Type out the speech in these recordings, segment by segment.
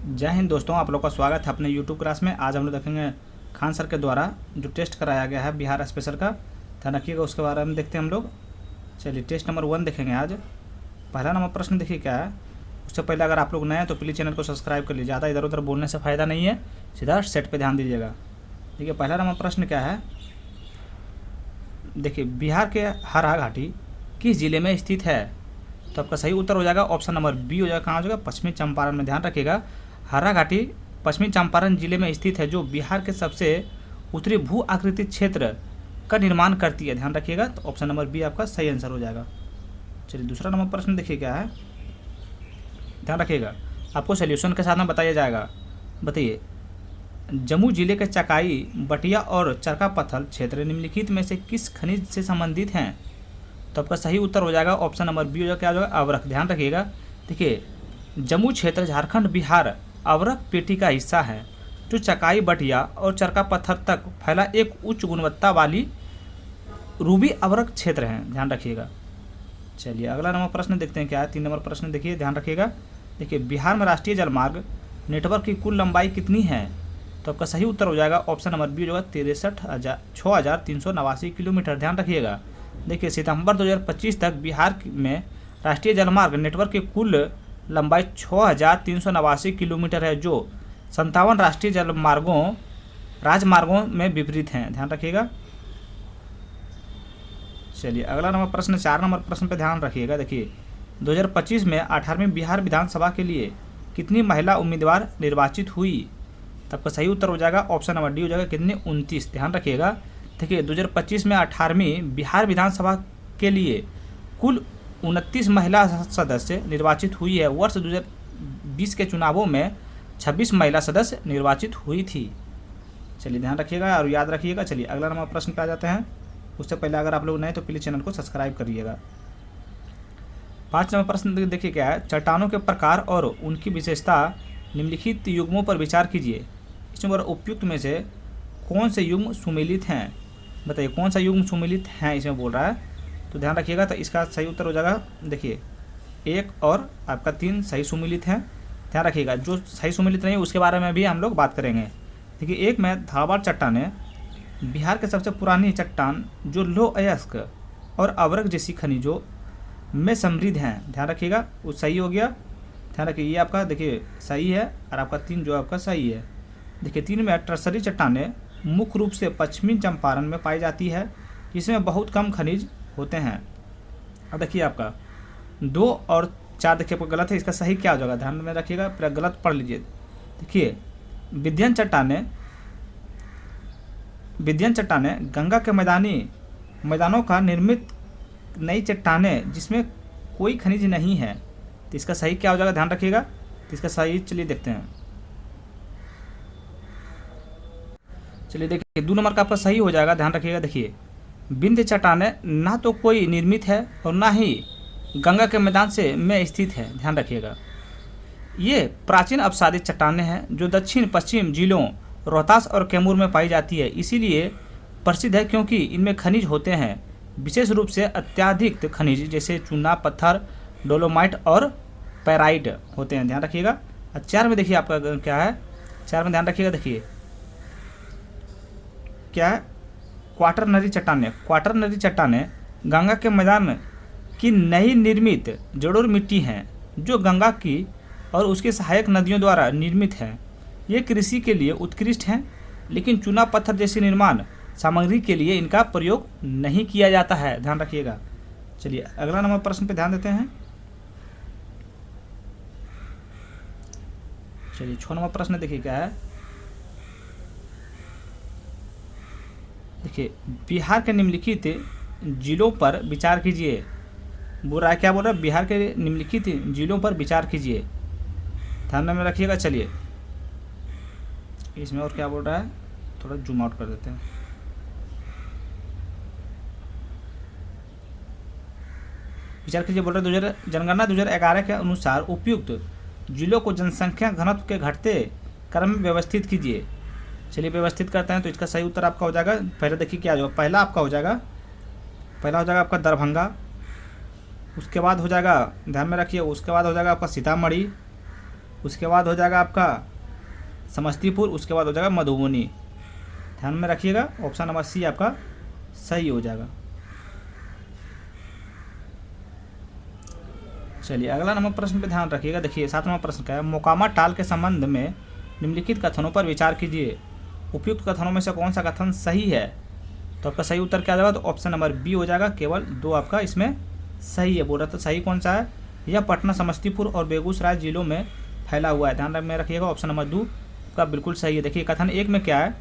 जय हिंद दोस्तों, आप लोग का स्वागत है अपने यूट्यूब क्लास में। आज हम लोग देखेंगे खान सर के द्वारा जो टेस्ट कराया गया है बिहार स्पेशल का, ध्यान रखिएगा। उसके बारे में देखते हैं हम लोग। चलिए टेस्ट नंबर 1 देखेंगे आज। पहला नंबर प्रश्न देखिए क्या है। उससे पहले अगर आप लोग नए हैं तो प्लीज़ चैनल को सब्सक्राइब कर लीजिए। ज़्यादा इधर उधर बोलने से फ़ायदा नहीं है, सीधा सेट पर ध्यान दीजिएगा। देखिए पहला नंबर प्रश्न क्या है। देखिए बिहार के हरा घाटी किस जिले में स्थित है? तो आपका सही उत्तर हो जाएगा ऑप्शन नंबर बी हो जाएगा। कहाँ हो जाएगा? पश्चिमी चंपारण में। ध्यान रखिएगा, हरा घाटी पश्चिमी चंपारण जिले में स्थित है, जो बिहार के सबसे उत्तरी भू आकृति क्षेत्र का निर्माण करती है। ध्यान रखिएगा, तो ऑप्शन नंबर बी आपका सही आंसर हो जाएगा। चलिए दूसरा नंबर प्रश्न देखिए क्या है। ध्यान रखिएगा, आपको सोल्यूशन के साथ में बताया जाएगा। बताइए, जम्मू जिले के चकाई, बटिया और चरका पत्थर क्षेत्र निम्नलिखित में से किस खनिज से संबंधित हैं? तो आपका सही उत्तर हो जाएगा ऑप्शन नंबर बी हो जाएगा। क्या हो जाएगा? अवरक। ध्यान रखिएगा, देखिए जम्मू क्षेत्र झारखंड बिहार अवरक पेटी का हिस्सा है, जो चकाई, बटिया और चरका पत्थर तक फैला एक उच्च गुणवत्ता वाली रूबी अवरक क्षेत्र है। ध्यान रखिएगा। चलिए अगला नंबर प्रश्न देखते हैं क्या है। 3 नंबर प्रश्न देखिए, ध्यान रखिएगा। देखिए बिहार में राष्ट्रीय जलमार्ग नेटवर्क की कुल लंबाई कितनी है? तो आपका सही उत्तर हो जाएगा ऑप्शन नंबर बी होगा 63,389 किलोमीटर। ध्यान रखिएगा, देखिए सितंबर 2025 तक बिहार में राष्ट्रीय जलमार्ग नेटवर्क की कुल लंबाई 6,389 किलोमीटर है, जो 57 राष्ट्रीय राजमार्गों में विपरीत हैं। ध्यान रखिएगा। चलिए अगला नंबर प्रश्न 4 नंबर प्रश्न पे ध्यान रखिएगा। देखिए 2025 में 18वीं बिहार विधानसभा के लिए कितनी महिला उम्मीदवार निर्वाचित हुई? तब का सही उत्तर हो जाएगा ऑप्शन नंबर डी हो जाएगा, कितने? 29। ध्यान रखिएगा, देखिए 2025 में 18वीं बिहार विधानसभा के लिए कुल 29 महिला सदस्य निर्वाचित हुई है। वर्ष 2020 के चुनावों में 26 महिला सदस्य निर्वाचित हुई थी। चलिए ध्यान रखिएगा और याद रखिएगा। चलिए अगला नंबर प्रश्न पे आ जाते हैं। उससे पहले अगर आप लोग नए तो प्लीज़ चैनल को सब्सक्राइब करिएगा। 5 नंबर प्रश्न देखिए क्या है। चट्टानों के प्रकार और उनकी विशेषता निम्नलिखित युग्मों पर विचार कीजिए। इसमें उपयुक्त में से कौन से युग्म सुमेलित हैं? बताइए कौन सा युग्म सुमेलित हैं, इसमें बोल रहा है। तो ध्यान रखिएगा, तो इसका सही उत्तर हो जाएगा, देखिए 1 और आपका 3 सही सुमेलित हैं। ध्यान रखिएगा, जो सही सुमेलित नहीं है उसके बारे में भी हम लोग बात करेंगे। देखिए 1 में धारवाड़ चट्टानें बिहार के सबसे पुरानी चट्टान, जो लौह अयस्क और अवरक जैसी खनिजों में समृद्ध हैं। ध्यान रखिएगा, वो सही हो गया। ध्यान रखिए, ये आपका देखिए सही है और आपका 3 जो आपका सही है। देखिए 3 में टर्सरी चट्टानें मुख्य रूप से पश्चिमी चंपारण में पाई जाती है, जिसमें बहुत कम खनिज होते हैं। अब देखिए आपका 2 और 4 देखिए आपका गलत है, इसका सही क्या हो जाएगा? ध्यान में रखिएगा, फिर गलत पढ़ लीजिए। देखिए विध्यन चट्टानें गंगा के मैदानों का निर्मित नई चट्टानें जिसमें कोई खनिज नहीं है। तो इसका सही क्या हो जाएगा? ध्यान रखिएगा, तो इसका सही चलिए देखते हैं। चलिए देखिए 2 नंबर का आपका सही हो जाएगा। ध्यान रखिएगा, देखिए विंध्य चट्टानें ना तो कोई निर्मित है और ना ही गंगा के मैदान में स्थित है। ध्यान रखिएगा, ये प्राचीन अपसादित चट्टानें हैं जो दक्षिण पश्चिम जिलों रोहतास और कैमूर में पाई जाती है। इसीलिए प्रसिद्ध है क्योंकि इनमें खनिज होते हैं, विशेष रूप से अत्याधिक खनिज जैसे चूना, पत्थर, डोलोमाइट और पैराइट होते हैं। ध्यान रखिएगा। 4 में देखिए आपका क्या है। 4 में ध्यान रखिएगा, देखिए क्या है? क्वाटरनरी चट्टानें गंगा के मैदान की नई निर्मित जड़ोर मिट्टी हैं, जो गंगा की और उसकी सहायक नदियों द्वारा निर्मित हैं। ये कृषि के लिए उत्कृष्ट हैं, लेकिन चूना, पत्थर जैसी निर्माण सामग्री के लिए इनका प्रयोग नहीं किया जाता है। ध्यान रखिएगा। चलिए अगला नंबर प्रश्न पे ध्यान देते हैं। चलिए 6 नंबर प्रश्न देखिए क्या है। देखिए बिहार के निम्नलिखित जिलों पर विचार कीजिए। बोल रहा है, क्या बोल रहा है? बिहार के निम्नलिखित जिलों पर विचार कीजिए। ध्यान में रखिएगा। चलिए इसमें और क्या बोल रहा है, थोड़ा जूम आउट कर देते हैं। विचार कीजिए बोल रहे हैं, जनगणना 2011 के अनुसार उपयुक्त जिलों को जनसंख्या घनत्व के घटते क्रम में व्यवस्थित कीजिए। चलिए व्यवस्थित करते हैं, तो इसका सही उत्तर आपका हो जाएगा। पहले देखिए क्या हो, पहला आपका हो जाएगा आपका दरभंगा, उसके बाद हो जाएगा, ध्यान में रखिए, उसके बाद हो जाएगा आपका सीतामढ़ी, उसके बाद हो जाएगा आपका समस्तीपुर, उसके बाद हो जाएगा मधुबनी। ध्यान में रखिएगा, ऑप्शन नंबर सी आपका सही हो जाएगा। चलिए अगला नंबर प्रश्न पे ध्यान रखिएगा। देखिए 7 नंबर प्रश्न क्या है, मोकामा टाल के संबंध में निम्नलिखित कथनों पर विचार कीजिए। उपयुक्त कथनों में से कौन सा कथन सही है? तो आपका सही उत्तर क्या जाएगा? तो ऑप्शन नंबर बी हो जाएगा। केवल 2 आपका इसमें सही है। बोल रहा तो सही कौन सा है? यह पटना, समस्तीपुर और बेगूसराय जिलों में फैला हुआ है। ध्यान में रखिएगा, ऑप्शन नंबर 2 का बिल्कुल सही है। देखिए कथन 1 में क्या है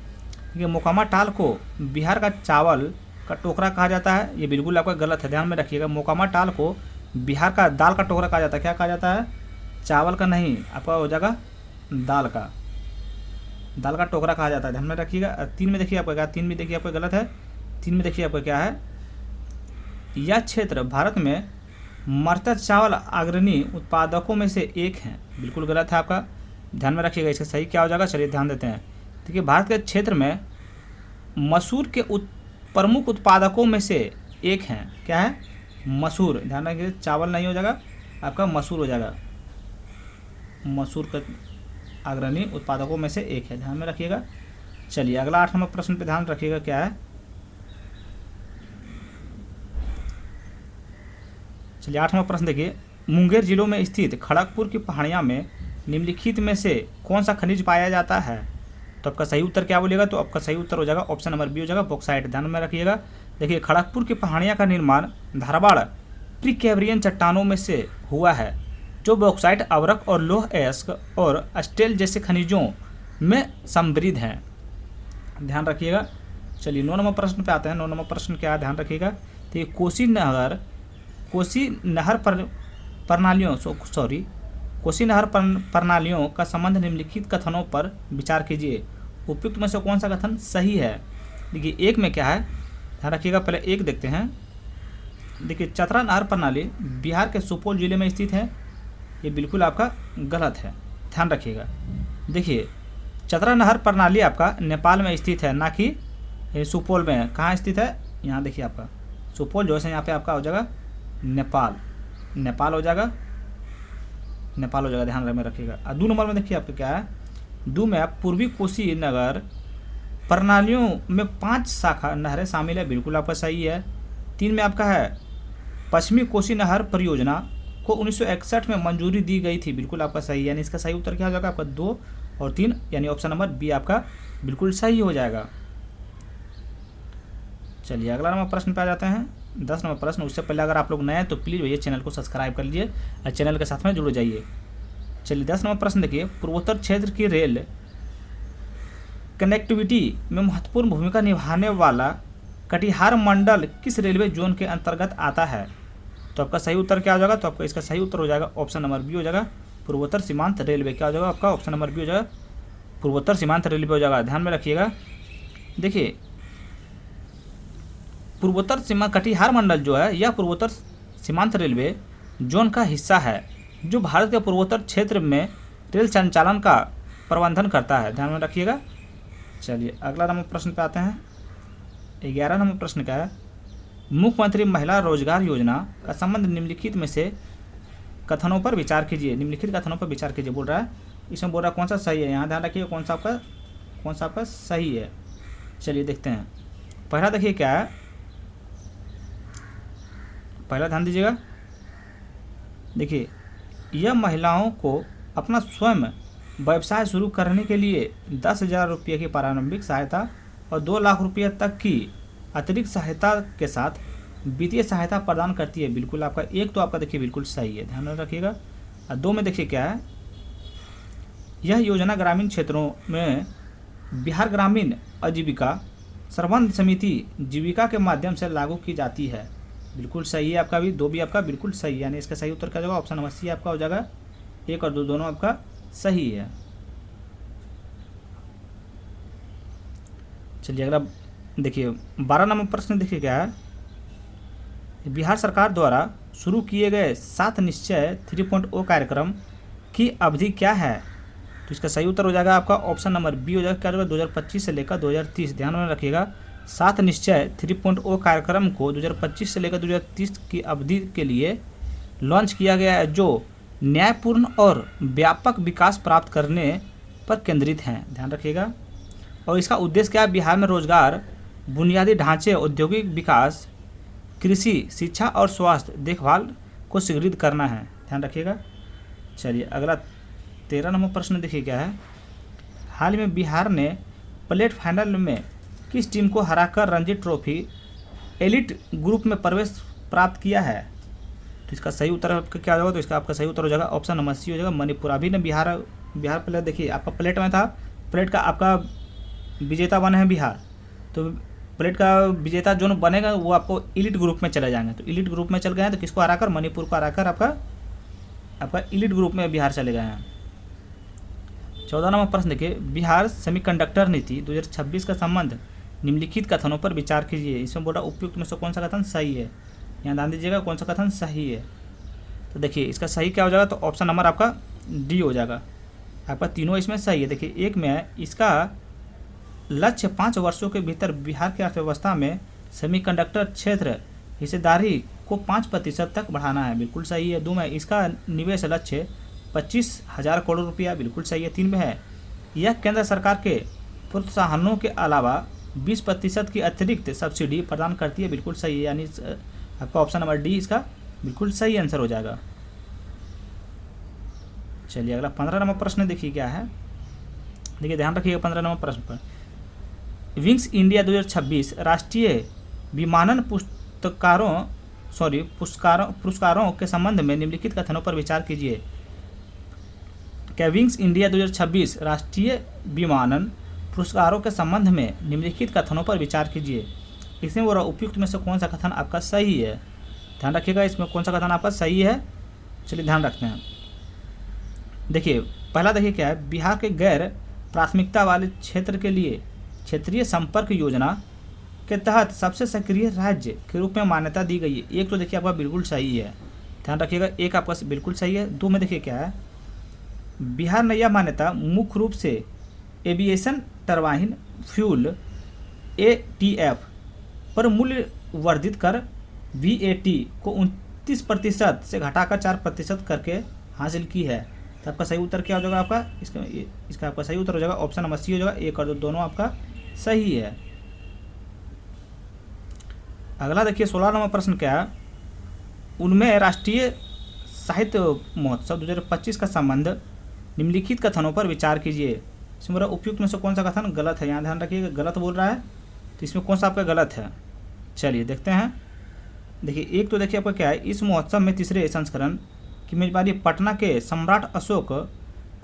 कि मोकामा टाल को बिहार का चावल का टोकरा कहा जाता है। ये बिल्कुल आपका गलत है। ध्यान में रखिएगा, मोकामा टाल को बिहार का दाल का टोकरा कहा जाता है। क्या कहा जाता है? चावल का नहीं, आपका हो जाएगा दाल का टोकरा कहा जाता है। ध्यान में रखिएगा। 3 में देखिए आपका क्या, 3 में देखिए आपका गलत है। 3 में देखिए आपका क्या है, यह क्षेत्र भारत में मर्चा चावल अग्रणी उत्पादकों में से एक है। बिल्कुल गलत है आपका। ध्यान में रखिएगा, इसका सही क्या हो जाएगा? चलिए ध्यान देते हैं। देखिए भारत के क्षेत्र में मसूर के प्रमुख उत्पादकों में से एक हैं। क्या है? मसूर। ध्यान रखिए, चावल नहीं हो जाएगा आपका, मसूर हो जाएगा। मसूर के अग्रणी उत्पादकों में से एक है। ध्यान में रखिएगा। चलिए अगला 8 नंबर प्रश्न पे ध्यान रखिएगा। क्या है? चलिए 8 नंबर प्रश्न देखिए, मुंगेर जिलों में स्थित खड़गपुर की पहाड़ियाँ में निम्नलिखित में से कौन सा खनिज पाया जाता है? तो आपका सही उत्तर क्या बोलेगा? तो आपका सही उत्तर हो जाएगा ऑप्शन नंबर बी हो जाएगा, बॉक्साइट। ध्यान में रखिएगा। देखिए खड़गपुर की पहाड़ियाँ का निर्माण धारवाड़ प्रीकैम्ब्रियन चट्टानों में से हुआ है, जो बॉक्साइट, अवरक और लौह अयस्क और स्टेल जैसे खनिजों में समृद्ध हैं। ध्यान रखिएगा। चलिए 9 नंबर प्रश्न पे आते हैं। 9 नंबर प्रश्न क्या है? ध्यान रखिएगा। तो ये कोसी नहर प्रणालियों का संबंध निम्नलिखित कथनों पर विचार कीजिए। उपयुक्त में से कौन सा कथन सही है? देखिए 1 में क्या है? ध्यान रखिएगा, पहले 1 देखते हैं। देखिए चतरा नहर प्रणाली बिहार के सुपौल जिले में स्थित है। ये बिल्कुल आपका गलत है। ध्यान रखिएगा। देखिए चतरा नहर प्रणाली आपका नेपाल में स्थित है, ना कि सुपौल में। कहाँ स्थित है? यहाँ देखिए आपका सुपौल जो है यहाँ पे आपका हो जाएगा नेपाल हो जाएगा। ध्यान में रखिएगा। और 2 नंबर में देखिए आपका क्या है? 2 में आप पूर्वी कोसी नगर प्रणालियों में 5 शाखा नहरें शामिल है। बिल्कुल आपका सही है। 3 में आपका है पश्चिमी कोसी नहर परियोजना को 1961 में मंजूरी दी गई थी। बिल्कुल आपका सही है। यानी इसका सही उत्तर क्या हो जाएगा? आपका 2 और 3, यानी ऑप्शन नंबर बी आपका बिल्कुल सही हो जाएगा। चलिए अगला नंबर प्रश्न पे आ जाते हैं। 10 नंबर प्रश्न। उससे पहले अगर आप लोग नए हैं तो प्लीज़ भैया चैनल को सब्सक्राइब कर लीजिए और चैनल के साथ में जुड़ जाइए। चलिए 10 नंबर प्रश्न देखिए, पूर्वोत्तर क्षेत्र की रेल कनेक्टिविटी में महत्वपूर्ण भूमिका निभाने वाला कटिहार मंडल किस रेलवे जोन के अंतर्गत आता है? तो आपका सही उत्तर क्या हो जाएगा? तो आपका इसका सही उत्तर हो जाएगा ऑप्शन नंबर बी हो जाएगा, पूर्वोत्तर सीमांत रेलवे। क्या हो जाएगा आपका? ऑप्शन नंबर बी हो जाएगा, पूर्वोत्तर सीमांत रेलवे हो जाएगा। ध्यान में रखिएगा। देखिए पूर्वोत्तर सीमा कटिहार मंडल जो है यह पूर्वोत्तर सीमांत रेलवे जोन का हिस्सा है, जो भारत के पूर्वोत्तर क्षेत्र में रेल संचालन का प्रबंधन करता है। ध्यान में रखिएगा। चलिए अगला नंबर प्रश्न पे आते हैं। 11 नंबर प्रश्न क्या है? मुख्यमंत्री महिला रोजगार योजना का संबंध निम्नलिखित में से कथनों पर विचार कीजिए। निम्नलिखित कथनों पर विचार कीजिए बोल रहा है। इसमें बोल रहा है कौन सा सही है। यहाँ ध्यान रखिए कौन सा आपका सही है। चलिए देखते हैं। पहला देखिए क्या है, पहला ध्यान दीजिएगा। देखिए यह महिलाओं को अपना स्वयं व्यवसाय शुरू करने के लिए 10,000 रुपये की प्रारंभिक सहायता और 2 लाख रुपये तक की अतिरिक्त सहायता के साथ वित्तीय सहायता प्रदान करती है। बिल्कुल आपका 1 तो आपका देखिए बिल्कुल सही है। ध्यान रखिएगा। और 2 में देखिए क्या है, यह योजना ग्रामीण क्षेत्रों में बिहार ग्रामीण आजीविका प्रबंधन समिति जीविका के माध्यम से लागू की जाती है। बिल्कुल सही है आपका भी। 2 भी आपका बिल्कुल सही है। यानी इसका सही उत्तर क्या होगा? ऑप्शन नंबर सी आपका हो जाएगा। 1 और 2 दोनों आपका सही है। चलिए अगला देखिए 12 नंबर प्रश्न देखिए क्या है, बिहार सरकार द्वारा शुरू किए गए 7 निश्चय 3.0 कार्यक्रम की अवधि क्या है? तो इसका सही उत्तर हो जाएगा आपका ऑप्शन नंबर बी हो जाएगा। क्या होगा? 2025 से लेकर 2030। ध्यान में रखिएगा। 7 निश्चय 3.0 कार्यक्रम को 2025 से लेकर 2030 की अवधि के लिए लॉन्च किया गया है, जो न्यायपूर्ण और व्यापक विकास प्राप्त करने पर केंद्रित हैं, ध्यान रखिएगा। और इसका उद्देश्य क्या है? बिहार में रोजगार, बुनियादी ढांचे, औद्योगिक विकास, कृषि, शिक्षा और स्वास्थ्य देखभाल को सुदृढ़ करना है, ध्यान रखिएगा। चलिए अगला 13 नंबर प्रश्न देखिए क्या है। हाल में बिहार ने प्लेट फाइनल में किस टीम को हराकर रणजी ट्रॉफी एलिट ग्रुप में प्रवेश प्राप्त किया है? तो इसका सही उत्तर आपका क्या होगा? तो इसका आपका सही उत्तर हो जाएगा ऑप्शन नंबर सी हो जाएगा, मणिपुर। अभी ने बिहार प्लेट देखिए आपका प्लेट में था, प्लेट का आपका विजेता बने हैं बिहार, तो प्लेट का विजेता जो बनेगा वो आपको इलिट ग्रुप में चले जाएंगे। तो इलिट ग्रुप में चल गए हैं, तो किसको हराकर? मणिपुर को हराकर आपका इलिट ग्रुप में बिहार चले गए हैं। 14 नंबर प्रश्न देखिए, बिहार सेमीकंडक्टर नीति 2026 का संबंध निम्नलिखित कथनों पर विचार कीजिए। इसमें बोला उपयुक्त में से कौन सा कथन सही है? यहाँ ध्यान दीजिएगा कौन सा कथन सही है। तो देखिए इसका सही क्या हो जाएगा? तो ऑप्शन नंबर आपका डी हो जाएगा। आपका तीनों इसमें सही है। देखिए एक में इसका लक्ष्य 5 वर्षों के भीतर बिहार की अर्थव्यवस्था में सेमीकंडक्टर क्षेत्र हिस्सेदारी को 5% तक बढ़ाना है, बिल्कुल सही है। 2 में इसका निवेश लक्ष्य 25,000 करोड़ रुपया, बिल्कुल सही है। 3 में है यह केंद्र सरकार के प्रोत्साहनों के अलावा 20% की अतिरिक्त सब्सिडी प्रदान करती है, बिल्कुल सही है। यानी आपका ऑप्शन नंबर डी इसका बिल्कुल सही आंसर हो जाएगा। चलिए अगला 15 नंबर प्रश्न देखिए क्या है। देखिए ध्यान रखिएगा 15 नंबर प्रश्न पर, विंग्स इंडिया 2026 राष्ट्रीय विमानन पुरस्कारों के संबंध में निम्नलिखित कथनों पर विचार कीजिए। क्या विंग्स इंडिया 2026 राष्ट्रीय विमानन पुरस्कारों के संबंध में निम्नलिखित कथनों पर विचार कीजिए। इसमें वो उपयुक्त में से कौन सा कथन आपका सही है? ध्यान रखिएगा इसमें कौन सा कथन आपका सही है। चलिए ध्यान रखते हैं। देखिए पहला देखिए क्या है, बिहार के गैर प्राथमिकता वाले क्षेत्र के लिए क्षेत्रीय संपर्क योजना के तहत सबसे सक्रिय राज्य के रूप में मान्यता दी गई है। एक तो देखिए आपका बिल्कुल सही है, ध्यान रखिएगा, एक आपका बिल्कुल सही है। 2 में देखिए क्या है, बिहार ने यह मान्यता मुख्य रूप से एविएशन टरबाइन फ्यूल ATF पर मूल्य वर्धित कर VAT को 29% से घटाकर 4% करके हासिल की है। तो आपका सही उत्तर क्या हो जाएगा? आपका इसका आपका सही उत्तर हो जाएगा ऑप्शन नंबर सी हो जाएगा। 1 और 2 दोनों आपका सही है। अगला देखिए 16 नंबर प्रश्न क्या है, उनमें राष्ट्रीय साहित्य महोत्सव 2025 का संबंध निम्नलिखित कथनों पर विचार कीजिए। इसमें मेरा उपयुक्त में से कौन सा कथन गलत है? यहाँ ध्यान रखिएगा गलत बोल रहा है, तो इसमें कौन सा आपका गलत है? चलिए देखते हैं। देखिए एक तो देखिए आपका क्या है, इस महोत्सव में 3रे संस्करण की मेजबानी पटना के सम्राट अशोक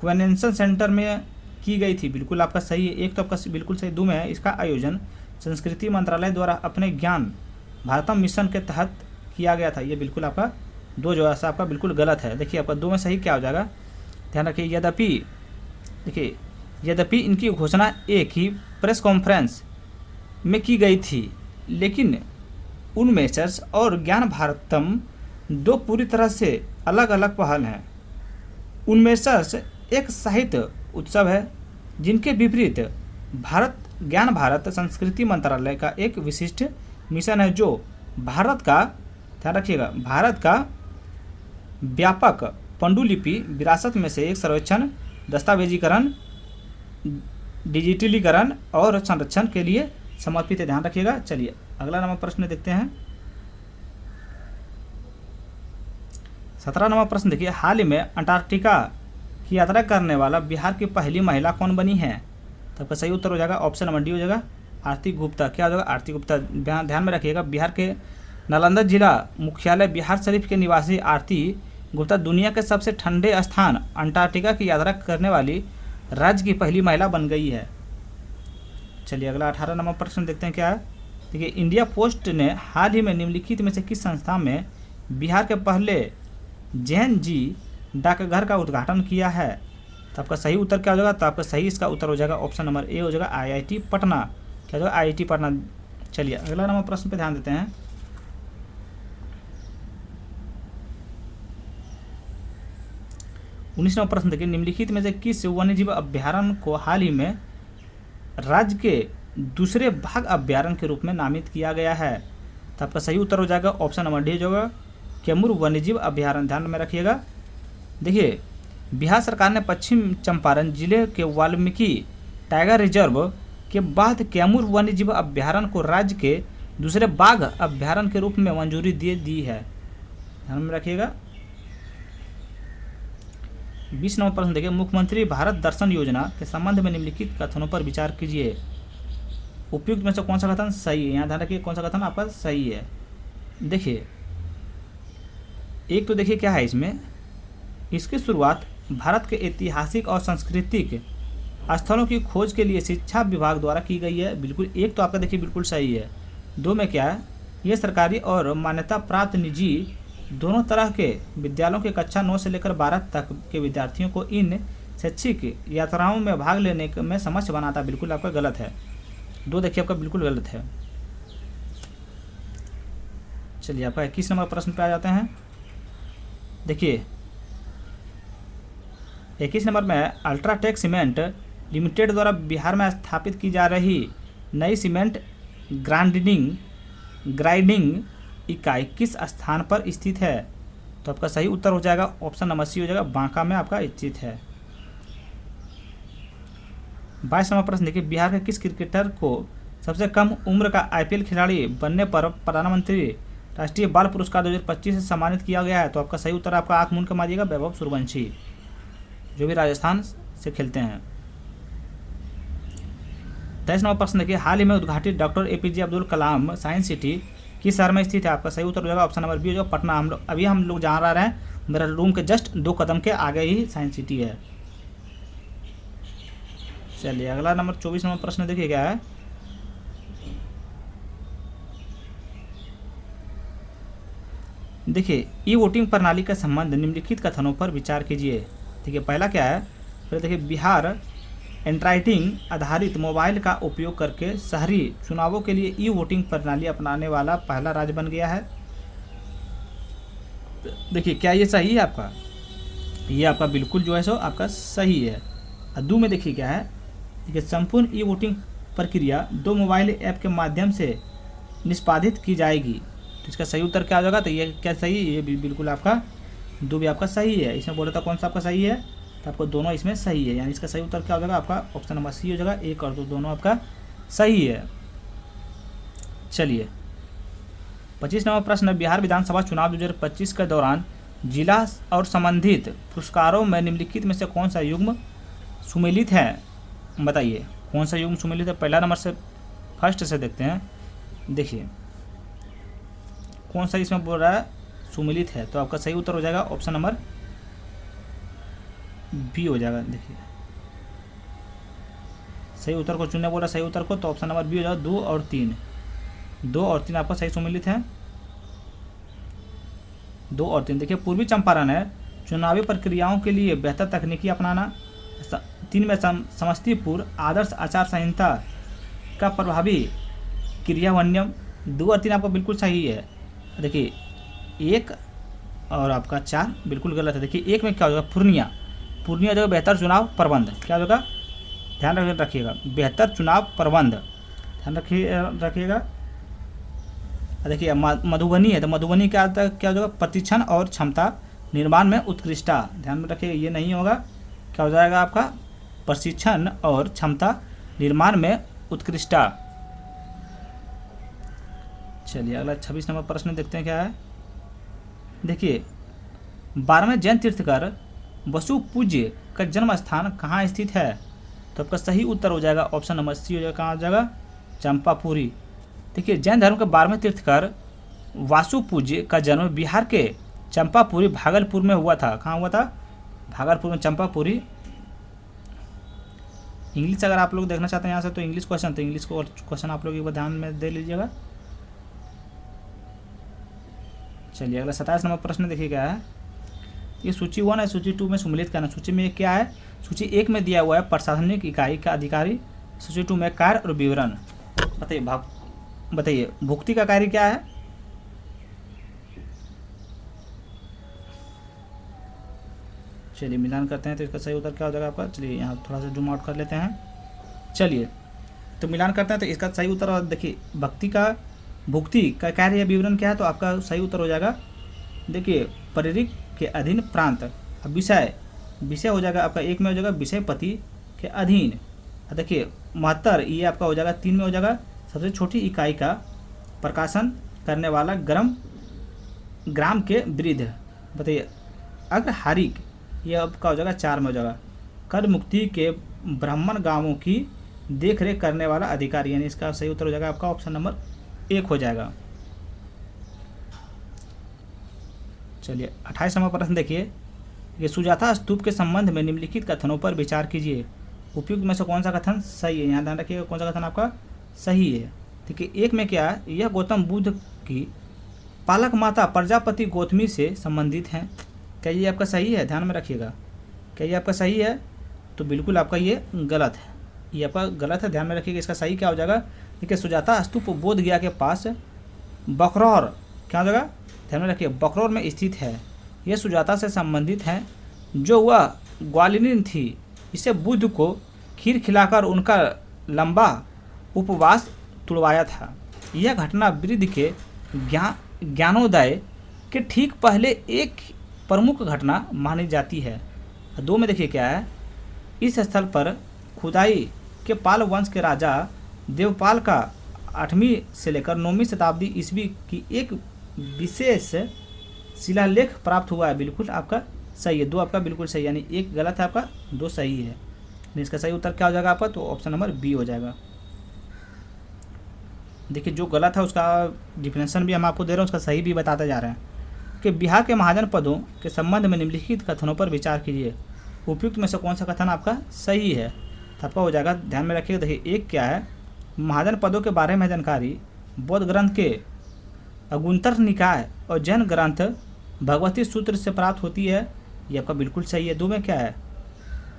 कन्वेंशन सेंटर में की गई थी, बिल्कुल आपका सही है। एक तो आपका बिल्कुल सही। 2 में है इसका आयोजन संस्कृति मंत्रालय द्वारा अपने ज्ञान भारतम मिशन के तहत किया गया था, ये बिल्कुल आपका 2 जो है आपका बिल्कुल गलत है। देखिए आपका 2 में सही क्या हो जाएगा? ध्यान रखिए, यद्यपि इनकी घोषणा एक ही प्रेस कॉन्फ्रेंस में की गई थी, लेकिन उन्मेषर्स और ज्ञान भारतम 2 पूरी तरह से अलग अलग पहल हैं। उन्मेषर्स एक साहित्य उत्सव है, जिनके विपरीत ज्ञान भारत संस्कृति मंत्रालय का एक विशिष्ट मिशन है, जो भारत का, ध्यान रखिएगा, भारत का व्यापक पांडुलिपि विरासत में से एक सर्वेक्षण, दस्तावेजीकरण, डिजिटलीकरण और संरक्षण के लिए समर्पित है, ध्यान रखिएगा। चलिए अगला नंबर प्रश्न देखते हैं। 17 नंबर प्रश्न देखिए, हाल ही में अंटार्कटिका की यात्रा करने वाला बिहार की पहली महिला कौन बनी है? तो आपका सही उत्तर हो जाएगा ऑप्शन नंबर डी हो जाएगा, आरती गुप्ता। क्या हो जाएगा? आरती गुप्ता। ध्यान में रखिएगा, बिहार के नालंदा जिला मुख्यालय बिहार शरीफ के निवासी आरती गुप्ता दुनिया के सबसे ठंडे स्थान अंटार्कटिका की यात्रा करने वाली राज्य की पहली महिला बन गई है। चलिए अगला 18 नंबर प्रश्न देखते हैं क्या है। देखिए, इंडिया पोस्ट ने हाल ही में निम्नलिखित में से किस संस्था में बिहार के पहले जैन जी डाकघर का उद्घाटन किया है? तो आपका सही उत्तर क्या हो जाएगा? तो आपका सही इसका उत्तर हो जाएगा ऑप्शन नंबर ए हो जाएगा, IIT पटना। क्या होगा? IIT पटना। चलिए अगला नंबर प्रश्न पे ध्यान देते हैं। उन्नीस नंबर प्रश्न देखिए, निम्नलिखित में से किस वन्यजीव अभ्यारण्य को हाल ही में राज्य के दूसरे बाघ अभ्यारण्य के रूप में नामित किया गया है? तो आपका सही उत्तर हो जाएगा ऑप्शन नंबर डी होगा, कैमूर वन्यजीव अभ्यारण्य। ध्यान में रखिएगा, देखिए, बिहार सरकार ने पश्चिम चंपारण जिले के वाल्मीकि टाइगर रिजर्व के बाद कैमूर वन्यजीव अभ्यारण्य को राज्य के दूसरे बाघ अभ्यारण्य के रूप में मंजूरी दी है। ध्यान में रखिएगा। 20 नंबर प्रश्न देखिए, मुख्यमंत्री भारत दर्शन योजना के संबंध में निम्नलिखित कथनों पर विचार कीजिए। उपयुक्त में से कौन सा कथन सही है? यहाँ ध्यान रखिए, कौन सा कथन आपका सही है। देखिए, एक तो देखिए क्या है इसमें, इसकी शुरुआत भारत के ऐतिहासिक और सांस्कृतिक स्थलों की खोज के लिए शिक्षा विभाग द्वारा की गई है। बिल्कुल, एक तो आपका देखिए बिल्कुल सही है। 2 में क्या है, ये सरकारी और मान्यता प्राप्त निजी दोनों तरह के विद्यालयों के कक्षा 9 से लेकर 12 तक के विद्यार्थियों को इन शैक्षिक यात्राओं में भाग लेने में समक्ष बनाता। बिल्कुल आपका गलत है। 2 देखिए आपका बिल्कुल गलत है। चलिए आपका 21 नंबर प्रश्न पे आ जाते हैं। देखिए, 21 नंबर में अल्ट्राटेक सीमेंट लिमिटेड द्वारा बिहार में स्थापित की जा रही नई सीमेंट ग्राइंडिंग इकाई किस स्थान पर स्थित है? तो आपका सही उत्तर हो जाएगा ऑप्शन नंबर सी हो जाएगा, बांका में आपका स्थित है। 22 नंबर प्रश्न देखिए, बिहार के किस क्रिकेटर को सबसे कम उम्र का आईपीएल खिलाड़ी बनने पर प्रधानमंत्री राष्ट्रीय बाल पुरस्कार 2025 से सम्मानित किया गया है? तो आपका सही उत्तर आपका आंख मूंद के मारिएगा, वैभव सूर्यवंशी, जो भी राजस्थान से खेलते हैं। 23 नंबर प्रश्न देखिए, हाल ही में उद्घाटित doctor APJ Abdul Kalam science city किस शहर में स्थित है? आपका सही उत्तर हो जाएगा ऑप्शन नंबर बी हो जाएगा, पटना। हम लोग जहाँ रह रहे हैं, मेरा रूम के जस्ट 2 कदम के आगे ही साइंस सिटी है। चलिए अगला नंबर 24 नंबर प्रश्न देखिए क्या है। देखिए, ई वोटिंग प्रणाली का संबंध निम्नलिखित कथनों पर विचार कीजिए। देखिए, पहला क्या है, फिर देखिए, बिहार एंड्राइडिंग आधारित मोबाइल का उपयोग करके शहरी चुनावों के लिए ई वोटिंग प्रणाली अपनाने वाला पहला राज्य बन गया है। देखिए, क्या ये सही है आपका? ये आपका बिल्कुल जो है सो आपका सही है। अद्दू में देखिए क्या है, देखिए, संपूर्ण ई वोटिंग प्रक्रिया 2 मोबाइल ऐप के माध्यम से निष्पादित की जाएगी। तो इसका सही उत्तर क्या हो जाएगा? तो ये क्या सही है? ये बिल्कुल आपका 2 भी आपका सही है। इसमें बोला था कौन सा आपका सही है, तो आपको दोनों इसमें सही है, यानी इसका सही उत्तर क्या हो जाएगा आपका ऑप्शन नंबर सी हो जाएगा। 1 और 2 दोनों आपका सही है। चलिए 25 नंबर प्रश्न, बिहार विधानसभा चुनाव 2025 के दौरान जिला और संबंधित पुरस्कारों में निम्नलिखित में से कौन सा युग्म सुमेलित है? बताइए कौन सा युग्म सुमेलित है। पहला नंबर से फर्स्ट से देखते हैं। देखिए, कौन सा इसमें बोल रहा है सुमेलित है, तो आपका सही उत्तर हो जाएगा ऑप्शन नंबर बी हो जाएगा। देखिए, सही उत्तर को चुनने बोला, सही उत्तर को, तो ऑप्शन नंबर बी हो जाएगा। 2 और 3 आपका सही सुमेलित है। 2 और 3 देखिए, पूर्वी चंपारण है चुनावी प्रक्रियाओं के लिए बेहतर तकनीकी अपनाना। 3 में समस्तीपुर आदर्श आचार संहिता का प्रभावी क्रियान्वयन। 2 और 3 आपका बिल्कुल सही है। देखिए, 1 और आपका 4 बिल्कुल गलत है। देखिए, 1 में क्या हो जाएगा, पूर्णिया जो बेहतर चुनाव प्रबंध, क्या होगा, ध्यान रखिएगा, बेहतर चुनाव प्रबंध ध्यान रखिएगा। देखिए, मधुबनी है, तो मधुबनी क्या हो जाएगा, प्रशिक्षण और क्षमता निर्माण में उत्कृष्टता। ध्यान में रखिएगा, ये नहीं होगा, क्या हो जाएगा आपका प्रशिक्षण और क्षमता निर्माण में उत्कृष्टता। चलिए अगला 26 नंबर प्रश्न देखते हैं क्या है। देखिए, 12वें जैन तीर्थकर वसु पूज्य का जन्म स्थान कहाँ स्थित है? तो आपका सही उत्तर हो जाएगा ऑप्शन नंबर सी हो जाएगा, कहाँ हो जाएगा, चंपापुरी। देखिए, जैन धर्म के 12वें तीर्थकर वासु पूज्य का जन्म बिहार के चंपापुरी भागलपुर में हुआ था। कहाँ हुआ था? भागलपुर में, चंपापुरी। इंग्लिश अगर आप लोग देखना चाहते हैं यहाँ से, तो इंग्लिश क्वेश्चन, तो इंग्लिश को क्वेश्चन आप लोग एक बार ध्यान में दे लीजिएगा। चलिए अगला 27 नंबर प्रश्न देखिए क्या है। ये सूची 1 है, सूची 2 में सम्मिलित करना। सूची में क्या है, सूची 1 में दिया हुआ है प्रशासनिक इकाई का अधिकारी, सूची 2 में कार्य और विवरण। बताइए भुक्ति का कार्य क्या है? चलिए मिलान करते हैं, तो इसका सही उत्तर क्या हो जाएगा आपका। चलिए यहाँ थोड़ा सा जूम आउट कर लेते हैं। चलिए तो मिलान करते हैं, तो इसका सही उत्तर देखिए, भुक्ति का कार्य या विवरण क्या है, तो आपका सही उत्तर हो जाएगा। देखिए, परिरिक के अधीन प्रांत अब विषय विषय हो जाएगा आपका 1 में हो जाएगा विषयपति के अधीन। देखिए 72 ये आपका हो जाएगा 3 में हो जाएगा सबसे छोटी इकाई का प्रकाशन करने वाला ग्राम के वृद्ध। बताइए अग्रहारिक ये आपका हो जाएगा 4 में हो जाएगा कर मुक्ति के ब्राह्मण गांवों की देख रेख करने वाला अधिकारी, यानी इसका सही उत्तर हो जाएगा आपका ऑप्शन नंबर 1 हो जाएगा। चलिए 28 नंबर प्रश्न देखिए, ये सुजाता स्तूप के संबंध में निम्नलिखित कथनों पर विचार कीजिए। उपयुक्त में से कौन सा कथन सही है? यहाँ ध्यान रखिएगा कौन सा कथन आपका सही है। ठीक है, 1 में क्या है, यह गौतम बुद्ध की पालक माता प्रजापति गौतमी से संबंधित हैं। क्या ये आपका सही है? ध्यान में रखिएगा। क्या ये आपका सही है? तो बिल्कुल आपका ये गलत है, ये आपका गलत है, ध्यान में रखिएगा। इसका सही क्या हो जाएगा? देखिए सुजाता स्तूप बोध गया के पास बकरौर क्या हो जाएगा? ध्यान में रखिए बकरौर में स्थित है। यह सुजाता से संबंधित है जो वह ग्वालिनी थी। इसे बुद्ध को खीर खिलाकर उनका लंबा उपवास तुड़वाया था। यह घटना वृद्ध के ज्ञानोदय के ठीक पहले एक प्रमुख घटना मानी जाती है। 2 में देखिए क्या है, इस स्थल पर खुदाई के पाल वंश के राजा देवपाल का 8वीं से लेकर 9वीं शताब्दी ईस्वी की एक विशेष शिलालेख प्राप्त हुआ है। बिल्कुल आपका सही है, 2 आपका बिल्कुल सही, यानी 1 गलत है आपका, 2 सही है। इसका सही उत्तर क्या हो जाएगा आपका? तो ऑप्शन नंबर बी हो जाएगा। देखिए जो गलत है उसका डिफिनेशन भी हम आपको दे रहे हैं, उसका सही भी बताते जा रहे हैं कि बिहार के महाजन पदों के संबंध में निम्नलिखित कथनों पर विचार कीजिए। उपयुक्त में से कौन सा कथन आपका सही है? तो आपका हो जाएगा, ध्यान में रखिएगा। देखिए 1 क्या है, महाजन पदों के बारे में जानकारी बौद्ध ग्रंथ के अगुंतर निकाय और जैन ग्रंथ भगवती सूत्र से प्राप्त होती है। ये आपका बिल्कुल सही है। 2 में क्या है,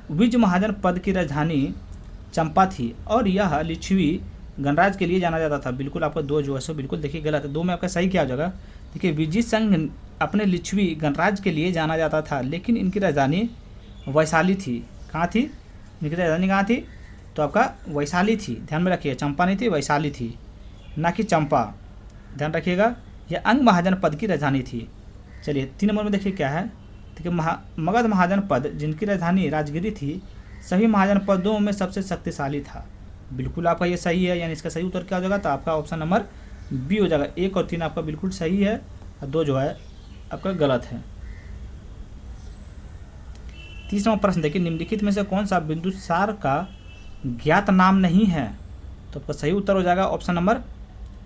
विज महाजन पद की राजधानी चंपा थी और यह लिच्छवी गणराज के लिए जाना जाता था। बिल्कुल आपका 2 जो है सो बिल्कुल देखिए गलत है। 2 में आपका सही क्या हो जाएगा? देखिए विजित संघ अपने लिच्छवी गणराज के लिए जाना जाता था, लेकिन इनकी राजधानी वैशाली थी। कहाँ थी? इनकी राजधानी कहाँ थी? तो आपका वैशाली थी। ध्यान में रखिए, चंपा नहीं थी, वैशाली थी, ना कि चंपा। ध्यान रखिएगा, यह अंग महाजन पद की राजधानी थी। चलिए 3 नंबर में देखिए क्या है, ठीक है, मगध महाजन पद जिनकी राजधानी राजगिरी थी सभी महाजन पदों में सबसे शक्तिशाली था। बिल्कुल आपका ये सही है, यानी इसका सही उत्तर क्या हो जाएगा? तो आपका ऑप्शन नंबर बी हो जाएगा। 1 और 3 आपका बिल्कुल सही है और 2 जो है आपका गलत है। 30वां प्रश्न देखिए, निम्नलिखित में से कौन सा बिंदुसार का ज्ञात नाम नहीं है? तो आपका सही उत्तर हो जाएगा ऑप्शन नंबर,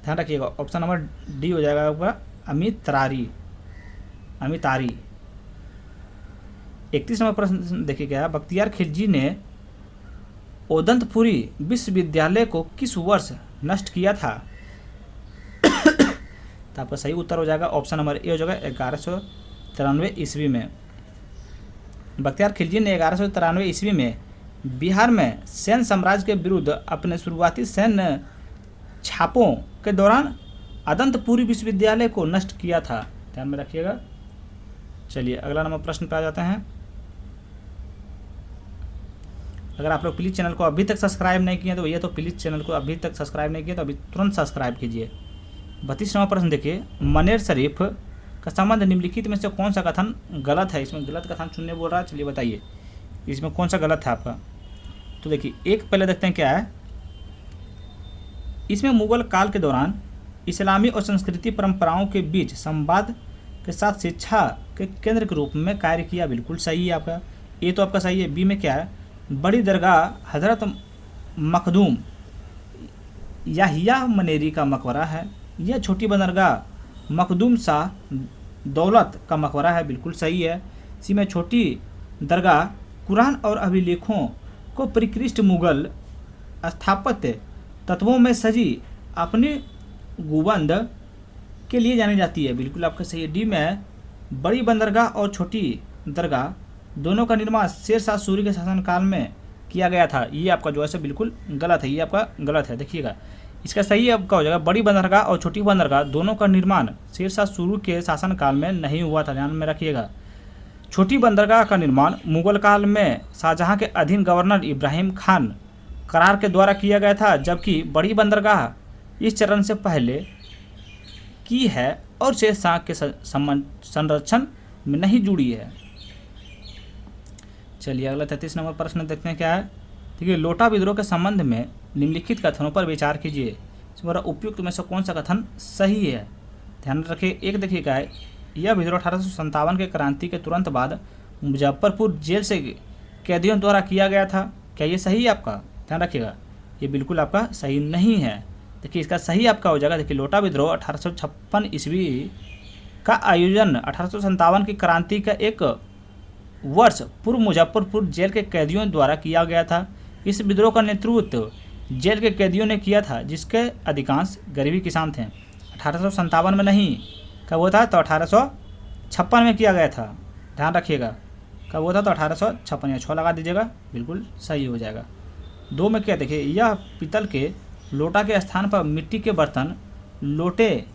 ध्यान रखिएगा, ऑप्शन नंबर डी हो जाएगा आपका अमितारी। 31 नंबर प्रश्न देखिए क्या है, बख्तियार खिलजी ने ओदंतपुरी विश्वविद्यालय को किस वर्ष नष्ट किया था? तो आपका सही उत्तर हो जाएगा ऑप्शन नंबर ए हो जाएगा 1193 ईस्वी में। बख्तियार खिलजी ने 1193 ईस्वी में बिहार में सेन साम्राज्य के विरुद्ध अपने शुरुआती सैन्य छापों के दौरान अदंतपुरी विश्वविद्यालय को नष्ट किया था। ध्यान में रखिएगा। चलिए अगला नंबर प्रश्न पे आ जाते हैं। अगर आप लोग प्लीज़ चैनल को अभी तक सब्सक्राइब नहीं किए तो भैया तो प्लीज़ चैनल को अभी तक सब्सक्राइब नहीं किया तो अभी तुरंत सब्सक्राइब कीजिए। 32 नंबर प्रश्न देखिए, मनेर शरीफ का संबंध निम्नलिखित में से कौन सा कथन गलत है? इसमें गलत कथन चुनने बोल रहा है, चलिए बताइए इसमें कौन सा गलत है आपका? तो देखिए एक पहले देखते हैं क्या है, इसमें मुगल काल के दौरान इस्लामी और संस्कृति परंपराओं के बीच संवाद के साथ शिक्षा के केंद्र के रूप में कार्य किया। बिल्कुल सही है आपका, ये तो आपका सही है। बी में क्या है, बड़ी दरगाह हजरत मखदूम याहिया मनेरी का मकबरा है। यह छोटी बंदरगाह मखदूम शाह दौलत का मकबरा है। बिल्कुल सही है। सी में छोटी दरगाह कुरान और अभिलेखों को परिकृष्ट मुगल स्थापत्य तत्वों में सजी अपनी गुंबद के लिए जानी जाती है। बिल्कुल आपका सही है। डी में बड़ी बंदरगाह और छोटी दरगाह दोनों का निर्माण शेरशाह सूरी के शासनकाल में किया गया था। ये आपका जो है बिल्कुल गलत है, ये आपका गलत है। देखिएगा इसका सही आपका हो जाएगा, बड़ी बंदरगाह और छोटी बंदरगाह दोनों का निर्माण शेरशाह सूरी के शासनकाल में नहीं हुआ था। ध्यान में रखिएगा। छोटी बंदरगाह का निर्माण मुगल काल में शाहजहां के अधीन गवर्नर इब्राहिम खान करार के द्वारा किया गया था, जबकि बड़ी बंदरगाह इस चरण से पहले की है और शेरशाह के संरक्षण में नहीं जुड़ी है। चलिए अगला 33 नंबर प्रश्न देखते हैं क्या है। देखिए, लोटा विद्रोह के संबंध में निम्नलिखित कथनों पर विचार कीजिए, इसमें उपयुक्त में से कौन सा कथन सही है। ध्यान रखिए, एक देखिए क्या है, यह विद्रोह 1857 के क्रांति के तुरंत बाद मुजफ्फरपुर जेल से कैदियों द्वारा किया गया था। क्या ये सही है आपका? ध्यान रखिएगा, ये बिल्कुल आपका सही नहीं है। देखिए, इसका सही आपका हो जाएगा, देखिए लोटा विद्रोह 1856 ईस्वी का आयोजन 1857 की क्रांति का एक वर्ष पूर्व मुजफ्फरपुर जेल के कैदियों द्वारा किया गया था। इस विद्रोह का नेतृत्व जेल के कैदियों ने किया था, जिसके अधिकांश गरीबी किसान थे। 1857 में नहीं, कब हुआ था? तो 1856 में किया गया था। ध्यान रखिएगा, कब हुआ था? तो 1856, या 6 लगा दीजिएगा, बिल्कुल सही हो जाएगा। 2 में क्या, देखिए, यह पीतल के लोटा के स्थान पर मिट्टी के बर्तन लोटे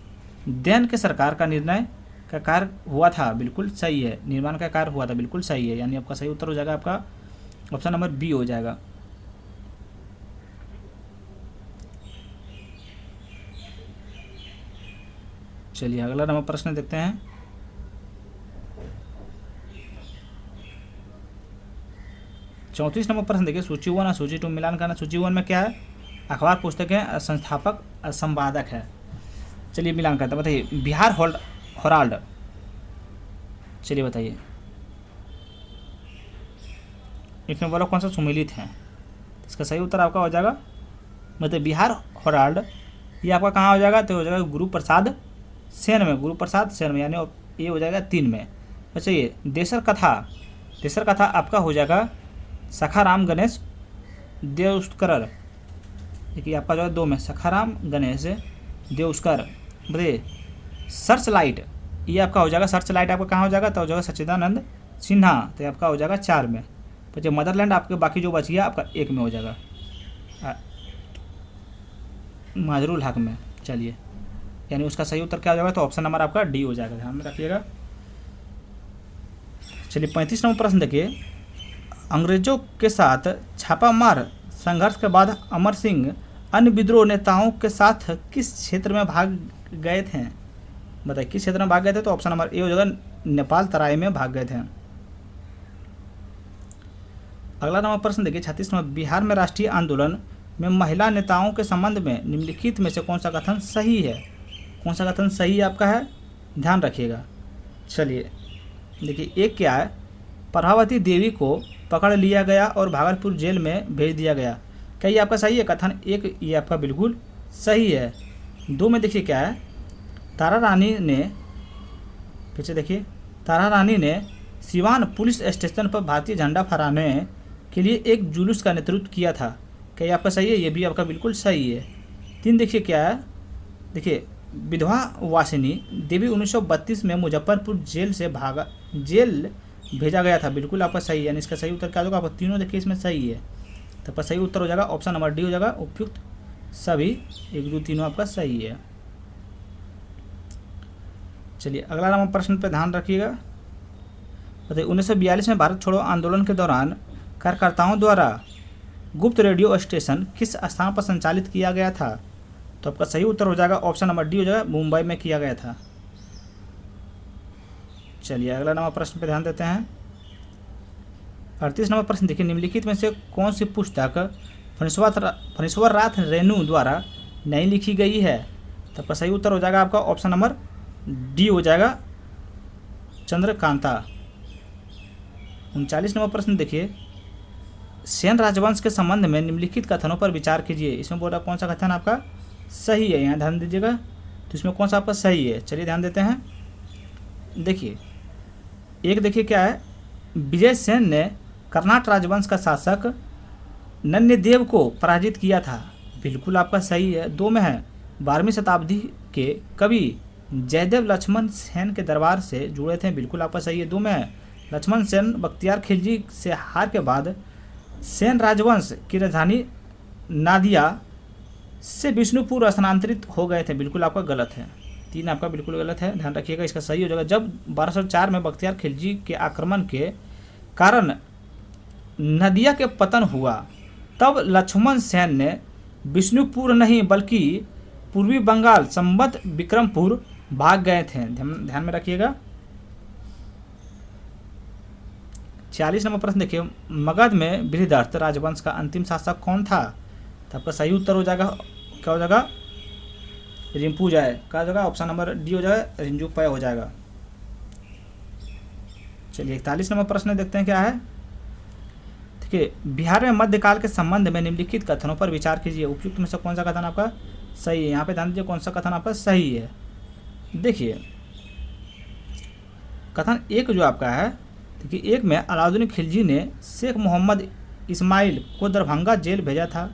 देन के सरकार का निर्णय का कार्य हुआ था, बिल्कुल सही है। निर्माण का कार्य हुआ था, बिल्कुल सही है, यानी आपका सही उत्तर हो जाएगा आपका ऑप्शन नंबर बी हो जाएगा। चलिए अगला नंबर प्रश्न देखते हैं। चौंतीस नंबर प्रश्न देखिए, सूची 1 और सूची 2 मिलान करना। सूची 1 में क्या है? अखबार, पुस्तकें, संस्थापक, संपादक है। चलिए मिलान करते हैं, बताइए। बिहार हेराल्ड, चलिए बताइए इसमें बोलो कौन सा सुमेलित है। इसका सही उत्तर आपका हो जाएगा, मतलब बिहार हेराल्ड, ये आपका कहाँ हो जाएगा? तो हो जाएगा गुरु प्रसाद सेन में, गुरु प्रसाद सेन में, यानी ये हो जाएगा 3 में। अच्छा, ये देशर कथा आपका हो जाएगा सखाराम गणेश देउस्कर। देखिए आपका जो है 2 में, सखाराम गणेश देउस्कर। बताइए सर्च लाइट, ये आपका हो जाएगा, सर्च लाइट आपका कहाँ हो जाएगा? तो हो जाएगा सच्चिदानंद सिन्हा, तो ये आपका हो जाएगा 4 में। तो मदरलैंड आपके बाकी जो बच गया आपका 1 में हो जाएगा, माजरुल हक में। चलिए, यानी उसका सही उत्तर क्या हो जाएगा? तो ऑप्शन नंबर आपका डी हो जाएगा, ध्यान में रखिएगा। चलिए 35 नंबर प्रश्न देखिए, अंग्रेजों के साथ छापामार संघर्ष के बाद अमर सिंह अन्य विद्रोह नेताओं के साथ किस क्षेत्र में भाग गए थे? बताइए किस क्षेत्र में भाग गए थे? तो ऑप्शन नंबर ए हो जाएगा, नेपाल तराई में भाग गए थे। अगला नंबर प्रश्न देखिए 36 नंबर, बिहार में राष्ट्रीय आंदोलन में महिला नेताओं के संबंध में निम्नलिखित में से कौन सा कथन सही है? कौन सा कथन सही आपका है? ध्यान रखिएगा। चलिए देखिए, एक क्या है, प्रभावती देवी को पकड़ लिया गया और भागलपुर जेल में भेज दिया गया। क्या ये आपका सही है कथन? 1 ये आपका बिल्कुल सही है। 2 में देखिए क्या है, तारा रानी ने, पीछे देखिए, तारा रानी ने सिवान पुलिस स्टेशन पर भारतीय झंडा फहराने के लिए एक जुलूस का नेतृत्व किया था। क्या ये आपका सही है? ये भी आपका बिल्कुल सही है। 3 देखिए क्या है, देखिए विधवा वासिनी देवी 1932 में मुजफ्फरपुर जेल भेजा गया था, बिल्कुल आपका सही है, यानी इसका सही उत्तर क्या होगा? आपका तीनों देखिए इसमें सही है, तो आपका सही उत्तर हो जाएगा ऑप्शन नंबर डी हो जाएगा, उपयुक्त सभी 1, 2, 3 आपका सही है। चलिए अगला नंबर प्रश्न पे ध्यान रखिएगा। बताइए 1942 में भारत छोड़ो आंदोलन के दौरान कार्यकर्ताओं द्वारा गुप्त रेडियो स्टेशन किस स्थान पर संचालित किया गया था? तो आपका सही उत्तर हो जाएगा ऑप्शन नंबर डी हो जाएगा, मुंबई में किया गया था। चलिए अगला नंबर प्रश्न पे ध्यान देते हैं। 38 नंबर प्रश्न देखिए, निम्नलिखित में से कौन सी पुस्तक फणीश्वर नाथ रेणु द्वारा नहीं लिखी गई है? तो आपका सही उत्तर हो जाएगा आपका ऑप्शन नंबर डी हो जाएगा, चंद्रकांता। 39 नंबर प्रश्न देखिए, सेन राजवंश के संबंध में निम्नलिखित कथनों पर विचार कीजिए। इसमें बोल रहा कौन सा कथन आपका सही है, यहाँ ध्यान दीजिएगा, तो इसमें कौन सा आपका सही है? चलिए ध्यान देते हैं। देखिए एक देखिए क्या है, विजय सेन ने कर्नाट राजवंश का शासक नन्यदेव को पराजित किया था, बिल्कुल आपका सही है। 2 में है, 12वीं शताब्दी के कवि जयदेव लक्ष्मण सेन के दरबार से जुड़े थे, बिल्कुल आपका सही है। 2 में है, लक्ष्मण सेन बख्तियार खिलजी से हार के बाद सेन राजवंश की राजधानी नादिया से विष्णुपुर स्थानांतरित हो गए थे, बिल्कुल आपका गलत है। 3 आपका बिल्कुल गलत है, ध्यान रखिएगा, इसका सही हो जाएगा। जब 1204 में बख्तियार खिलजी के आक्रमण के कारण नदिया के पतन हुआ, तब लक्ष्मण सेन ने विष्णुपुर नहीं बल्कि पूर्वी बंगाल संबत विक्रमपुर भाग गए थे, ध्यान में रखिएगा। 46 नंबर प्रश्न देखिए, मगध में बृहदर्थ राजवंश का अंतिम शासक कौन था? तो आपका सही उत्तर हो जाएगा, क्या हो जाएगा, रिम्पुजाय। क्या हो जाएगा, ऑप्शन नंबर डी हो जाएगा, रिंजुपय हो जाएगा। चलिए 41 नंबर प्रश्न देखते हैं क्या है। देखिए, बिहार में मध्यकाल के संबंध में निम्नलिखित कथनों पर विचार कीजिए। उपयुक्त में से कौन सा कथन आपका सही है? यहाँ पे ध्यान दीजिए कौन सा कथन आपका सही है। देखिए कथन एक जो आपका है, देखिए एक में अलाउद्दीन खिलजी ने शेख मोहम्मद इस्माइल को दरभंगा जेल भेजा था,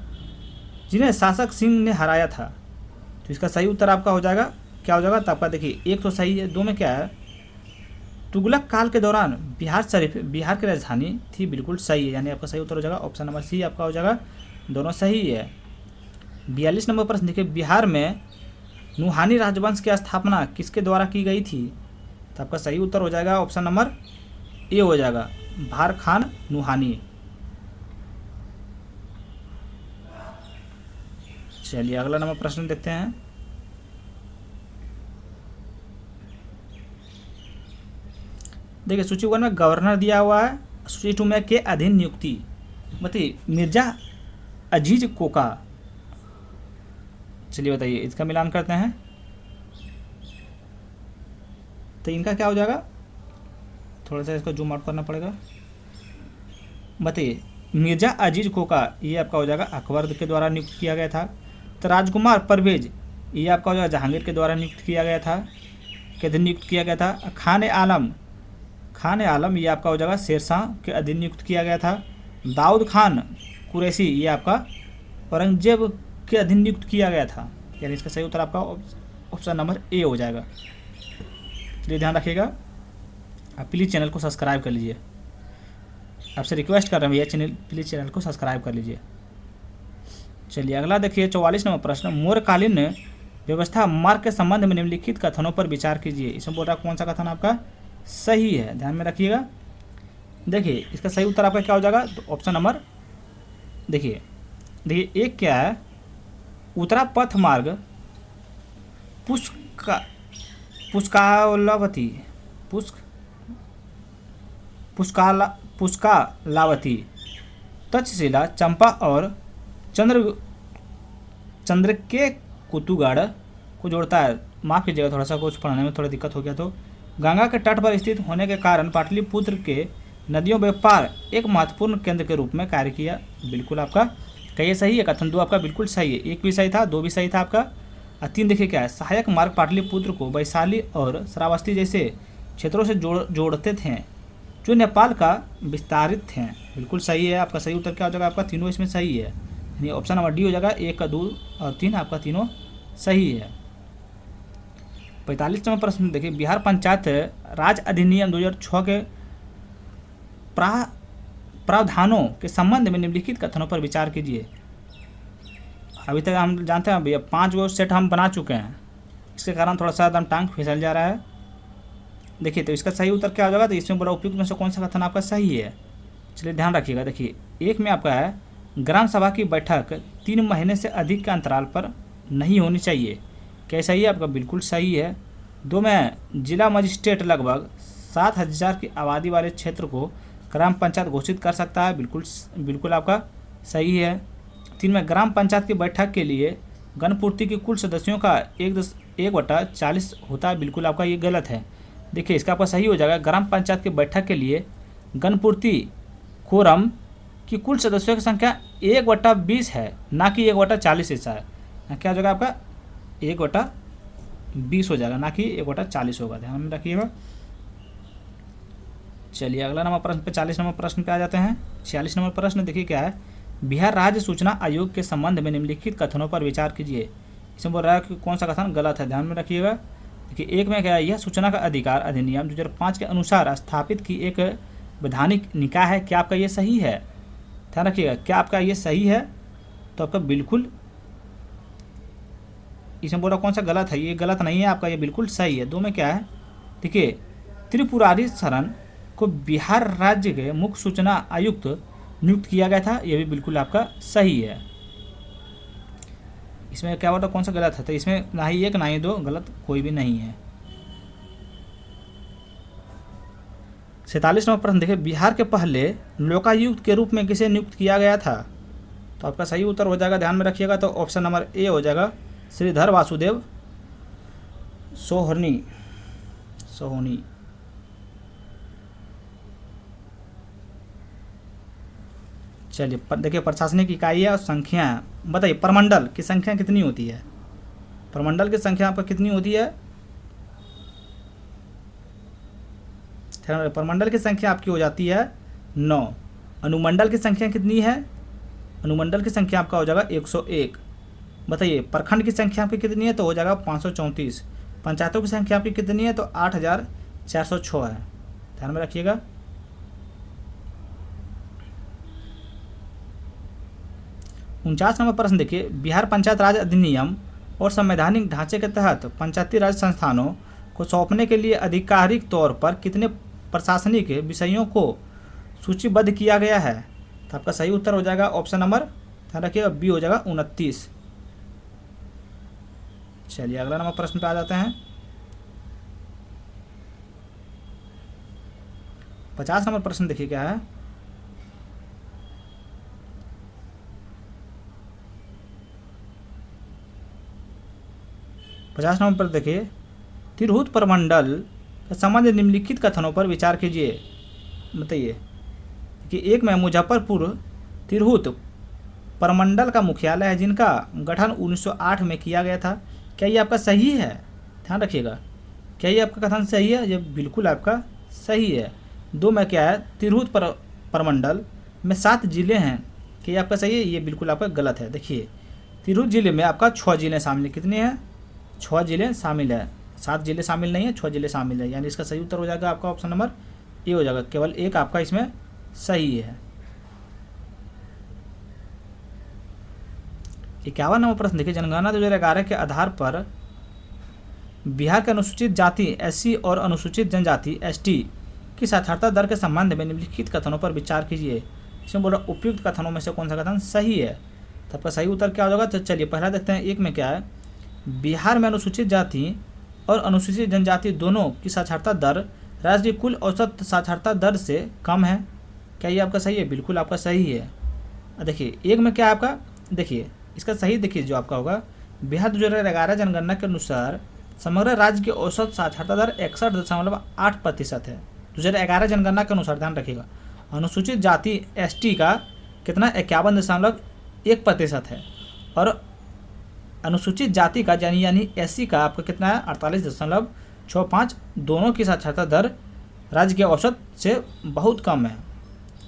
जिन्हें शासक सिंह ने हराया था। तो इसका सही उत्तर आपका हो जाएगा, क्या हो जाएगा, तो आपका देखिए एक तो सही है, दो में क्या है, तुगलक काल के दौरान बिहार शरीफ बिहार की राजधानी थी, बिल्कुल सही है, यानी आपका सही उत्तर हो जाएगा ऑप्शन नंबर सी आपका हो जाएगा, दोनों सही है। 42 नंबर प्रश्न देखिए, बिहार में नुहानी राजवंश की स्थापना किसके द्वारा की गई थी? तो आपका सही उत्तर हो जाएगा ऑप्शन नंबर ए हो जाएगा, भार खान नुहानी। चलिए अगला नंबर प्रश्न देखते हैं। देखिए सूची 1 में गवर्नर दिया हुआ है, सूची 2 में के अधीन नियुक्ति, बताइए मिर्जा अजीज कोका। चलिए बताइए इसका मिलान करते हैं, तो इनका क्या हो जाएगा, थोड़ा सा इसको जूम आउट करना पड़ेगा। बताइए मिर्जा अजीज कोका ये आपका हो जाएगा अकबर के द्वारा नियुक्त किया गया था। तो राजकुमार परवेज ये आपका हो जाएगा जहांगीर के द्वारा नियुक्त किया गया था, के अधीन नियुक्त किया गया था। खान आलम ये आपका हो जाएगा शेरशाह के अधीन नियुक्त किया गया था। दाऊद खान कुरैशी ये आपका औरंगजेब के अधीन नियुक्त किया गया था, यानी इसका सही उत्तर आपका ऑप्शन नंबर ए हो जाएगा। चलिए ध्यान रखिएगा, आप प्लीज़ चैनल को सब्सक्राइब कर लीजिए, आपसे रिक्वेस्ट कर रहे हैं भैया चैनल प्लीज़ चैनल को सब्सक्राइब कर लीजिए। चलिए अगला देखिए 44 नंबर प्रश्न, मौर्यकालीन व्यवस्था मार्ग के संबंध में निम्नलिखित कथनों पर विचार कीजिए। इसमें बोल रहा कौन सा कथन आपका सही है, ध्यान में रखिएगा। देखिए इसका सही उत्तर आपका क्या हो जाएगा, तो ऑप्शन नंबर देखिए एक क्या है, उत्तरा पथ मार्ग पुष्कालावती तक्षशिला चंपा और चंद्र के कुतुगढ़ को जोड़ता है। माफ़ कीजिएगा थोड़ा सा कुछ पढ़ने में थोड़ा दिक्कत हो गया। तो गंगा के तट पर स्थित होने के कारण पाटलिपुत्र के नदियों व्यापार एक महत्वपूर्ण केंद्र के रूप में कार्य किया, बिल्कुल आपका क्या ये सही है, कथन 2 आपका बिल्कुल सही है, 1 भी सही था 2 भी सही था आपका। और 3 देखिए क्या है, सहायक मार्ग पाटलिपुत्र को वैशाली और श्रावस्ती जैसे क्षेत्रों से जोड़ते थे, जो नेपाल का विस्तारित थे, बिल्कुल सही है। आपका सही उत्तर क्या हो जाएगा, आपका तीनों इसमें सही है, यानी ऑप्शन नंबर डी हो जाएगा, 1 2 और 3 आपका तीनों सही है। 45 नंबर प्रश्न देखिए, बिहार पंचायत राज अधिनियम 2006 के प्रावधानों के संबंध में निम्नलिखित कथनों पर विचार कीजिए। अभी तक हम जानते हैं भैया 5 गो सेट हम बना चुके हैं, इसके कारण थोड़ा सा एकदम टांग फिसल जा रहा है। देखिए तो इसका सही उत्तर क्या हो जाएगा, तो इसमें बड़ा उपयुक्त में से कौन सा कथन आपका सही है। चलिए ध्यान रखिएगा, देखिए एक में आपका है ग्राम सभा की बैठक 3 महीने से अधिक के अंतराल पर नहीं होनी चाहिए, क्या सही है आपका, बिल्कुल सही है। 2 में जिला मजिस्ट्रेट लगभग 7000 की आबादी वाले क्षेत्र को ग्राम पंचायत घोषित कर सकता है, बिल्कुल आपका सही है। 3 में ग्राम पंचायत की बैठक के लिए गणपूर्ति के कुल सदस्यों का 1/40 होता है, बिल्कुल आपका ये गलत है। देखिए इसका आपका सही हो जाएगा, ग्राम पंचायत की बैठक के लिए गणपूर्ति कोरम की कुल सदस्यों की संख्या 1/20 है, ना कि 1/40 ऐसा है। क्या हो जाएगा आपका 1/20 हो जाएगा, ना कि 1/40 होगा, ध्यान में रखिएगा। चलिए अगला नंबर प्रश्न पे 40 नंबर प्रश्न पे आ जाते हैं। 46 नंबर प्रश्न देखिए क्या है, बिहार राज्य सूचना आयोग के संबंध में निम्नलिखित कथनों पर विचार कीजिए। इसमें बोल रहा है कि कौन सा कथन गलत है, ध्यान में रखिएगा। देखिए एक में क्या है, यह सूचना का अधिकार अधिनियम 2005 के अनुसार स्थापित की एक वैधानिक निकाय है, क्या आपका ये सही है, ध्यान रखिएगा, क्या आपका ये सही है, तो आपका बिल्कुल इसमें बोला कौन सा गलत है, ये गलत नहीं है आपका, ये बिल्कुल सही है। 2 में क्या है, देखिए त्रिपुरारी शरण को बिहार राज्य के मुख्य सूचना आयुक्त नियुक्त किया गया था, ये भी बिल्कुल आपका सही है। इसमें क्या बोला कौन सा गलत है, तो इसमें ना ही 1 ना ही 2 गलत कोई भी नहीं है। 47 नंबर प्रश्न देखिए, बिहार के पहले लोकायुक्त के रूप में किसे नियुक्त किया गया था? तो आपका सही उत्तर हो जाएगा, ध्यान में रखिएगा, तो ऑप्शन नंबर ए हो जाएगा, श्रीधर वासुदेव सोहनी। चलिए देखिए, प्रशासनिक इकाई और संख्या बताइए, प्रमंडल की संख्या कितनी होती है? प्रमंडल की संख्या आपका कितनी होती है? प्रमंडल की संख्या आपकी हो जाती है 9। अनुमंडल की संख्या कितनी है? अनुमंडल की संख्या आपका हो जाएगा 101। बताइए, प्रखंड की संख्या आपकी कितनी है? तो हो जाएगा 534। पंचायतों की संख्या आपकी कितनी है? तो 8406 है, ध्यान में रखिएगा। उनचास नंबर प्रश्न देखिए, बिहार पंचायत राज अधिनियम और संवैधानिक ढांचे के तहत पंचायती राज संस्थानों को सौंपने के लिए आधिकारिक तौर पर कितने प्रशासनिक विषयों को सूचीबद्ध किया गया है? तो आपका सही उत्तर हो जाएगा ऑप्शन नंबर, ध्यान रखिएगा, बी हो जाएगा 29। चलिए अगला नंबर प्रश्न पे आ जाते हैं। 50 नंबर प्रश्न देखिए क्या है। पचास नंबर पर देखिए, तिरहुत प्रमंडल का संबंध निम्नलिखित कथनों पर विचार कीजिए। बताइए कि एक में मुजफ्फरपुर तिरहुत प्रमंडल का मुख्यालय है, जिनका गठन 1908 में किया गया था। क्या ये आपका सही है? ध्यान रखिएगा, क्या ये आपका कथन सही है? ये बिल्कुल आपका सही है। 2 में क्या है, तिरहुत प्रमंडल में 7 जिले हैं। क्या ये आपका सही है? ये बिल्कुल आपका गलत है। देखिए, तिरहुत जिले में आपका 6 जिले शामिल हैं। कितने हैं? 6 जिले शामिल है, 7 जिले शामिल नहीं है, 6 जिले शामिल है। यानी इसका सही उत्तर हो जाएगा आपका ऑप्शन नंबर ए हो जाएगा, केवल एक आपका इसमें सही है। 51 नंबर प्रश्न देखिए, जनगणना 2011 के आधार पर बिहार के अनुसूचित जाति एससी और अनुसूचित जनजाति एसटी की साक्षरता दर के संबंध में निम्नलिखित कथनों पर विचार कीजिए। इसमें बोला उपयुक्त कथनों में से कौन सा कथन सही है? तो आपका सही उत्तर क्या हो जाएगा? तो चलिए पहला देखते हैं, एक में क्या है, बिहार में अनुसूचित जाति और अनुसूचित जनजाति दोनों की साक्षरता दर राज्य की कुल औसत साक्षरता दर से कम है। क्या ये आपका सही है? बिल्कुल आपका सही है। देखिए, एक में क्या है आपका, देखिए इसका सही देखिए जो आपका होगा, बिहार 2011 जनगणना के अनुसार समग्र राज्य की औसत साक्षरता दर 61.8% है। 2011 जनगणना के अनुसार, ध्यान रखिएगा। अनुसूचित जाति एसटी का कितना? 51.1% है। और अनुसूचित जाति का यानी एससी का आपका कितना है? 48.65। दोनों की साक्षरता दर राज्य के औसत से बहुत कम है।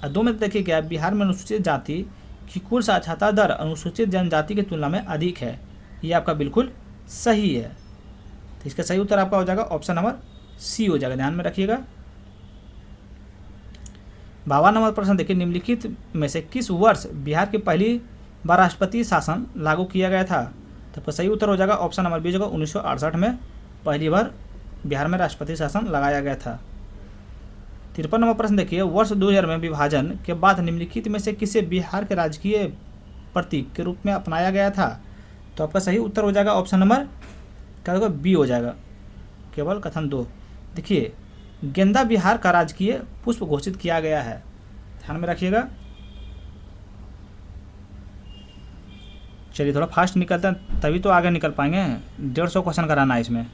और 2 में देखिए क्या, बिहार में अनुसूचित जाति की कुल साक्षरता दर अनुसूचित जनजाति की तुलना में अधिक है। ये आपका बिल्कुल सही है। तो इसका सही उत्तर आपका हो जाएगा ऑप्शन नंबर सी हो जाएगा, ध्यान में रखिएगा। 52 नंबर प्रश्न देखिए, निम्नलिखित में से किस वर्ष बिहार की पहली बार राष्ट्रपति शासन लागू किया गया था? तो आपका सही उत्तर हो जाएगा ऑप्शन नंबर बी होगा, 1968 में पहली बार बिहार में राष्ट्रपति शासन लगाया गया था। 53 नंबर प्रश्न देखिए, वर्ष 2000 में विभाजन के बाद निम्नलिखित में से किसे बिहार के राजकीय प्रतीक के रूप में अपनाया गया था? तो आपका सही उत्तर हो जाएगा ऑप्शन नंबर क्या होगा? बी हो जाएगा, केवल कथन 2। देखिए, गेंदा बिहार का राजकीय पुष्प घोषित किया गया है, ध्यान में रखिएगा। चलिए थोड़ा फास्ट निकलते हैं, तभी तो आगे निकल पाएंगे। 150 क्वेश्चन कराना है इसमें।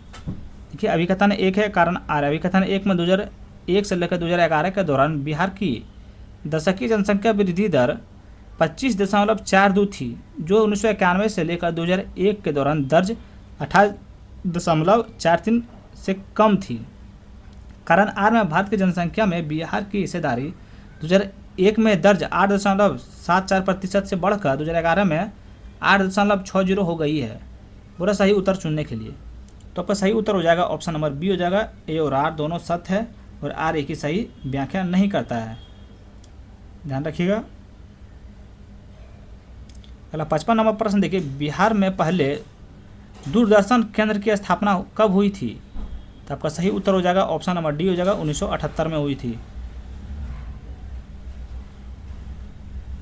देखिए, अभिकथन 1 है, कारण आर। अभिकथन 1 में 2001 से लेकर 2011 के दौरान बिहार की दशकीय जनसंख्या वृद्धि दर 25.42 थी, जो 1991 से लेकर 2001 के दौरान दर्ज 28.43 से कम थी। कारण आर में भारत की जनसंख्या में बिहार की हिस्सेदारी 2001 में दर्ज 8.74% से बढ़कर 2011 में 8.60 हो गई है। पूरा सही उत्तर चुनने के लिए तो आपका सही उत्तर हो जाएगा ऑप्शन नंबर बी हो जाएगा। ए और आर दोनों सत्य है और आर एक ही सही व्याख्या नहीं करता है, ध्यान रखिएगा। अगला 55 नंबर प्रश्न देखिए, बिहार में पहले दूरदर्शन केंद्र की स्थापना कब हुई थी? तो आपका सही उत्तर हो जाएगा ऑप्शन नंबर डी हो जाएगा, 1978 में हुई थी।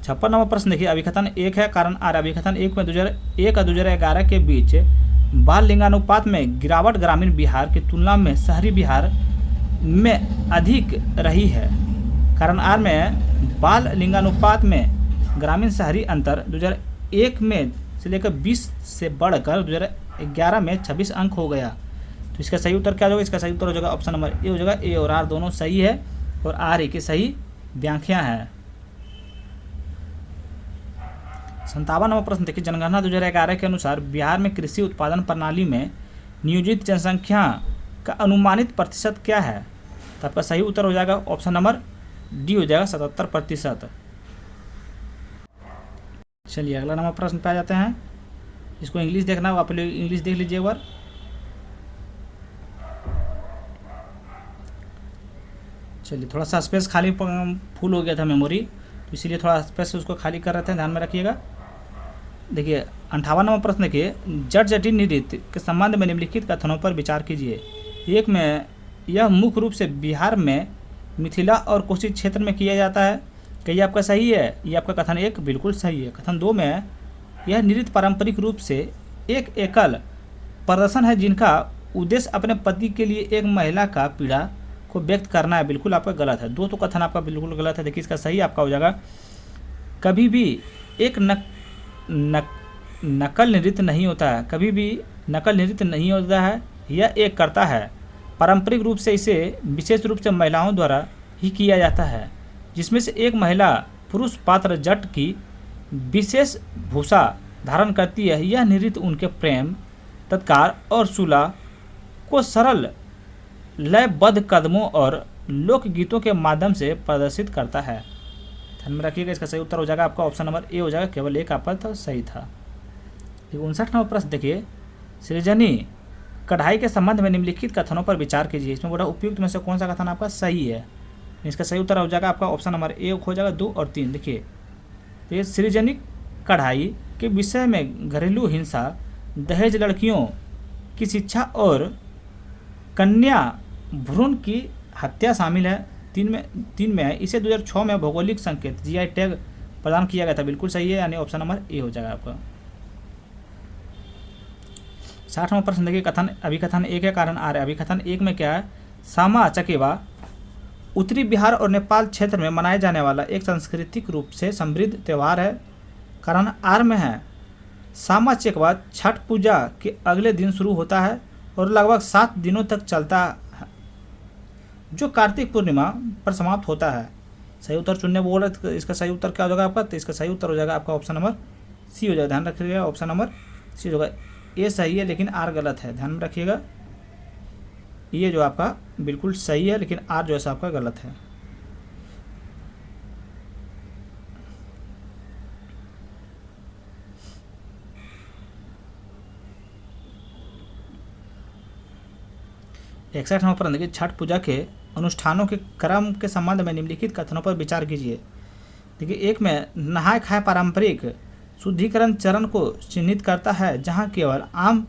56 नंबर प्रश्न देखिए, अभिकथन 1 है, कारण आर। अभिकथन 1 में 2001 और 2011 के बीच बाल लिंगानुपात में गिरावट ग्रामीण बिहार की तुलना में शहरी बिहार में अधिक रही है। कारण आर में बाल लिंगानुपात में ग्रामीण शहरी अंतर 2001 में से लेकर 20 से बढ़कर 2011 में 26 अंक हो गया। तो इसका सही उत्तर क्या होगा? इसका सही उत्तर हो जाएगा ऑप्शन नंबर ए हो जाएगा। ए और आर दोनों सही है और आर ए की सही व्याख्या है। 57वां प्रश्न देखिए, जनगणना 2011 के अनुसार बिहार में कृषि उत्पादन प्रणाली में नियोजित जनसंख्या का अनुमानित प्रतिशत क्या है? तो आपका सही उत्तर हो जाएगा ऑप्शन नंबर डी हो जाएगा 77%। चलिए अगला नंबर प्रश्न पे आ जाते हैं। इसको इंग्लिश देखना, आप लोग इंग्लिश देख लीजिए एक बार। चलिए थोड़ा सा स्पेस खाली फुल हो गया था मेमोरी, तो इसीलिए थोड़ा स्पेस उसको खाली कर रहे थे, ध्यान में रखिएगा। देखिए 58वां प्रश्न देखिए, जट जटिल नृत्य के संबंध में निम्नलिखित कथनों पर विचार कीजिए। एक में यह मुख्य रूप से बिहार में मिथिला और कोसी क्षेत्र में किया जाता है, क्या ये आपका सही है? ये आपका कथन एक बिल्कुल सही है। कथन दो में यह नृत्य पारंपरिक रूप से एक एकल प्रदर्शन है जिनका उद्देश्य अपने पति के लिए एक महिला का पीड़ा को व्यक्त करना है, बिल्कुल आपका गलत है। दो तो कथन आपका बिल्कुल गलत है। देखिए इसका सही आपका हो जाएगा, कभी भी एक नकल नृत्य नहीं होता है, कभी भी नकल नृत्य नहीं होता है, यह एक करता है। पारंपरिक रूप से इसे विशेष रूप से महिलाओं द्वारा ही किया जाता है, जिसमें से एक महिला पुरुष पात्र जट की विशेष भूषा धारण करती है। यह नृत्य उनके प्रेम, तत्कार और सुलह को सरल लयबद्ध कदमों और लोकगीतों के माध्यम से प्रदर्शित करता है। ध्यान में रखिएगा, इसका सही उत्तर हो जाएगा आपका ऑप्शन नंबर ए हो जाएगा, केवल एक आपका था सही था। 59वां प्रश्न देखिए, सृजनी कढ़ाई के संबंध में निम्नलिखित कथनों पर विचार कीजिए। इसमें बोला उपयुक्त में से कौन सा कथन आपका सही है? इसका सही उत्तर हो जाएगा आपका ऑप्शन नंबर ए हो जाएगा। 2 और 3 देखिए, ये सृजनी कढ़ाई के विषय में घरेलू हिंसा, दहेज, लड़कियों की शिक्षा और कन्या भ्रूण की हत्या शामिल है। 3 में है। इसे 2006 में भौगोलिक संकेत जीआई टैग प्रदान किया गया था, बिल्कुल सही है, यानी ऑप्शन नंबर ए हो जाएगा आपका। 60वां प्रश्न देखिए, कथन अभिकथन 1 है, कारण आर है। अभिकथन 1 में क्या है? सामा चकेवा उत्तरी बिहार और नेपाल क्षेत्र में मनाए जाने वाला एक सांस्कृतिक रूप से समृद्ध त्यौहार है। कारण आर में है, सामा चकेवा छठ पूजा के अगले दिन शुरू होता है और लगभग 7 दिनों तक चलता है, जो कार्तिक पूर्णिमा पर समाप्त होता है। सही उत्तर चुनने बोल रहे, तो इसका सही उत्तर क्या हो जाएगा आपका? तो इसका सही उत्तर हो जाएगा आपका ऑप्शन नंबर सी हो जाएगा। ध्यान रखिएगा, ऑप्शन नंबर सी होगा। ये सही है लेकिन आर गलत है, ध्यान में रखिएगा। ये जो आपका बिल्कुल सही है लेकिन आर जो है आपका गलत है। इकसठ नंबर प्रश्न देखिए, छठ पूजा के अनुष्ठानों के क्रम के संबंध में निम्नलिखित कथनों पर विचार कीजिए। देखिए 1 में नहाय खाए पारंपरिक शुद्धिकरण चरण को चिन्हित करता है, जहां केवल आम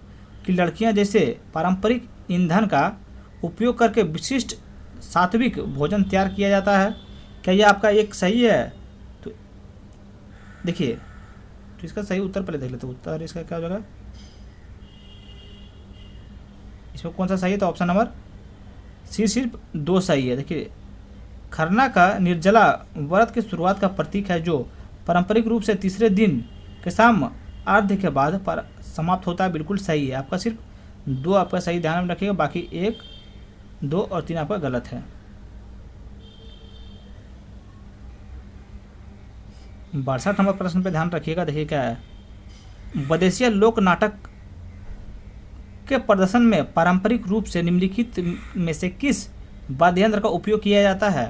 की लड़कियां जैसे पारंपरिक ईंधन का उपयोग करके विशिष्ट सात्विक भोजन तैयार किया जाता है। क्या यह आपका एक सही है? तो देखिए, तो इसका सही उत्तर पहले देख लेते हैं। उत्तर इसका क्या हो जाएगा? इसमें कौन सा सही है? तो ऑप्शन नंबर सी सिर्फ 2 सही है। देखिए, खरना का निर्जला व्रत की शुरुआत का प्रतीक है, जो पारंपरिक रूप से तीसरे दिन के शाम अर्घ्य के बाद पर समाप्त होता है, बिल्कुल सही है। आपका सिर्फ 2 आपका सही, ध्यान में रखिएगा, बाकी 1, 2 और 3 आपका गलत है। 62 नंबर प्रश्न पे ध्यान रखिएगा। देखिए क्या है, विदेशीय लोक नाटक के प्रदर्शन में पारंपरिक रूप से निम्नलिखित में से किस वाद्य यंत्र का उपयोग किया जाता है?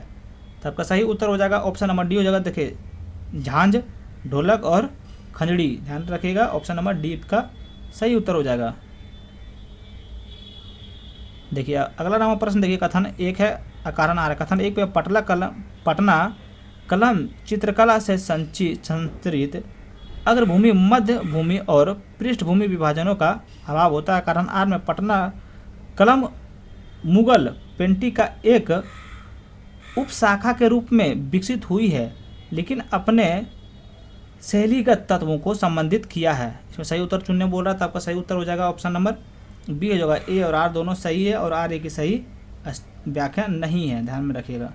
तो आपका सही उत्तर हो जाएगा ऑप्शन नंबर डी हो जाएगा। देखिए, झांझ, ढोलक और खंजड़ी, ध्यान रखिएगा, ऑप्शन नंबर डी का सही उत्तर हो जाएगा। देखिए अगला नंबर प्रश्न देखिए, कथन 1 है, कारण आ रहा है। कथन 1 पे पटना कलम चित्रकला से संचित अग्रभूमि, मध्य भूमि और पृष्ठभूमि विभाजनों का अभाव होता है। कारण आर में पटना कलम मुगल पेंटिंग का एक उपशाखा के रूप में विकसित हुई है, लेकिन अपने शैलीगत तत्वों को संबंधित किया है। इसमें सही उत्तर चुनने बोल रहा था, आपका सही उत्तर हो जाएगा ऑप्शन नंबर बी हो जाएगा। ए और आर दोनों सही है और आर ए की सही व्याख्या नहीं है, ध्यान में रखिएगा।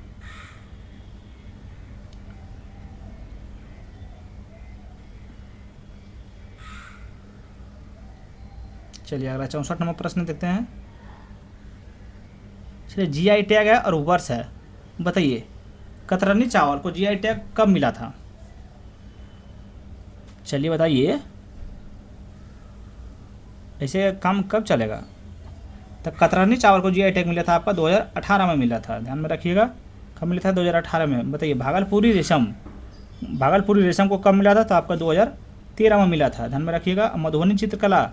चलिए अगला 64 नंबर प्रश्न देखते हैं। चलिए जीआई टैग है और वर्ष है, बताइए कतरनी चावल को जीआई टैग कब मिला था? चलिए बताइए, ऐसे काम कब चलेगा? तो कतरनी चावल को जीआई टैग मिला था आपका 2018 में मिला था, ध्यान में रखिएगा। कब मिला था? 2018 में। बताइए भागलपुरी रेशम को कब मिला था? तो आपका 2013 में मिला था, ध्यान में रखिएगा। मधुबनी चित्रकला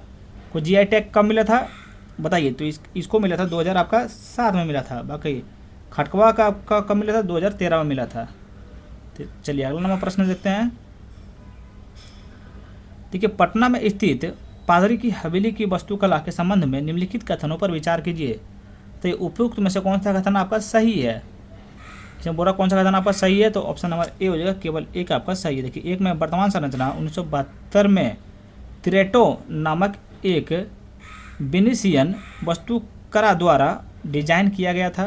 को जीआई टैग कब मिला था? बताइए। तो इसको मिला था 2007 में मिला था। बाकी खटकवा का आपका कब मिला था? 2013 में मिला था। तो चलिए अगला नंबर प्रश्न देखते हैं। देखिए पटना में स्थित पादरी की हवेली की वास्तुकला के संबंध में निम्नलिखित कथनों पर विचार कीजिए। तो ये उपयुक्त में से कौन सा कथन आपका सही है? इसमें बोला कौन सा कथन आपका सही है? तो ऑप्शन नंबर ए हो जाएगा, केवल एक आपका सही है। देखिए एक में वर्तमान संरचना 1972 में तिरेटो नामक एक वेनिसियन वास्तुकला द्वारा डिजाइन किया गया था,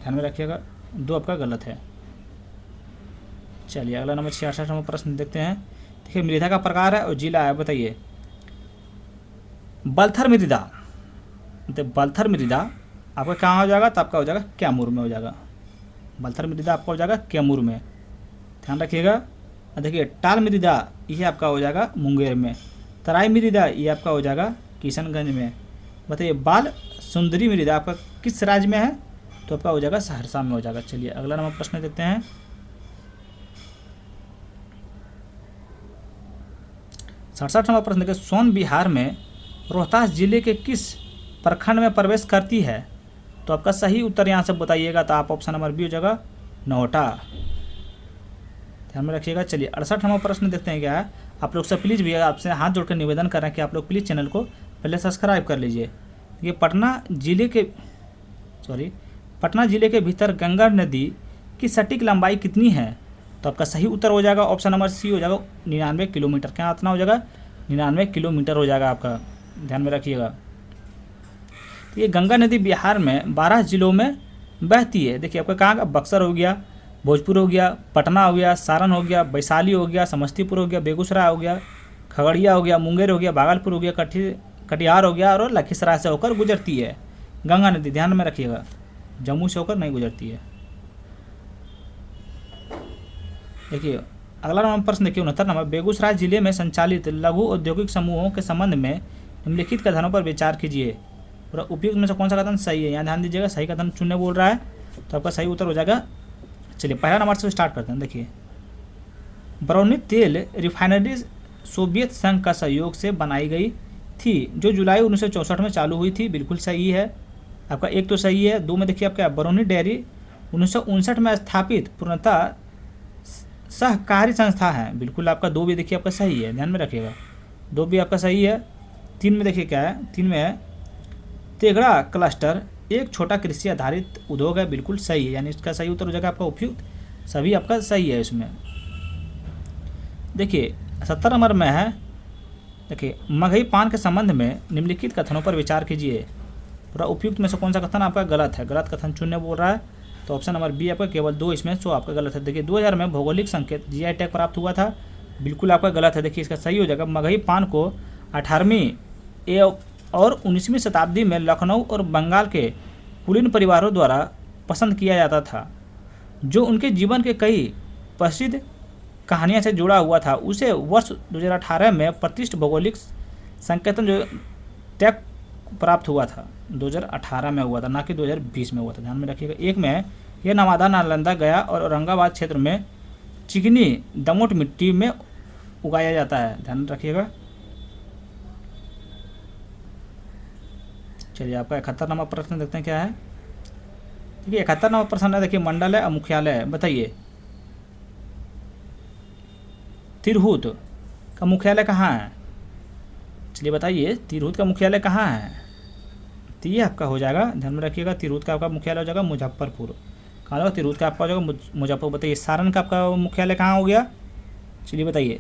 ध्यान में रखिएगा। 2 आपका गलत है। चलिए अगला नंबर 66 नंबर प्रश्न देखते हैं। देखिए मृदा का प्रकार है और जिला है, बताइए। बलथर मृदा, तो बलथर मृदा आपका कहाँ हो जाएगा? तो आपका हो जाएगा कैमूर में हो जाएगा। बलथर मृदा आपका हो जाएगा कैमूर में, ध्यान रखिएगा। देखिए टाल मृदा ये आपका हो जाएगा मुंगेर में। तराई मृदा ये आपका हो जाएगा किशनगंज में। बताइए बाल सुंदरी मृदा आपका किस राज्य में है? तो आपका हो जाएगा सहरसा में हो जाएगा। चलिए अगला नंबर प्रश्न देखते हैं। 67 नंबर प्रश्न देखिए सोन बिहार में रोहतास जिले के किस प्रखंड में प्रवेश करती है? तो आपका सही उत्तर यहाँ से बताइएगा। तो आप ऑप्शन नंबर बी हो जाएगा नोहटा, ध्यान में रखिएगा। चलिए 68 नंबर प्रश्न देखते हैं। क्या है आप लोग से प्लीज़ भी आपसे हाथ जोड़कर निवेदन कर रहे हैं कि आप लोग प्लीज़ चैनल को पहले सब्सक्राइब कर लीजिए। ये पटना जिले के भीतर गंगा नदी की सटीक लंबाई कितनी है? तो आपका सही उत्तर हो जाएगा ऑप्शन नंबर सी हो जाएगा 99 किलोमीटर। क्या इतना हो जाएगा? 99 किलोमीटर हो जाएगा आपका, ध्यान में रखिएगा। तो ये गंगा नदी बिहार में 12 जिलों में बहती है। देखिए आपका कहाँ का? बक्सर हो गया, भोजपुर हो गया, पटना हो गया, सारण हो गया, वैशाली हो गया, समस्तीपुर हो गया, बेगूसराय हो गया, खगड़िया हो गया, मुंगेर हो गया, भागलपुर हो गया, कटिहार हो गया और लखीसराय से होकर गुजरती है गंगा नदी, ध्यान में रखिएगा। जम्मू से होकर नहीं गुजरती है। देखिए अगला नंबर प्रश्न देखिए 69 नंबर। बेगूसराय जिले में संचालित लघु औद्योगिक समूहों के संबंध में निम्नलिखित कथनों पर विचार कीजिए। पूरा उपयुक्त में से कौन सा कथन सही है? यहाँ ध्यान दीजिएगा, सही कथन चुनने बोल रहा है, तो आपका सही उत्तर हो जाएगा। चलिए पहला नंबर से स्टार्ट करते हैं। देखिए बरौनी तेल रिफाइनरी सोवियत संघ का सहयोग से बनाई गई थी, जो जुलाई 1964 में चालू हुई थी, बिल्कुल सही है आपका। एक तो सही है। 2 में देखिए आपका बरौनी डेयरी 1959 में स्थापित पूर्णतः सहकारी संस्था है, बिल्कुल आपका 2 भी देखिए आपका सही है, ध्यान में रखिएगा। 2 भी आपका सही है। 3 में देखिए क्या है? 3 में है तेगड़ा क्लस्टर एक छोटा कृषि आधारित उद्योग है, बिल्कुल सही है, यानी इसका सही उत्तर हो जाएगा आपका उपयुक्त। सभी आपका सही है इसमें। देखिए 70 नंबर में है। देखिए मगही पान के संबंध में निम्नलिखित कथनों पर विचार कीजिए। पूरा उपयुक्त में से कौन सा कथन आपका गलत है? गलत कथन चुनने बोल रहा है, तो ऑप्शन नंबर बी आपका केवल 2 इसमें 100 आपका गलत है। देखिए 2000 में भौगोलिक संकेत जीआई टैग प्राप्त हुआ था, बिल्कुल आपका गलत है। देखिए इसका सही हो जाएगा मगही पान को 18वीं और 19वीं शताब्दी में लखनऊ और बंगाल के कुलीन परिवारों द्वारा पसंद किया जाता था, जो उनके जीवन के कई प्रसिद्ध कहानियों से जुड़ा हुआ था। उसे वर्ष 2018 में प्रतिष्ठित भौगोलिक संकेतन जो टैग प्राप्त हुआ था 2018 में हुआ था, ना कि 2020 में हुआ था, ध्यान में रखिएगा। एक में यह नवादा, नालंदा, गया और औरंगाबाद क्षेत्र में चिकनी दमोट मिट्टी में उगाया जाता है, ध्यान रखिएगा। चलिए आपका 71 नंबर प्रश्न देखते हैं क्या है। देखिए 71 नंबर प्रश्न है। देखिए मंडल है और मुख्यालय है, बताइए तिरहुत का मुख्यालय कहाँ है? चलिए बताइए तिरहुत का मुख्यालय कहाँ है? तो ये आपका हो जाएगा, ध्यान में रखिएगा। तिरहुत का आपका मुख्यालय हो जाएगा मुजफ्फरपुर। कहाँ होगा? तिरहुत का आपका हो जाएगा मुजफ्फरपुर। बताइए सारण का आपका मुख्यालय कहाँ हो गया? चलिए बताइए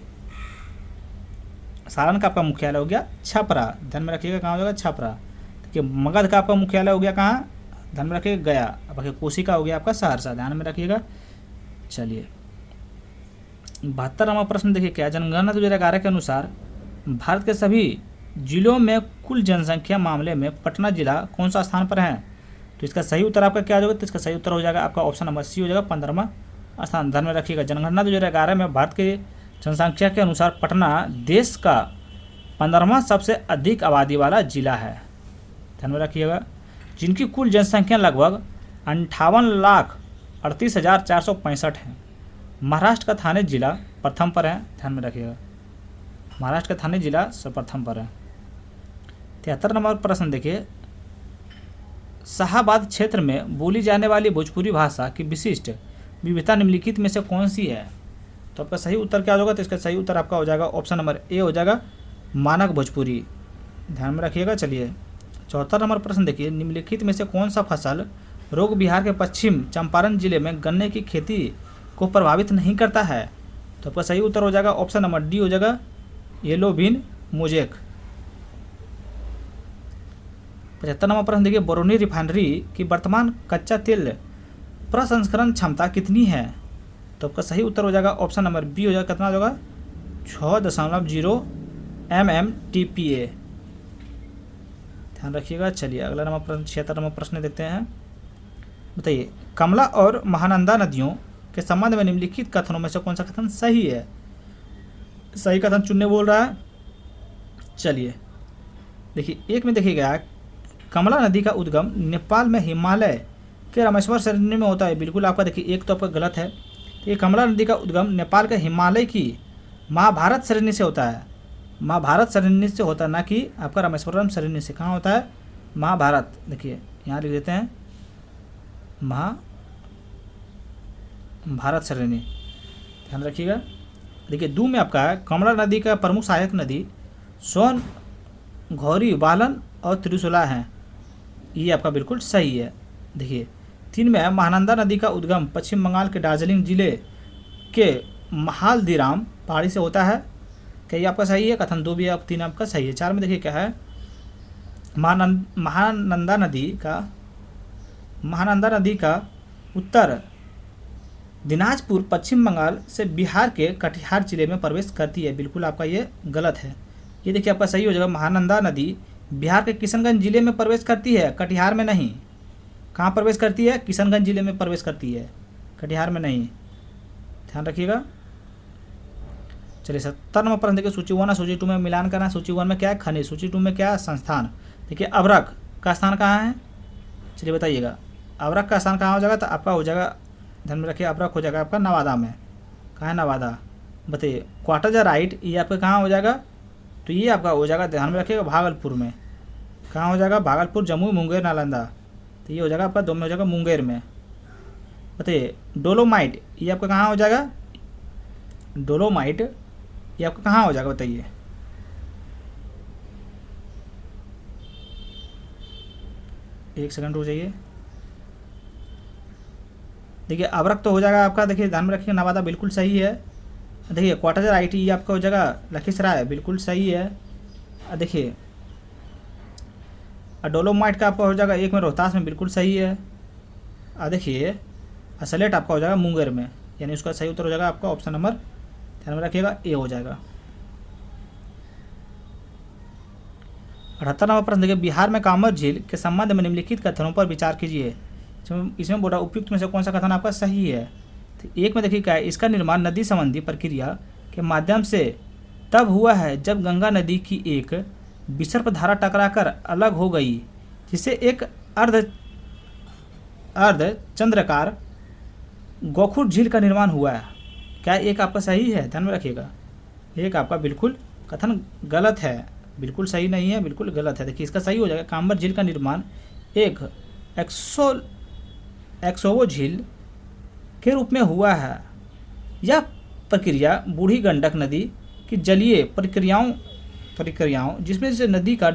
सारण का आपका मुख्यालय हो गया छपरा, ध्यान में रखिएगा। कहाँ हो जाएगा? छपरा। देखिए मगध का आपका मुख्यालय हो गया कहाँ? ध्यान में रखिएगा, गया। अब आगे कोसी का हो गया आपका सहरसा, ध्यान में रखिएगा। चलिए 72वां प्रश्न देखिए क्या, जनगणना 2011 के अनुसार भारत के सभी जिलों में कुल जनसंख्या मामले में पटना जिला कौन सा स्थान पर है? तो इसका सही उत्तर आपका क्या होगा? तो इसका सही उत्तर हो जाएगा आपका ऑप्शन नंबर सी हो जाएगा, 15वां स्थान। ध्यान में रखिएगा, जनगणना 2011 में भारत के जनसंख्या के अनुसार पटना देश का 15वां सबसे अधिक आबादी वाला जिला है। ध्यान में रखिएगा, जिनकी कुल जनसंख्या लगभग 58,38,465 है। महाराष्ट्र का थाने जिला प्रथम पर है। ध्यान में रखिएगा, महाराष्ट्र का थाने जिला सर्वप्रथम पर है। 73 नंबर प्रश्न देखिए, शाहाबाद क्षेत्र में बोली जाने वाली भोजपुरी भाषा की विशिष्ट विविधता निम्नलिखित में से कौन सी है? तो आपका सही उत्तर क्या होगा? तो इसका सही उत्तर आपका हो जाएगा ऑप्शन नंबर ए हो जाएगा, मानक भोजपुरी। ध्यान में रखिएगा। चलिए 74 नंबर प्रश्न देखिए, निम्नलिखित में से कौन सा फसल रोग बिहार के पश्चिम चंपारण जिले में गन्ने की खेती को प्रभावित नहीं करता है? तो आपका सही उत्तर हो जाएगा ऑप्शन नंबर डी हो जाएगा, येलो बीन मोजेक। 75 नंबर प्रश्न देखिए, बरौनी रिफाइनरी की वर्तमान कच्चा तेल प्रसंस्करण क्षमता कितनी है? तो आपका सही उत्तर हो जाएगा ऑप्शन नंबर बी हो जाएगा, कितना होगा 6.0 MMTPA। ध्यान रखिएगा। चलिए अगला नंबर प्रश्न 76 नंबर प्रश्न देखते हैं। बताइए, कमला और महानंदा नदियों के संबंध में निम्नलिखित कथनों में से कौन सा कथन सही है? सही कथन चुनने बोल रहा है। चलिए देखिए, एक में देखिएगा, कमला नदी का उद्गम नेपाल में हिमालय के रामेश्वर श्रेणी में होता है। बिल्कुल आपका देखिए, एक तो आपका गलत है। तो ये कमला नदी का उद्गम नेपाल के हिमालय की महाभारत श्रेणी से होता है। महाभारत श्रेणी से होता है, ना कि आपका रामेश्वरम श्रेणी से। कहाँ होता है? महाभारत। देखिए यहाँ लिख देते हैं, महाभारत श्रेणी। ध्यान रखिएगा। देखिए दू में आपका है, कमला नदी का प्रमुख सहायक नदी सोन, घौरी, बालन और त्रिशूला हैं। ये आपका बिल्कुल सही है। देखिए 3 में है, महानंदा नदी का उद्गम पश्चिम बंगाल के दार्जिलिंग जिले के महालदीराम पहाड़ी से होता है। क्या ये आपका सही है? कथन 2 भी, आप 3 आपका सही है। 4 में देखिए क्या है, महानंदा नदी का उत्तर दिनाजपुर पश्चिम बंगाल से बिहार के कटिहार जिले में प्रवेश करती है। बिल्कुल आपका ये गलत है। ये देखिए आपका सही हो जाएगा, महानंदा नदी बिहार के किशनगंज जिले में प्रवेश करती है, कटिहार में नहीं। कहाँ प्रवेश करती है? किशनगंज जिले में प्रवेश करती है, कटिहार में नहीं। ध्यान रखिएगा। चलिए 70 नंबर प्रश्न देखिए, सूची 1 और सूची 2 में मिलान करना। सूची 1 में क्या है? खनिज। सूची 2 में क्या है? संस्थान। देखिए अबरख का स्थान कहाँ है? चलिए बताइएगा, अबरख का स्थान कहाँ हो जाएगा? तो आपका हो जाएगा, ध्यान में रखिए, अबरख हो जाएगा आपका नवादा में। कहाँ है? नवादा। बताइए क्वार्टरराइट, ये आपका कहाँ हो जाएगा? तो ये आपका हो जाएगा, ध्यान में रखिएगा, भागलपुर में। कहाँ हो जाएगा? भागलपुर, जम्मू, मुंगेर, नालंदा। तो ये हो जाएगा आपका 2 में हो जाएगा, मुंगेर में। बताइए डोलोमाइट, ये आपका कहाँ हो जाएगा? डोलोमाइट ये आपका कहाँ हो जाएगा? बताइए। एक सेकंड हो जाइए। देखिए अबरख तो हो जाएगा आपका, देखिए ध्यान में रखिए, नवादा बिल्कुल सही है। देखिए क्वार्टरराइट ये आपका हो जाएगा लखीसराय, बिल्कुल सही है। देखिए डोलोमाइट का आपका हो जाएगा 1 में रोहतास में, बिल्कुल सही है। देखिए असलेट आपका हो जाएगा मुंगेर में, यानी उसका सही उत्तर हो जाएगा आपका ऑप्शन नंबर, ध्यान में रखिएगा, ए हो जाएगा। 78 नंबर प्रश्न देखिए, बिहार में कांवर झील के संबंध में निम्नलिखित कथनों पर विचार कीजिए। इसमें बोला उपयुक्त में से कौन सा कथन आपका सही है? तो 1 में देखिए क्या है, इसका निर्माण नदी संबंधी प्रक्रिया के माध्यम से तब हुआ है जब गंगा नदी की एक विसर्प धारा टकराकर अलग हो गई, जिससे एक अर्ध चंद्राकार गोखुर झील का निर्माण हुआ है। क्या एक आपका सही है? ध्यान में रखिएगा। एक आपका बिल्कुल कथन गलत है, बिल्कुल सही नहीं है, बिल्कुल गलत है। देखिए इसका सही हो जाएगा, कांवर झील का निर्माण एक एक्सोवो झील के रूप में हुआ है। यह प्रक्रिया बूढ़ी गंडक नदी की जलीय प्रक्रियाओं जिसमें से नदी का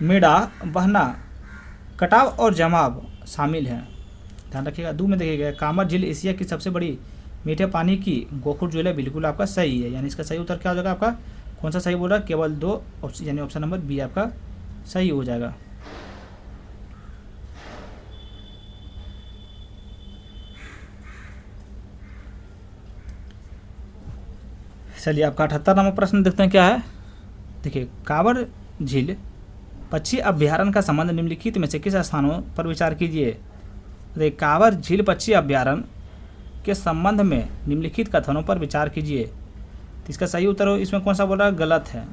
मेड़ा बहना, कटाव और जमाव शामिल हैं। ध्यान रखिएगा। 2 में देखिएगा, कांवर झील एशिया की सबसे बड़ी मीठे पानी की गोखुर झील है, बिल्कुल आपका सही है। यानी इसका सही उत्तर क्या हो जाएगा आपका? कौन सा सही बोल रहा है? केवल 2, यानी ऑप्शन नंबर बी आपका सही हो जाएगा। चलिए आपका 78 नंबर प्रश्न देखते हैं क्या है। देखिए, कांवर झील पक्षी अभ्यारण्य का संबंध निम्नलिखित में से किस स्थानों पर विचार कीजिए। देखिए, कांवर झील पक्षी अभ्यारण्य के संबंध में निम्नलिखित कथनों पर विचार कीजिए। तो इसका सही उत्तर हो, इसमें कौन सा बोल रहा है, गलत है।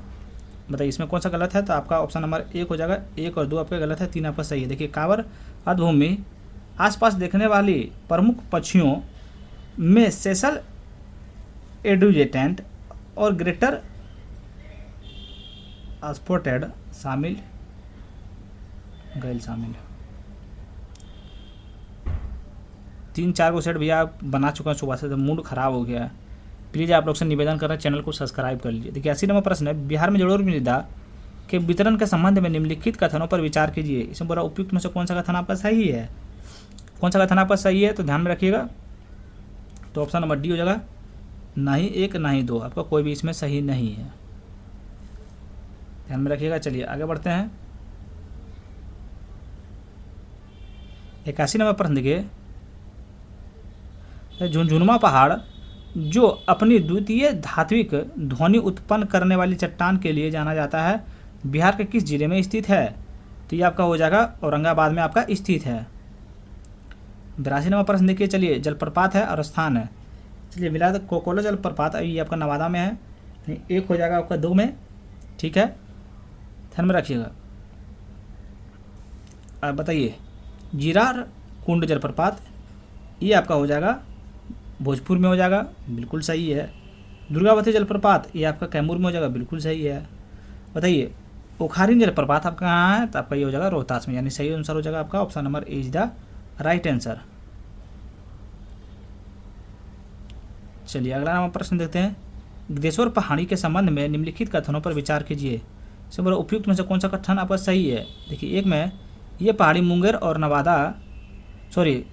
बताइए इसमें कौन सा गलत है। तो आपका ऑप्शन नंबर 1 हो जाएगा, 1 और 2 आपका गलत है, 3 आपका सही है। देखिए, कांवर अर्धभूमि आसपास देखने वाली प्रमुख पक्षियों में सेशल एडुजेटेंट और ग्रेटर स्पॉटेड शामिल शामिल 3-4 को सेट भैया आप बना चुका है सुबह से, तो मूड खराब हो गया है। प्लीज़ आप लोग से निवेदन कर रहे हैं चैनल को सब्सक्राइब कर लीजिए। देखिए 80 नंबर प्रश्न है, बिहार में जलोढ़ मृदा के वितरण के संबंध में निम्नलिखित कथनों पर विचार कीजिए। इसमें पूरा उपयुक्त में से कौन सा कथन आपका सही है, कौन सा कथन आपका सही है, तो ध्यान में रखिएगा। तो ऑप्शन नंबर डी हो जाएगा, ना ही 1 ना ही 2, आपका कोई भी इसमें सही नहीं है, ध्यान में रखिएगा। चलिए आगे बढ़ते हैं। 81 नंबर प्रश्न देखिए, झुंझुनुमा पहाड़ जो अपनी द्वितीय धात्विक ध्वनि उत्पन्न करने वाली चट्टान के लिए जाना जाता है, बिहार के किस जिले में स्थित है। तो ये आपका हो जाएगा औरंगाबाद में आपका स्थित है। 82 नंबर प्रश्न देखिए, चलिए जलप्रपात है और स्थान है। चलिए मिला तो कोकोला जलप्रपात ये आपका नवादा में है, 1 हो जाएगा आपका 2 में, ठीक है, ध्यान में रखिएगा। अब बताइए, जीरार कुंड जलप्रपात ये आपका हो जाएगा भोजपुर में हो जाएगा, बिल्कुल सही है। दुर्गावती जलप्रपात ये आपका कैमूर में हो जाएगा, बिल्कुल सही है। बताइए, ओखारिन जलप्रपात आपका कहाँ है, तो आपका ये हो जाएगा रोहतास में, यानी सही आंसर हो जाएगा आपका option number A is the right answer. चलिए अगला नंबर प्रश्न देखते हैं। गिद्धेश्वर पहाड़ी के संबंध में निम्नलिखित कथनों पर विचार कीजिए। इसमें उपयुक्त में से कौन सा कथन आपका सही है। देखिए, एक में ये पहाड़ी मुंगेर और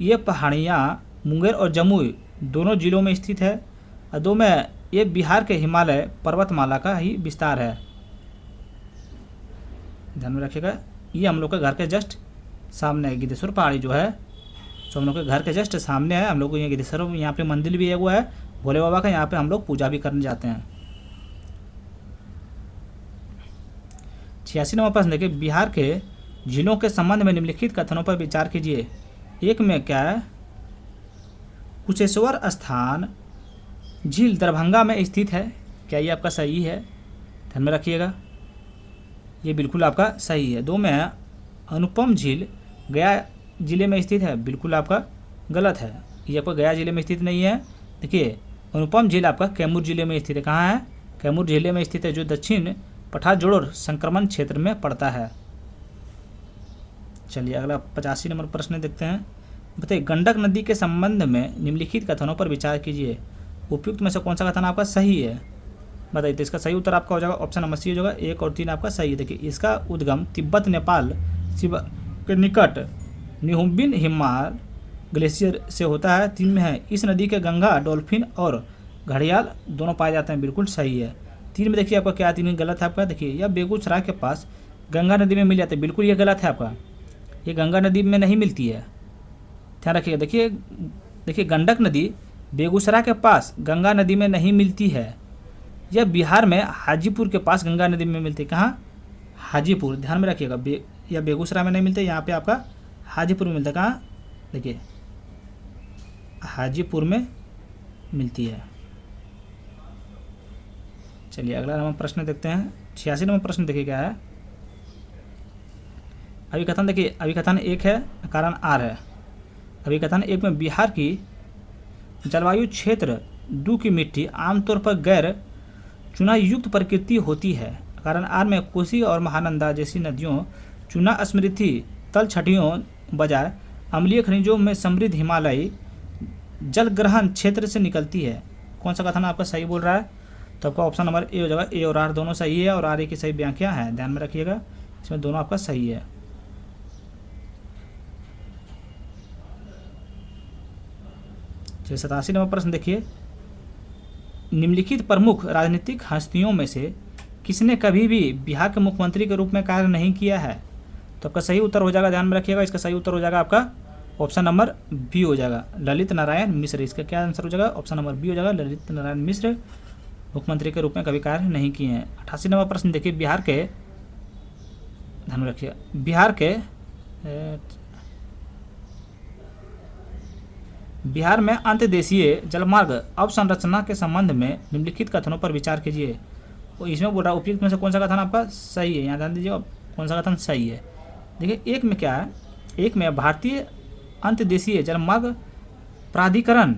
ये पहाड़ियाँ मुंगेर और जमुई दोनों जिलों में स्थित है, और 2 में ये बिहार के हिमालय पर्वतमाला का ही विस्तार है, ध्यान में रखिएगा। ये हम लोग के घर के जस्ट सामने है, गिद्धेश्वर पहाड़ी जो है सो हम लोग के घर के जस्ट सामने है। हम लोग को ये गिद्धेश्वर, यहाँ पे मंदिर भी हुआ है भोले बाबा का, यहाँ पे हम लोग पूजा भी करने जाते हैं। 86 नंबर प्रश्न देखिए, बिहार के जिलों के संबंध में निम्नलिखित कथनों पर विचार कीजिए। एक में क्या है, कुशेश्वर स्थान झील दरभंगा में स्थित है, क्या ये आपका सही है, ध्यान में रखिएगा, ये बिल्कुल आपका सही है। 2 में अनुपम झील गया जिले में स्थित है, बिल्कुल आपका गलत है, ये आपका गया जिले में स्थित नहीं है। देखिए, अनुपम झील आपका कैमूर जिले में स्थित है, कहाँ है, कैमूर जिले में स्थित है, जो दक्षिण पठाजोड़ संक्रमण क्षेत्र में पड़ता है। चलिए अगला 85 नंबर प्रश्न देखते हैं। बताइए, गंडक नदी के संबंध में निम्नलिखित कथनों पर विचार कीजिए। उपयुक्त में से कौन सा कथन आपका सही है। बताइए, तो इसका सही उत्तर आपका हो जाएगा ऑप्शन नंबर सी हो जाएगा, 1 और 3 आपका सही है। देखिए, इसका उद्गम तिब्बत नेपाल सीमा के निकट निहुम्बिन हिमाल ग्लेशियर से होता है। 3 में है, इस नदी के गंगा, डॉल्फिन और घड़ियाल दोनों पाए जाते हैं, बिल्कुल सही है। 3 में देखिए आपका क्या, 3 गलत है आपका। देखिए, यह बेगूसराय के पास गंगा नदी में मिल जाते हैं, बिल्कुल ये गलत है आपका, ये गंगा नदी में नहीं मिलती है, ध्यान रखिएगा। देखिए गंडक नदी बेगूसराय के पास गंगा नदी में नहीं मिलती है, यह बिहार में हाजीपुर के पास गंगा नदी में मिलती है। कहाँ, हाजीपुर, ध्यान में रखिएगा। यह बेगूसराय में नहीं मिलते, यहाँ पे आपका हाजीपुर में मिलता है। कहाँ, देखिए हाजीपुर में मिलती है। चलिए अगला नंबर प्रश्न देखते हैं। 86 नंबर प्रश्न देखिए क्या है। अभिकथन देखिए, अभिकथन 1 है, कारण आर है। अभिकथन 1 में बिहार की जलवायु क्षेत्र 2 की मिट्टी आमतौर पर गैर चूना युक्त प्रकृति होती है। कारण आर में कोसी और महानंदा जैसी नदियों चूना स्मृति तल छटियों बजाय अम्लीय खनिजों में समृद्ध हिमालयी जल ग्रहण क्षेत्र से निकलती है। कौन सा कथन आपका सही बोल रहा है, तो आपका ऑप्शन नंबर ए हो जाएगा। ए और आर दोनों सही है, और आर ए की सही व्याख्या है, ध्यान में रखिएगा, इसमें दोनों आपका सही है। चलिए 87 नंबर प्रश्न देखिए। निम्नलिखित प्रमुख राजनीतिक हस्तियों में से किसने कभी भी बिहार के मुख्यमंत्री के रूप में कार्य नहीं किया है, तो आपका सही उत्तर हो जाएगा, ध्यान में रखिएगा, इसका सही उत्तर हो जाएगा आपका ऑप्शन नंबर बी हो जाएगा, ललित नारायण मिश्र। इसका क्या आंसर हो जाएगा, ऑप्शन नंबर बी हो जाएगा, ललित नारायण मिश्र। मुख्यमंत्री के रूप में कभी कार्य नहीं किए हैं। 88 नंबर प्रश्न देखिए, बिहार के, ध्यान में रखिए, बिहार में अंतर्देशीय जलमार्ग अवसंरचना के संबंध में निम्नलिखित कथनों पर विचार कीजिए। तो इसमें बोल रहा है उपयुक्त में से कौन सा कथन आपका सही है, यहाँ ध्यान दीजिए कौन सा कथन सही है। देखिए एक में क्या है, एक में भारतीय अंतर्देशीय जलमार्ग प्राधिकरण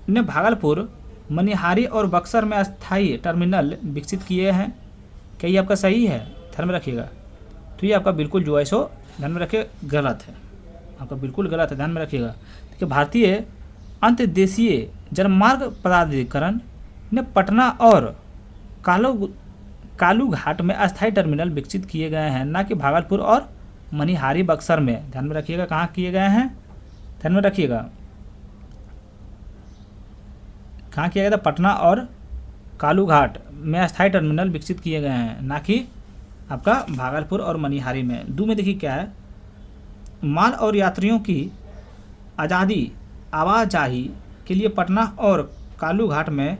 ने भागलपुर, मनिहारी और बक्सर में अस्थायी टर्मिनल विकसित किए हैं। क्या ये आपका सही है, ध्यान में रखिएगा। तो ये आपका बिल्कुल जो है सो ध्यान में रखिए गलत है, आपका बिल्कुल गलत है, ध्यान में रखिएगा। देखिए भारतीय अंतर्देशीय जलमार्ग प्राधिकरण ने पटना और कालू घाट में अस्थायी टर्मिनल विकसित किए गए हैं, ना कि भागलपुर और मनिहारी बक्सर में। ध्यान में रखिएगा कहाँ किए गए हैं, ध्यान में रखिएगा कहाँ किया गया था, पटना और कालू घाट में अस्थायी टर्मिनल विकसित किए गए हैं, ना कि आपका भागलपुर और मनिहारी में। दो में देखिए क्या है, माल और यात्रियों की आज़ादी आवाजाही के लिए पटना और कालू घाट में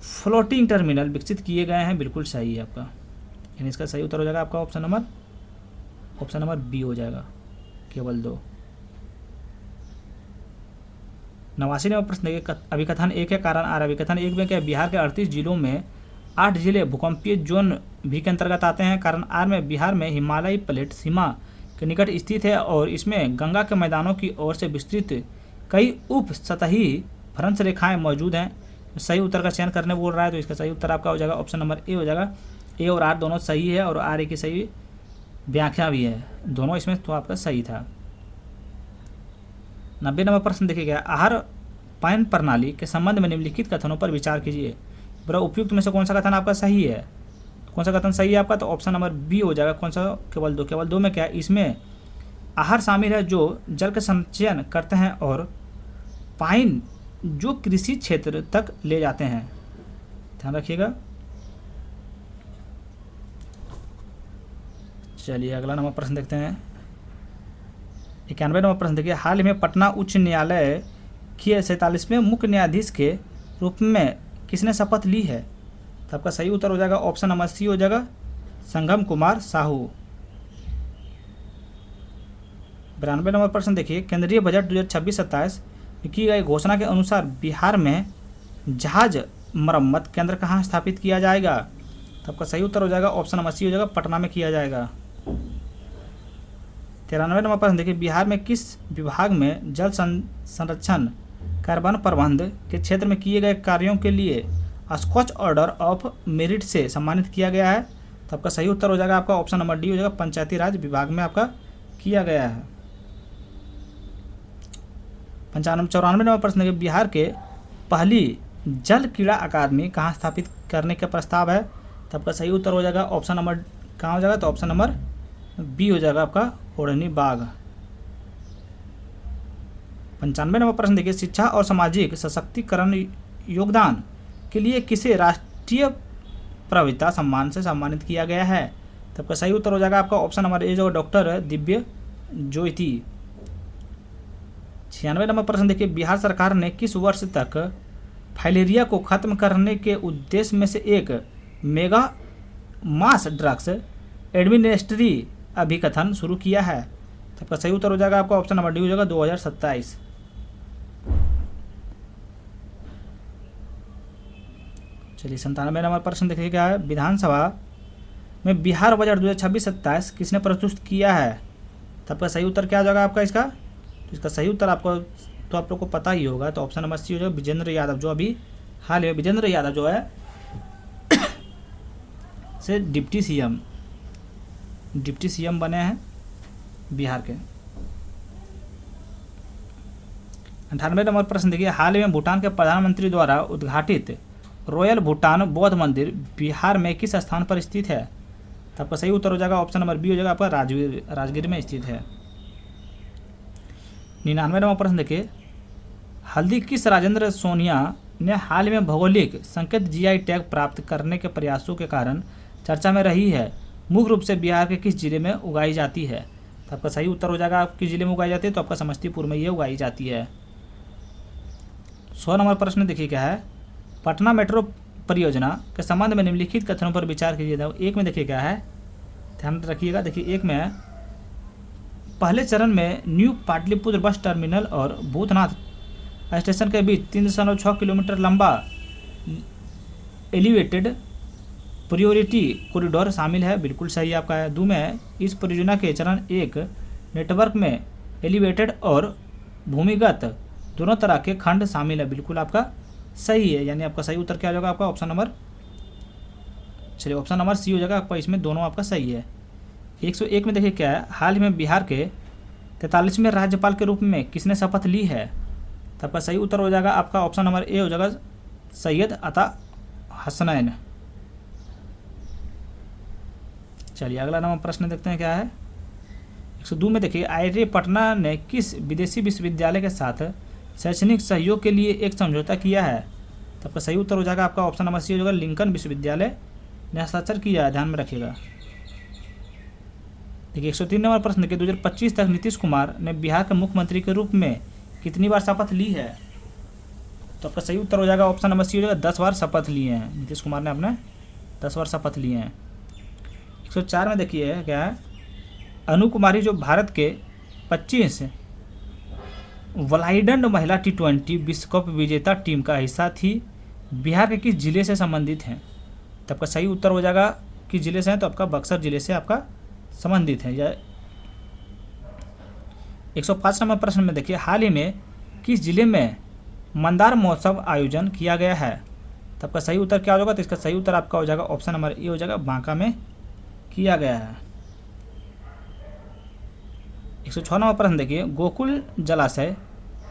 फ्लोटिंग टर्मिनल विकसित किए गए हैं, बिल्कुल सही है आपका। यानी इसका सही उत्तर हो जाएगा आपका ऑप्शन नंबर बी हो जाएगा, केवल 2। 89 नंबर प्रश्न देखिए, अभिकथन 1 है कारण आर। अभिकथन 1 में क्या, बिहार के 38 जिलों में 8 जिले भूकंपीय जोन भी के अंतर्गत आते हैं। कारण आर में बिहार में हिमालयी प्लेट सीमा के निकट स्थित है और इसमें गंगा के मैदानों की ओर से विस्तृत कई उप सतही भ्रंश रेखाएं मौजूद हैं। सही उत्तर का चयन करने बोल रहा है, तो इसका सही उत्तर आपका हो जाएगा ऑप्शन नंबर ए हो जाएगा। ए और आर दोनों सही है और आर ए की सही व्याख्या भी है, दोनों इसमें तो आपका सही था। 90 नंबर प्रश्न देखिएगा, आहार पान प्रणाली के संबंध में निम्नलिखित कथनों पर विचार कीजिए। पूरा उपयुक्त में से कौन सा कथन आपका सही है, कौन सा कथन सही है आपका, तो ऑप्शन नंबर बी हो जाएगा। कौन सा, केवल 2। केवल 2 में क्या है, इसमें आहार शामिल है जो जल का संचयन करते हैं और पाइन जो कृषि क्षेत्र तक ले जाते हैं। ध्यान रखिएगा। चलिए अगला नंबर प्रश्न देखते हैं। 91 नंबर प्रश्न देखिए, हाल ही में पटना उच्च न्यायालय के 47वें मुख्य न्यायाधीश के रूप में किसने शपथ ली है। तो आपका सही उत्तर हो जाएगा ऑप्शन नंबर सी हो जाएगा, संगम कुमार साहू। 92 नंबर प्रश्न देखिए, केंद्रीय बजट 2026-27 में की गई घोषणा के अनुसार बिहार में जहाज मरम्मत केंद्र कहाँ स्थापित किया जाएगा। तो आपका सही उत्तर हो जाएगा ऑप्शन नंबर सी हो जाएगा, पटना में किया जाएगा। 93 नंबर प्रश्न देखिए, बिहार में किस विभाग में जल संरक्षण कार्बन प्रबंध के क्षेत्र में किए गए कार्यों के लिए स्कॉच ऑर्डर ऑफ मेरिट से सम्मानित किया गया है। तो आपका सही उत्तर हो जाएगा आपका ऑप्शन नंबर डी हो जाएगा, पंचायती राज विभाग में आपका किया गया है। 94 नंबर प्रश्न देखिए, बिहार के पहली जल क्रीड़ा अकादमी कहाँ स्थापित करने का प्रस्ताव है। तो आपका सही उत्तर हो जाएगा ऑप्शन नंबर कहाँ हो जाएगा, तो ऑप्शन नंबर बी हो जाएगा आपका, ओढ़नी बाग। 95 नंबर प्रश्न देखिए, शिक्षा और सामाजिक सशक्तिकरण योगदान के लिए किसे राष्ट्रीय प्रविता सम्मान से सम्मानित किया गया है। तो आपका सही उत्तर हो जाएगा आपका ऑप्शन नंबर ए जो डॉक्टर दिव्य ज्योति। 96 नंबर प्रश्न देखिए, बिहार सरकार ने किस वर्ष तक फाइलेरिया को खत्म करने के उद्देश्य में से एक मेगा मास ड्रग्स एडमिनिस्ट्री अभिकथन शुरू किया है। तो आपका सही उत्तर हो जाएगा आपका ऑप्शन नंबर डी हो जाएगा, 2027। चलिए 97 नंबर प्रश्न देखिए क्या है, विधानसभा में बिहार बजट 2026-27 किसने प्रस्तुत किया है। तो आपका सही उत्तर क्या हो जाएगा आपका इसका, तो इसका सही उत्तर आपको तो आप लोग को पता ही होगा, तो ऑप्शन नंबर सी हो जाएगा, विजेंद्र यादव। जो अभी हाल में विजेंद्र यादव जो है से डिप्टी सीएम बने हैं बिहार के। 98 नंबर प्रश्न देखिए, हाल ही में भूटान के प्रधानमंत्री द्वारा उद्घाटित रॉयल भूटान बौद्ध मंदिर बिहार में किस स्थान पर स्थित है। तो आपका सही उत्तर हो जाएगा ऑप्शन नंबर बी हो जाएगा आपका, राजगीर में स्थित है। 99 नंबर प्रश्न देखिए, हल्दी किस राजेंद्र सोनिया ने हाल में भौगोलिक संकेत जीआई टैग प्राप्त करने के प्रयासों के कारण चर्चा में रही है, मुख्य रूप से बिहार के किस जिले में उगाई जाती है। तो आपका सही उत्तर हो जाएगा आप किस जिले में उगाई जाती है, तो आपका समस्तीपुर में ये उगाई जाती है। 100 नंबर प्रश्न देखिए क्या है, पटना मेट्रो परियोजना के संबंध में निम्नलिखित कथनों पर विचार कीजिए। एक में देखिए क्या है, ध्यान रखिएगा। देखिए एक में है, पहले चरण में न्यू पाटलिपुत्र बस टर्मिनल और भूतनाथ स्टेशन के बीच 3.6 किलोमीटर लंबा एलिवेटेड प्रायोरिटी कॉरिडोर शामिल है, बिल्कुल सही आपका है। दो में इस परियोजना के चरण 1 नेटवर्क में एलिवेटेड और भूमिगत दोनों तरह के खंड शामिल है, बिल्कुल आपका सही है। यानी आपका सही उत्तर क्या हो जाएगा आपका ऑप्शन नंबर, चलिए ऑप्शन नंबर सी हो जाएगा आपका, इसमें दोनों आपका सही है। 101 में देखिए क्या है, हाल ही में बिहार के 43वें राज्यपाल के रूप में किसने शपथ ली है? तो आपका सही उत्तर हो जाएगा आपका ऑप्शन नंबर ए हो जाएगा, सैयद अता हसनैन। चलिए अगला नंबर प्रश्न देखते हैं क्या है। 102 में देखिए, IIT पटना ने किस विदेशी विश्वविद्यालय के साथ शैक्षणिक सहयोग के लिए एक समझौता किया है? तो आपका सही उत्तर हो जाएगा आपका ऑप्शन नंबर सी हो जाएगा, लिंकन विश्वविद्यालय ने हस्ताक्षर किया है, ध्यान में रखिएगा। देखिए 103 नंबर प्रश्न देखिए, 2025 तक नीतीश कुमार ने बिहार के मुख्यमंत्री के रूप में कितनी बार शपथ ली है? तो आपका सही उत्तर हो जाएगा ऑप्शन नंबर सी हो जाएगा, 10 बार शपथ लिए हैं नीतीश कुमार ने, अपने 10 बार शपथ लिए हैं। 104 में देखिए क्या है, अनु कुमारी जो भारत के 25 वलाइडन महिला T20 विश्व कप विजेता टीम का हिस्सा थी, बिहार के किस जिले से संबंधित हैं? तो आपका सही उत्तर हो जाएगा किस जिले से है, तो आपका बक्सर जिले से आपका संबंधित है। या 105 नंबर प्रश्न में देखिए, हाल ही में किस जिले में मंदार महोत्सव आयोजन किया गया है? तो आपका सही उत्तर क्या हो जाएगा? तो इसका सही उत्तर आपका हो जाएगा ऑप्शन नंबर ए हो जाएगा, बांका में किया गया है। 106 नंबर प्रश्न देखिए, गोकुल जलाशय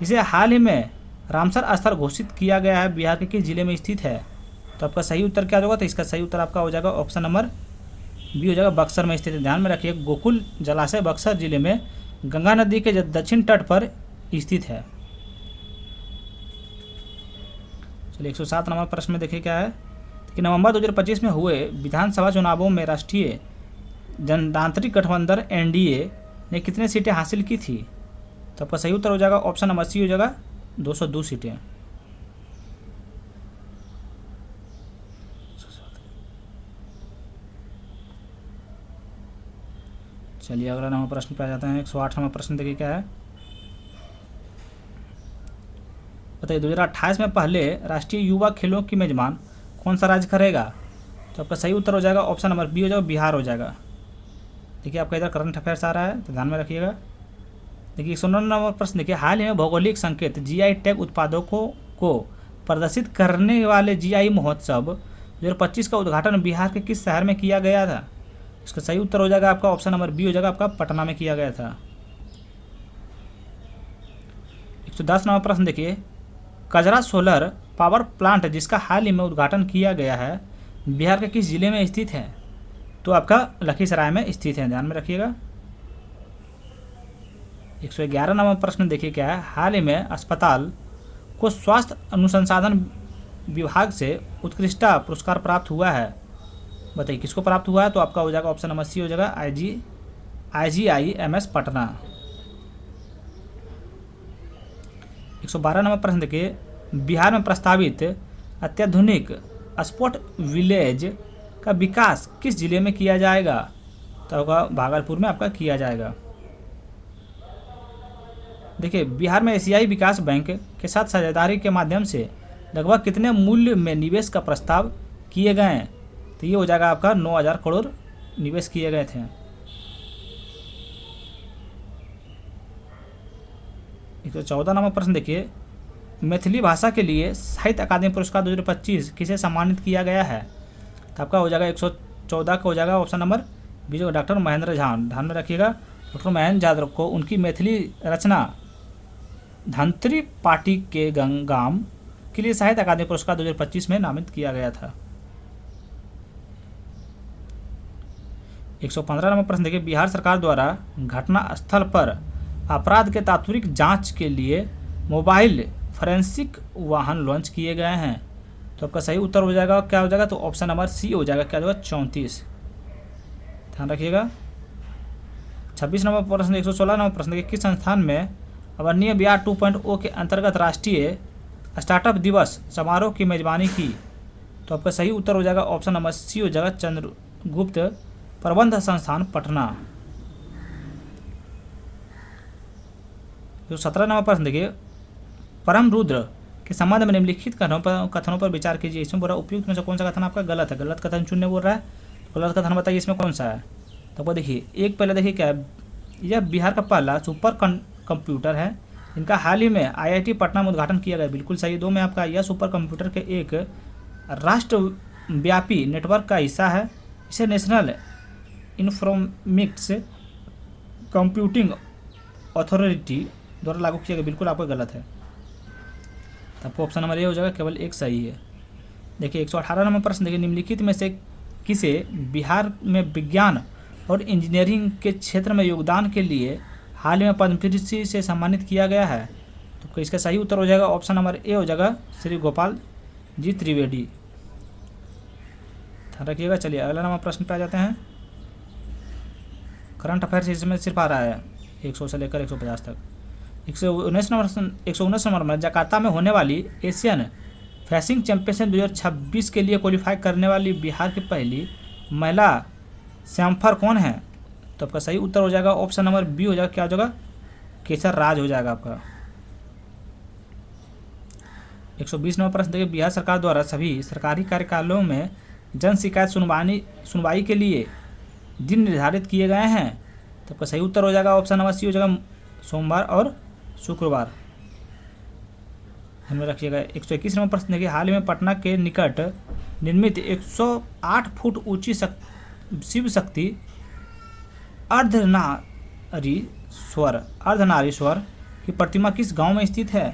इसे हाल ही में रामसर स्थल घोषित किया गया है, बिहार के किस जिले में स्थित है? तो आपका सही उत्तर क्या होगा? तो इसका सही उत्तर आपका हो जाएगा ऑप्शन नंबर बी हो जाएगा, बक्सर में स्थित है। ध्यान में रखिए, गोकुल जलाशय बक्सर जिले में गंगा नदी के दक्षिण तट पर स्थित है। चलिए 107 नंबर प्रश्न में देखिए क्या है कि नवंबर 2025 में हुए विधानसभा चुनावों में राष्ट्रीय जनतांत्रिक गठबंधन NDA ने कितने सीटें हासिल की थी? तो आपका सही उत्तर हो जाएगा ऑप्शन नंबर सी हो जाएगा, 202 सीटें। चलिए अगला नंबर प्रश्न पे आ जाते हैं। 108 नंबर प्रश्न देखिए क्या है, बताइए 2028 में पहले राष्ट्रीय युवा खेलों की मेजबान कौन सा राज्य करेगा? तो आपका सही उत्तर हो जाएगा ऑप्शन नंबर बी हो जाएगा, बिहार हो जाएगा। देखिए आपका इधर करंट अफेयर्स आ रहा है, तो ध्यान में रखिएगा। देखिए 109 नंबर प्रश्न देखिए, हाल ही में भौगोलिक संकेत GI टैग उत्पादों को प्रदर्शित करने वाले GI महोत्सव 2025 का उद्घाटन बिहार के किस शहर में किया गया था? इसका सही उत्तर हो जाएगा आपका ऑप्शन नंबर बी हो जाएगा, आपका पटना में किया गया था। 110 नंबर प्रश्न देखिए, कजरा सोलर पावर प्लांट जिसका हाल ही में उद्घाटन किया गया है, बिहार के किस जिले में स्थित है? तो आपका लखीसराय में स्थित है, ध्यान में रखिएगा। 111 नंबर प्रश्न देखिए क्या है, हाल ही में अस्पताल को स्वास्थ्य अनुसंधान विभाग से उत्कृष्टता पुरस्कार प्राप्त हुआ है, बताइए किसको प्राप्त हुआ है? तो आपका हो जाएगा ऑप्शन नंबर सी हो जाएगा, IGIMS पटना। 112 नंबर प्रश्न देखिए, बिहार में प्रस्तावित अत्याधुनिक स्पोर्ट विलेज का विकास किस जिले में किया जाएगा? तो होगा भागलपुर में आपका किया जाएगा। देखिए बिहार में एशियाई विकास बैंक के साथ साझेदारी के माध्यम से लगभग कितने मूल्य में निवेश का प्रस्ताव किए गए हैं? तो ये हो जाएगा आपका 9,000 करोड़ निवेश किए गए थे। 114 नंबर प्रश्न देखिए, मैथिली भाषा के लिए साहित्य अकादमी पुरस्कार 2025 किसे सम्मानित किया गया है? तो आपका हो जाएगा 114 का हो जाएगा ऑप्शन नंबर बी जो डॉक्टर महेंद्र झा। ध्यान में रखिएगा, डॉक्टर महेंद्र झा को उनकी मैथिली रचना धंतरी पार्टी के गाम के लिए साहित्य अकादमी पुरस्कार 2025 में नामित किया गया था। 115 नंबर प्रश्न देखिए, बिहार सरकार द्वारा घटना स्थल पर अपराध के तात्विक जांच के लिए मोबाइल फोरेंसिक वाहन लॉन्च किए गए हैं। तो आपका सही उत्तर हो जाएगा क्या हो जाएगा? तो ऑप्शन नंबर सी हो जाएगा, क्या हो जाएगा 34। ध्यान रखिएगा। 26 नंबर प्रश्न 116 नंबर प्रश्न देखिए, किस संस्थान में अवर्णीय बिहार 2.0 के अंतर्गत राष्ट्रीय स्टार्टअप दिवस समारोह की मेजबानी की? तो आपका सही उत्तर हो जाएगा ऑप्शन नंबर सी हो जाएगा चंद्रगुप्त प्रबंध संस्थान पटना। तो 17 नंबर प्रश्न देखिए, परम रुद्र के संबंध में निम्नलिखित कथनों पर विचार कीजिए। इसमें बोला उपयुक्त में से कौन सा कथन आपका गलत है, गलत कथन चुनने बोल रहा है, तो गलत कथन बताइए इसमें कौन सा है। तो आपको देखिए एक पहले देखिए क्या है, यह बिहार का पहला सुपर कंप्यूटर है, इनका हाल ही में IIT पटना में उद्घाटन किया गया, बिल्कुल सही। 2 में आपका यह सुपर कंप्यूटर के एक राष्ट्रव्यापी नेटवर्क का हिस्सा है, इसे नेशनल इंफॉर्मेटिक्स कंप्यूटिंग अथॉरिटी द्वारा लागू किया गया, बिल्कुल आपका गलत है। तो आपको ऑप्शन नंबर ए हो जाएगा, केवल एक सही है। देखिए 118 नंबर प्रश्न देखिए, निम्नलिखित में से किसे बिहार में विज्ञान और इंजीनियरिंग के क्षेत्र में योगदान के लिए हाल ही में पद्मश्री से सम्मानित किया गया है। तो इसका सही उत्तर हो जाएगा ऑप्शन नंबर ए हो जाएगा श्री गोपाल जी त्रिवेदी। ध्यान रखिएगा। चलिए अगला नंबर प्रश्न पे आ जाते हैं। करंट अफेयर्स इसमें सिर्फ आ रहा है 100 से लेकर 150 तक। 119 नंबर में जकार्ता में होने वाली एशियन फेंसिंग चैंपियनशिप 2026 के लिए क्वालिफाई करने वाली बिहार की पहली महिला सैम्फर कौन है। तो आपका सही उत्तर हो जाएगा ऑप्शन नंबर बी हो जाएगा, क्या हो जाएगा, केसर राज हो जाएगा आपका। 120 नंबर प्रश्न देखिए, बिहार सरकार द्वारा सभी सरकारी कार्यकालों में जन शिकायत सुनवाई के लिए दिन निर्धारित किए गए हैं। तो आपका सही उत्तर हो जाएगा ऑप्शन नंबर सी हो जाएगा, सोमवार और शुक्रवार। ध्यान में रखिएगा। 121 नंबर प्रश्न देखिए, हाल ही में पटना के निकट निर्मित 108 फुट ऊंची शिव शक्ति अर्धनारीश्वर की प्रतिमा किस गांव में स्थित है।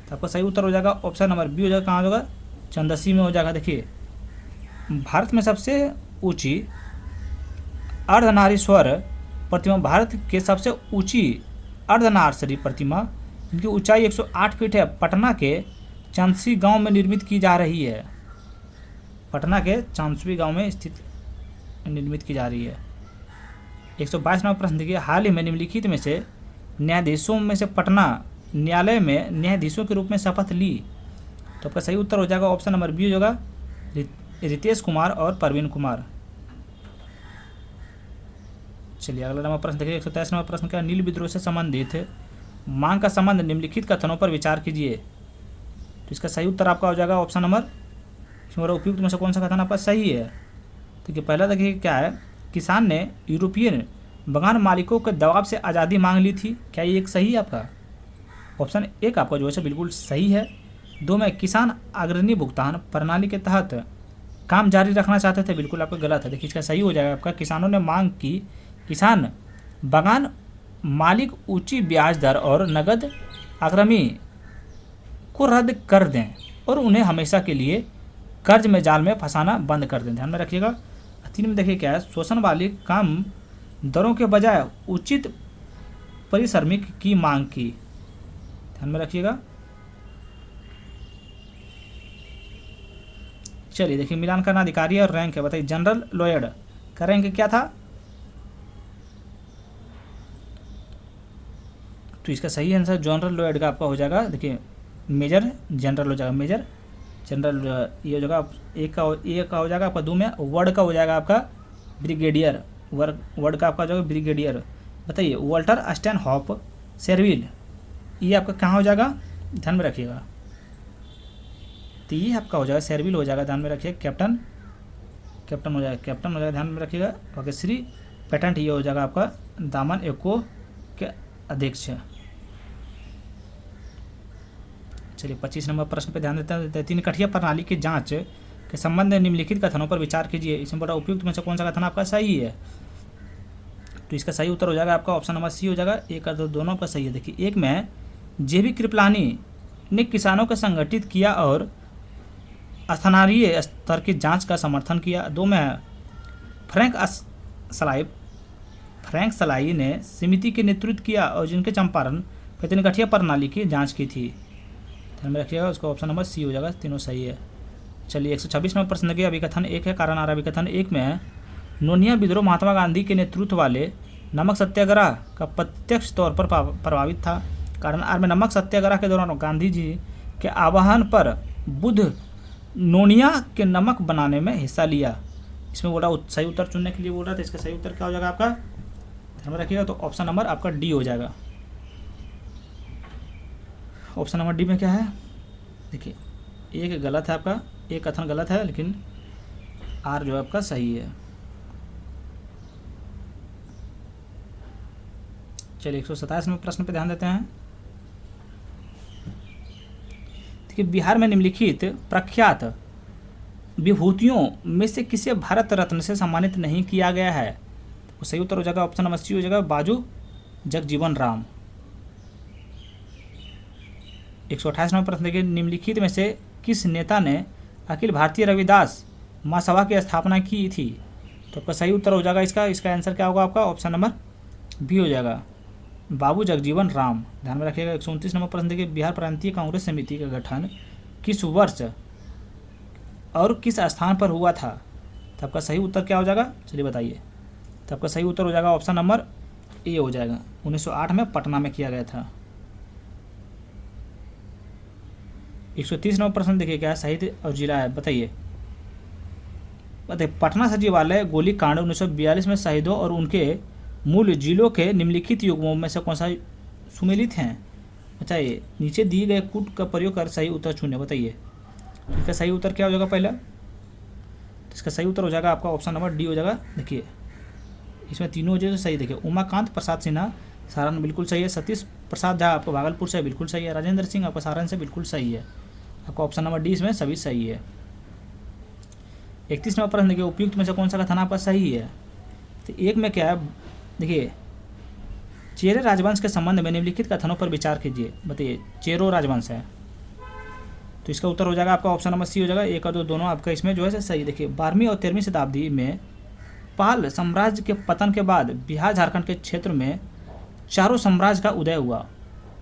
तो आपका सही उत्तर हो जाएगा ऑप्शन नंबर बी हो जाएगा, कहाँ होगा, चंदसी में हो जाएगा। देखिए भारत में सबसे ऊंची अर्धनारीश्वर प्रतिमा, भारत के सबसे ऊंची अर्धनारीश्वरी प्रतिमा, इनकी ऊंचाई 108 फीट है, पटना के चांदसी गांव में निर्मित की जा रही है। पटना के चांदसी गांव में स्थित निर्मित की जा रही है। 122 नंबर प्रश्न देखिए, हाल ही में निम्नलिखित में से न्यायाधीशों में से पटना न्यायालय में न्यायाधीशों के रूप में शपथ ली। तो आपका सही उत्तर हो जाएगा ऑप्शन नंबर बी हो जाएगा, रितेश कुमार और परवीन कुमार। चलिए अगला नंबर प्रश्न देखिए, 123 नंबर प्रश्न क्या, नील विद्रोह से संबंधित मांग का संबंध निम्नलिखित कथनों पर विचार कीजिए। तो इसका सही उत्तर आपका हो जाएगा ऑप्शन नंबर, इसमें उपयुक्त में से कौन सा कथन आपका सही है। देखिए पहला देखिए क्या है, किसान ने यूरोपियन बागान मालिकों के दबाव से आज़ादी मांग ली थी, क्या ये एक सही है आपका। ऑप्शन एक आपका जो है बिल्कुल सही है। 2 में किसान अग्रणी भुगतान प्रणाली के तहत काम जारी रखना चाहते थे, बिल्कुल आपका गलत है। देखिए इसका सही हो जाएगा आपका, किसानों ने मांग की किसान बागान मालिक ऊंची ब्याज दर और नगद अग्रमी को रद्द कर दें और उन्हें हमेशा के लिए कर्ज में जाल में फंसाना बंद कर दें। ध्यान में रखिएगा। 3 में देखिए क्या है, शोषण वाली कम दरों के बजाय उचित परिश्रमिक की मांग की। ध्यान में रखिएगा। चलिए देखिए, मिलान करना अधिकारी और रैंक है, बताइए जनरल लॉयड का रैंक क्या था। तो इसका सही आंसर जनरल लॉयड का आपका हो जाएगा, देखिए मेजर जनरल हो जाएगा, मेजर जनरल ये हो जाएगा। एक का हो जाएगा आपका। 2 में वर्ड का हो जाएगा आपका ब्रिगेडियर, वर्ड का आपका हो जाएगा ब्रिगेडियर। बताइए वाल्टर स्टैनहॉप सेरविल, ये आपका कहाँ हो जाएगा, ध्यान में रखिएगा। तो ये आपका हो जाएगा सेरविल हो जाएगा, ध्यान में रखिए। कैप्टन हो जाएगा, ध्यान में रखिएगा। ओके, श्री पेटेंट ये हो जाएगा आपका दामन एको के अध्यक्ष। चलिए 25 नंबर प्रश्न पे ध्यान देते हैं। 3 कठिया प्रणाली की जांच के संबंध में निम्नलिखित कथनों पर विचार कीजिए। इसमें बड़ा उपयुक्त में से कौन सा कथन आपका सही है। तो इसका सही उत्तर हो जाएगा आपका ऑप्शन नंबर सी हो जाएगा। एक और दोनों का सही है। देखिए एक में जेबी कृपलानी ने किसानों को संगठित किया और स्थानीय स्तर की जांच का समर्थन किया। 2 में फ्रैंक सलाई ने समिति के नेतृत्व किया और जिनके चंपारण तीन कठिया प्रणाली की जांच की थी। ध्यान में रखिएगा, उसका ऑप्शन नंबर सी हो जाएगा, तीनों सही है। चलिए 126 नंबर प्रश्न के अभिकथन 1 है, कारण आ रहा अभिकथन 1 में है नोनिया विद्रोह महात्मा गांधी के नेतृत्व वाले नमक सत्याग्रह का प्रत्यक्ष तौर पर प्रभावित था। कारण आर में नमक सत्याग्रह के दौरान गांधी जी के आह्वान पर बुद्ध नोनिया के नमक बनाने में हिस्सा लिया। इसमें बोल रहा सही उत्तर चुनने के लिए बोल रहा था, इसका सही उत्तर क्या हो जाएगा आपका, ध्यान में रखिएगा। तो ऑप्शन नंबर आपका डी हो जाएगा। ऑप्शन नंबर डी में क्या है, देखिए एक गलत है आपका, एक कथन गलत है, लेकिन आर जो है आपका सही है। चलिए 127 में प्रश्न पे ध्यान देते हैं। देखिए बिहार में निम्नलिखित प्रख्यात विभूतियों में से किसे भारत रत्न से सम्मानित नहीं किया गया है। तो सही उत्तर हो जाएगा ऑप्शन नंबर सी हो जाएगा, बाजू जगजीवन राम। 128 नंबर प्रश्न देखिए, निम्नलिखित में से किस नेता ने अखिल भारतीय रविदास महासभा की स्थापना की थी। तो आपका सही उत्तर हो जाएगा इसका आंसर क्या होगा आपका, ऑप्शन नंबर बी हो जाएगा, बाबू जगजीवन राम। ध्यान में रखिएगा। 129 नंबर प्रश्न देखिए, बिहार प्रांतीय कांग्रेस समिति का गठन किस वर्ष और किस स्थान पर हुआ था। तो आपका सही उत्तर क्या हो जाएगा, चलिए बताइए। तो आपका सही उत्तर हो जाएगा ऑप्शन नंबर ए हो जाएगा, 1908 में पटना में किया गया था। 130 नंबर प्रश्न देखिए, क्या साहित्य और जिला है, बताइए। पटना सचिवालय गोलीकांड 1942 में शहीदों और उनके मूल जिलों के निम्नलिखित युग्मों में से कौन सा सुमेलित हैं। बताइए, नीचे दिए गए कूट का प्रयोग कर सही उत्तर चुने, बताइए। इसका सही उत्तर क्या हो जाएगा पहला, तो इसका सही उत्तर हो जाएगा आपका ऑप्शन नंबर डी हो जाएगा। देखिए इसमें तीनों हो जाए तो सही। देखिए उमाकांत प्रसाद सिन्हा सारण बिल्कुल सही है, सतीश प्रसाद झा आपको भागलपुर से बिल्कुल सही है, राजेंद्र सिंह आपका सारण से बिल्कुल सही है। आपका ऑप्शन नंबर डी इसमें सभी सही है। 31 नंबर प्रश्न देखिए, उपयुक्त में से कौन सा कथन आपका सही है। तो एक में क्या है, देखिए चेरे राजवंश के संबंध में निम्नलिखित कथनों पर विचार कीजिए। बताइए, चेरो राजवंश है, तो इसका उत्तर हो जाएगा आपका ऑप्शन नंबर सी हो जाएगा। एक और दो दोनों आपका इसमें जो है सही। देखिए 12वीं और 13वीं शताब्दी में पाल साम्राज्य के पतन के बाद बिहार झारखंड के क्षेत्र में चारों साम्राज्य का उदय हुआ।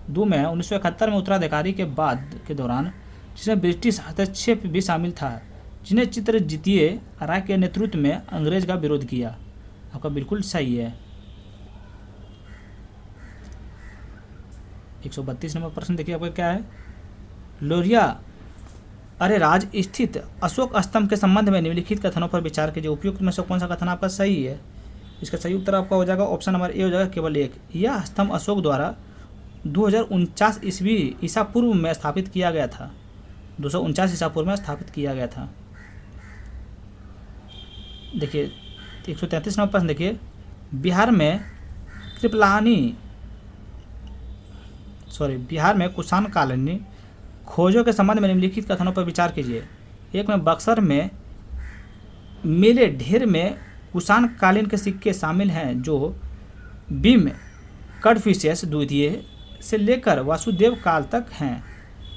2 में 1971 में उत्तराधिकारी के बाद के दौरान, जिसमें ब्रिटिश हस्तक्षेप भी शामिल था, जिन्हें चित्रजीतीय राय के नेतृत्व में अंग्रेज का विरोध किया। आपका बिल्कुल सही है। 132 नंबर प्रश्न देखिए आपका क्या है, लोरिया अरे राज स्थित अशोक स्तंभ के संबंध में निम्नलिखित कथनों पर विचार कीजिए। उपयुक्त में से कौन सा कथन आपका सही है। इसका सही उत्तर आपका हो जाएगा ऑप्शन नंबर ए हो जाएगा, केवल एक। यह स्तंभ अशोक द्वारा 2049 ईसा पूर्व में स्थापित किया गया था। 249 ईसा पूर्व में स्थापित किया गया था। देखिए 133 नंबर प्रश्न देखिए, बिहार में कुषाण कालीन खोजों के संबंध में निम्नलिखित कथनों पर विचार कीजिए। एक में बक्सर में मिले ढेर में कुषाण कालीन के सिक्के शामिल हैं जो बीम कडफिशियस द्वितीय से लेकर वासुदेव काल तक हैं।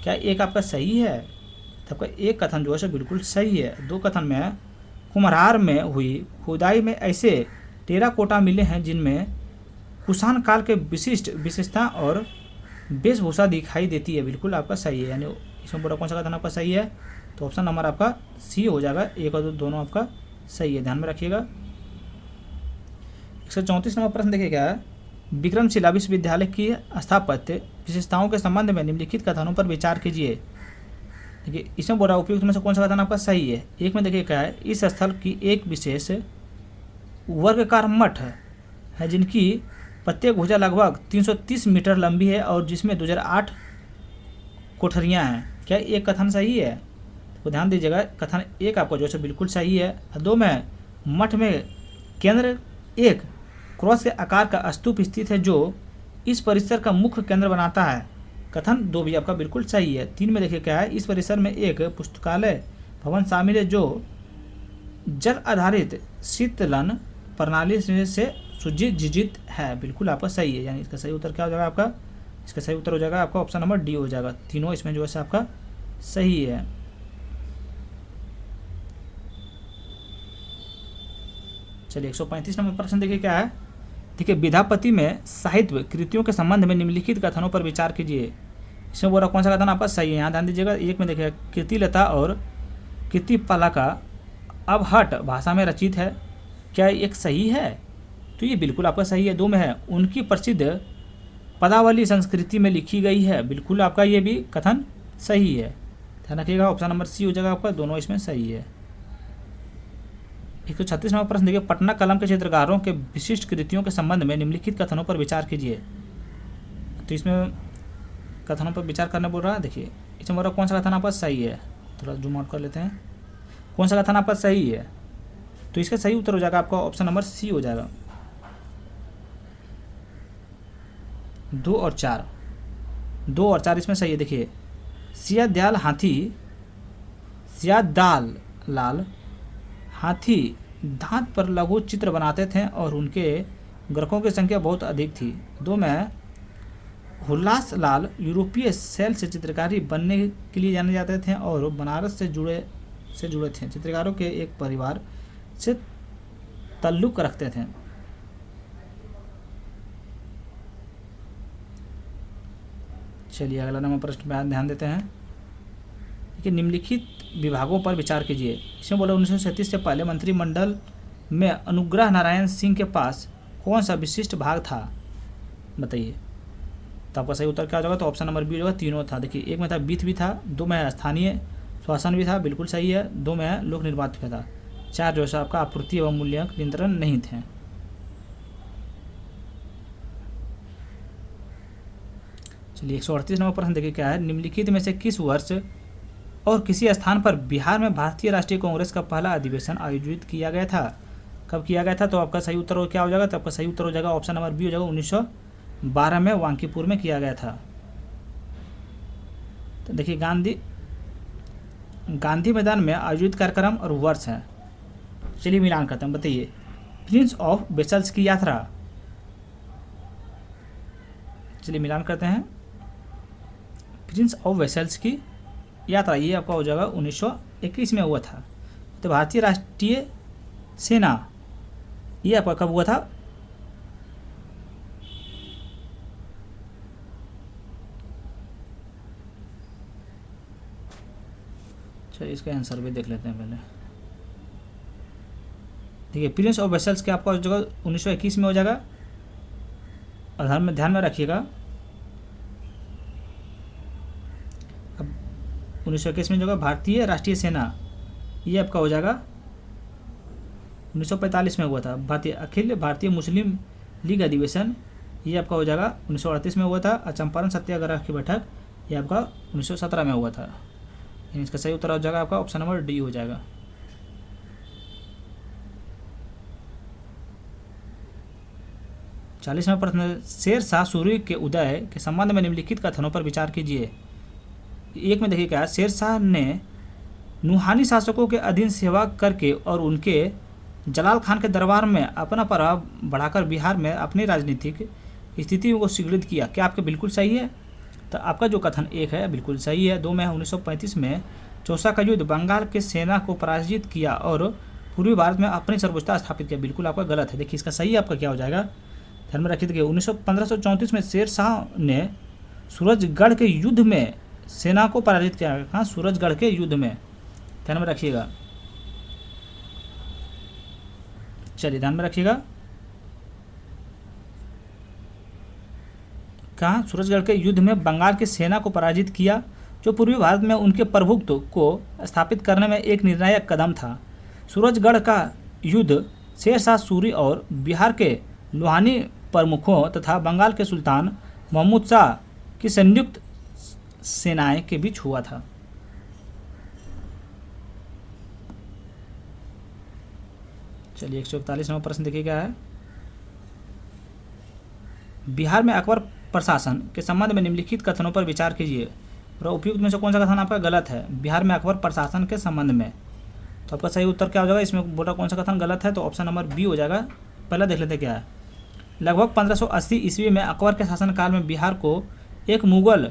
क्या एक आपका सही है। तो आपका एक कथन जो है बिल्कुल सही है। 2 कथन में कुम्हार में हुई खुदाई में ऐसे टेराकोटा मिले हैं जिनमें कुषाण काल के विशिष्टता और वेशभूषा दिखाई देती है। बिल्कुल आपका सही है, यानी इसमें पूरा कौन सा कथन आपका सही है। तो ऑप्शन नंबर आपका सी हो जाएगा। एक और दो दोनों आपका सही है, ध्यान में रखिएगा। 134 नंबर प्रश्न देखिए क्या है, विक्रमशिला विश्वविद्यालय की स्थापत्य विशेषताओं के संबंध में निम्नलिखित कथनों पर विचार कीजिए। देखिए इसमें बोला उपयुक्त में से कौन सा कथन आपका सही है। एक में देखिए क्या है, इस स्थल की एक विशेष वर्गाकार मठ है जिनकी प्रत्येक भुजा लगभग 330 मीटर लंबी है और जिसमें 2008 कोठरियाँ हैं। क्या एक कथन सही है। तो ध्यान दीजिएगा, कथन एक आपका जो है बिल्कुल सही है। 2 में मठ में केंद्र एक क्रॉस के आकार का स्तूप स्थित है जो इस परिसर का मुख्य केंद्र बनाता है। कथन 2 भी आपका बिल्कुल सही है। 3 में देखिए क्या है, इस परिसर में एक पुस्तकालय भवन शामिल है जो जल आधारित शीतलन प्रणाली से सुजीजित है। बिल्कुल आपका सही है, यानी इसका सही उत्तर क्या हो जाएगा आपका, इसका सही उत्तर हो जाएगा आपका ऑप्शन नंबर डी हो जाएगा। तीनों इसमें जो है आपका सही है। चलिए 135 नंबर प्रश्न देखिए क्या है। देखिए विद्यापति में साहित्य कृतियों के संबंध में निम्नलिखित कथनों पर विचार कीजिए। इसमें बोला कौन सा कथन आपका सही है। यहाँ ध्यान दीजिएगा, एक में देखिए कीर्तिलता और कीर्तिपाला का अबहट भाषा में रचित है। क्या एक सही है। तो ये बिल्कुल आपका सही है। 2 में है, उनकी प्रसिद्ध पदावली संस्कृति में लिखी गई है। बिल्कुल आपका ये भी कथन सही है। ध्यान रखिएगा, ऑप्शन नंबर सी हो जाएगा आपका, दोनों इसमें सही है। 136 नंबर प्रश्न देखिए, पटना कलम के चित्रकारों के विशिष्ट कृतियों के संबंध में निम्नलिखित कथनों पर विचार कीजिए। तो इसमें कथनों पर विचार करना बोल रहा है। देखिए इसमें बोल रहा कौन सा कथन आपका सही है, थोड़ा जूम आउट कर लेते हैं। कौन सा कथन आपका सही है, तो इसका सही उत्तर हो जाएगा आपका ऑप्शन नंबर सी हो जाएगा, 2 और 4। 2 और 4 इसमें सही है। देखिए, सियादाल लाल हाथी दांत पर लघु चित्र बनाते थे और उनके ग्राहकों की संख्या बहुत अधिक थी। 2 में हुल्लास लाल यूरोपीय शैल से चित्रकारी बनने के लिए जाने जाते थे और बनारस से जुड़े थे। चित्रकारों के एक परिवार से ताल्लुक रखते थे। चलिए अगला नंबर प्रश्न पे ध्यान देते हैं कि निम्नलिखित विभागों पर विचार कीजिए। इसमें बोला 1937 से पहले मंत्रिमंडल में अनुग्रह नारायण सिंह के पास कौन सा विशिष्ट भाग था, बताइए। तो आपका सही उत्तर क्या हो जाएगा, तो ऑप्शन नंबर बी होगा, तीनों था। देखिए, एक में था वित्त भी था, 2 में स्थानीय शासन भी था, बिल्कुल सही है, 2 में लोक निर्माण भी था, 4 जो है आपका आपूर्ति एवं मूल्य नियंत्रण नहीं थे। चलिए 138 नंबर प्रश्न देखिए क्या है, निम्नलिखित में से किस वर्ष और किसी स्थान पर बिहार में भारतीय राष्ट्रीय कांग्रेस का पहला अधिवेशन आयोजित किया गया था, कब किया गया था। तो आपका सही उत्तर क्या हो जाएगा, तो आपका सही उत्तर हो जाएगा ऑप्शन नंबर बी हो जाएगा, 1912 में वांकीपुर में किया गया था। तो देखिए गांधी मैदान में आयोजित कार्यक्रम और वर्ष है। चलिए मिलान करते हैं, बताइए। प्रिंस ऑफ वेसल्स की यात्रा, चलिए मिलान करते हैं। प्रिंस ऑफ वेसल्स की यात्रा ये आपका हो जाएगा 1921 में हुआ था। तो भारतीय राष्ट्रीय सेना ये आपका कब हुआ था, चलिए इसका आंसर भी देख लेते हैं पहले। देखिए, प्रिंस ऑफ वेसल्स के आपका हो जाएगा 1921 में हो जाएगा। और ध्यान में रखिएगा, अब 1921 में जो भारतीय राष्ट्रीय सेना ये आपका हो जाएगा 1945 में हुआ था। अखिल भारतीय मुस्लिम लीग अधिवेशन ये आपका हो जाएगा 1938 में हुआ था। और चंपारण सत्याग्रह की बैठक ये आपका 1917 में हुआ था। इसका सही उत्तर हो जाएगा आपका ऑप्शन नंबर डी हो जाएगा। चालीसवां प्रश्न, शेर शाह सूरी के उदय के संबंध में निम्नलिखित कथनों पर विचार कीजिए। एक में देखिए क्या, शेर शाह ने नुहानी शासकों के अधीन सेवा करके और उनके जलाल खान के दरबार में अपना प्रभाव बढ़ाकर बिहार में अपनी राजनीतिक स्थिति को सुदृढ़ किया। क्या आपके बिल्कुल सही है, तो आपका जो कथन एक है बिल्कुल सही है। 2 में 1935 में चौसा का युद्ध बंगाल के सेना को पराजित किया और पूर्वी भारत में अपनी सर्वोच्चता स्थापित किया, बिल्कुल आपका गलत है। देखिए इसका सही आपका क्या हो जाएगा, ध्यान में रखिए। देखिए 1534 में शेर शाह ने सूरजगढ़ के युद्ध में सेना को पराजित किया। कहाँ, सूरजगढ़ के युद्ध में, ध्यान में रखिएगा। चलिए ध्यान में रखिएगा, कहाँ, सूरजगढ़ के युद्ध में बंगाल की सेना को पराजित किया, जो पूर्वी भारत में उनके प्रभुत्व को स्थापित करने में एक निर्णायक कदम था। सूरजगढ़ का युद्ध शेर शाह सूरी और बिहार के लोहानी प्रमुखों तथा बंगाल के सुल्तान महमूद शाह की संयुक्त सेनाएं के बीच हुआ था। चलिए 141 नंबर प्रश्न देखिए क्या है, बिहार में अकबर प्रशासन के संबंध में निम्नलिखित कथनों पर विचार कीजिए और उपयुक्त में से कौन सा कथन आपका गलत है। बिहार में अकबर प्रशासन के संबंध में, तो आपका सही उत्तर क्या हो जाएगा, इसमें बोला कौन सा कथन गलत है, तो ऑप्शन नंबर बी हो जाएगा। पहला देख लेते क्या है। लगभग 1580 ईस्वी में अकबर के शासनकाल में बिहार को एक मुगल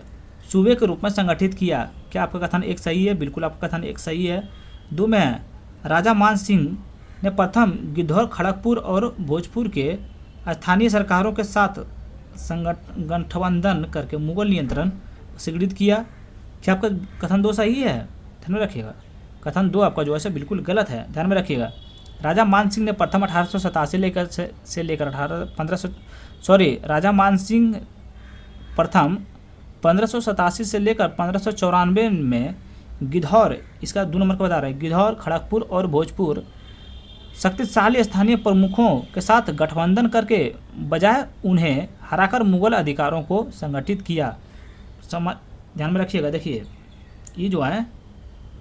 सूबे के रूप में संगठित किया। क्या आपका कथन एक सही है, बिल्कुल आपका कथन एक सही है। 2 में राजा मान सिंह ने प्रथम गिद्धौर, खड़गपुर और भोजपुर के स्थानीय सरकारों के साथ गठबंधन करके मुगल नियंत्रण सुदृढ़ किया। क्या आपका कथन 2 सही है, ध्यान में रखिएगा। कथन 2 आपका जो है बिल्कुल गलत है, ध्यान में रखिएगा। राजा मान सिंह ने प्रथम 1887 से लेकर 1587 से लेकर 1594 में गिद्धौर, इसका 2 नंबर का बता रहा है, गिद्धौर, खड़गपुर और भोजपुर शक्तिशाली स्थानीय प्रमुखों के साथ गठबंधन करके बजाय उन्हें हराकर मुगल अधिकारों को संगठित किया। ध्यान में रखिएगा, देखिए ये जो है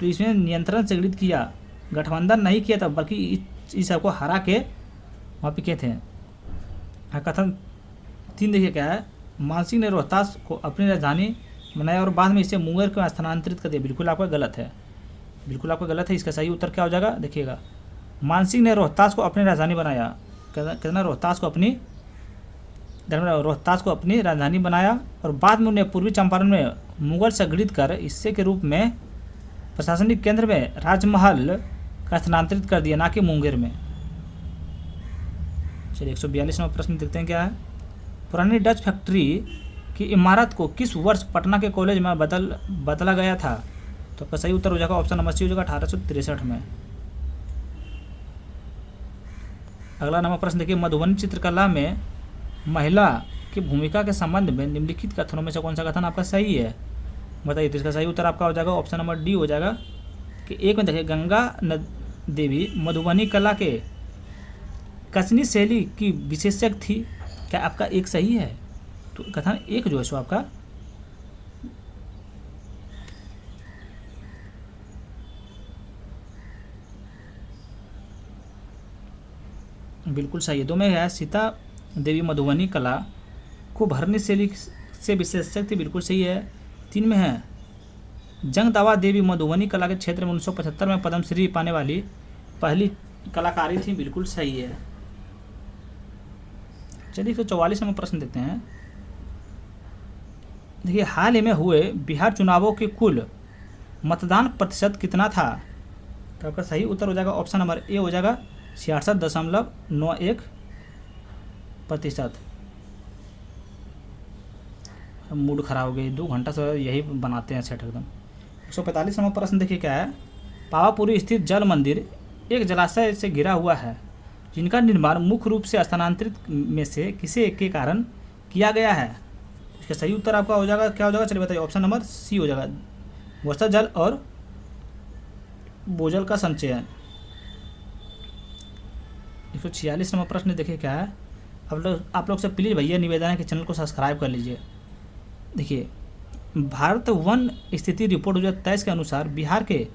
तो इसमें नियंत्रण संगठित किया, गठबंधन नहीं किया था, बल्कि इस सबको हरा के वहाँ पे किए थे। कथन 3 देखिए क्या है, मानसिंह ने रोहतास को अपनी राजधानी बनाया और बाद में इसे मुंगेर को स्थानांतरित कर दिया। बिल्कुल आपका गलत है, बिल्कुल आपका गलत है। इसका सही उत्तर क्या हो जाएगा, देखिएगा, मानसिंह ने रोहतास को अपनी राजधानी बनाया, कहना रोहतास को अपनी राजधानी बनाया और बाद में उन्हें पूर्वी चंपारण में मुगल संगठित कर इससे के रूप में प्रशासनिक केंद्र में राजमहल का स्थानांतरित कर दिया, ना कि मुंगेर में। चलिए 142वां प्रश्न देखते हैं क्या है। पुरानी डच फैक्ट्री की इमारत को किस वर्ष पटना के कॉलेज में बदला गया था? तो आपका सही उत्तर हो जाएगा ऑप्शन नंबर सी हो जाएगा 1863 में। अगला नंबर प्रश्न देखिए, मधुबनी चित्रकला में महिला की भूमिका के संबंध में निम्नलिखित कथनों में से कौन सा कथन आपका सही है, बताइए। तो इसका सही उत्तर आपका हो जाएगा ऑप्शन नंबर डी हो जाएगा कि एक में देखिए, गंगा देवी मधुबनी कला के कचनी शैली की विशेषज्ञ थी। क्या आपका एक सही है? तो कथन एक जो है सो आपका बिल्कुल सही है। 2 में है, सीता देवी मधुबनी कला को भरनी शैली से विशेषज्ञ थी, बिल्कुल सही है। 3 में है, जंगदावा देवी मधुबनी कला के क्षेत्र में 1975 में पद्मश्री पाने वाली पहली कलाकारी थी, बिल्कुल सही है। चलिए 144 नंबर प्रश्न देखते हैं। देखिए, हाल ही में हुए बिहार चुनावों के कुल मतदान प्रतिशत कितना था? तो आपका सही उत्तर हो जाएगा ऑप्शन नंबर ए हो जाएगा 66.91%। मूड खराब हो गई, 2 घंटा से यही बनाते हैं सेट एकदम। 145 नंबर प्रश्न देखिए क्या है। पावापुरी स्थित जल मंदिर एक जलाशय से घिरा हुआ है, जिनका निर्माण मुख्य रूप से स्थानांतरित में से किसे के कारण किया गया है? इसका सही उत्तर आपका हो जाएगा क्या हो जाएगा, चलिए बताइए, ऑप्शन नंबर सी हो जाएगा, वर्षा जल और भूजल का संचयन। 146 नंबर प्रश्न देखिए क्या है। आप लोग से प्लीज़ भैया निवेदन है कि चैनल को सब्सक्राइब कर लीजिए। देखिए, भारत वन स्थिति रिपोर्ट 2023 के अनुसार बिहार के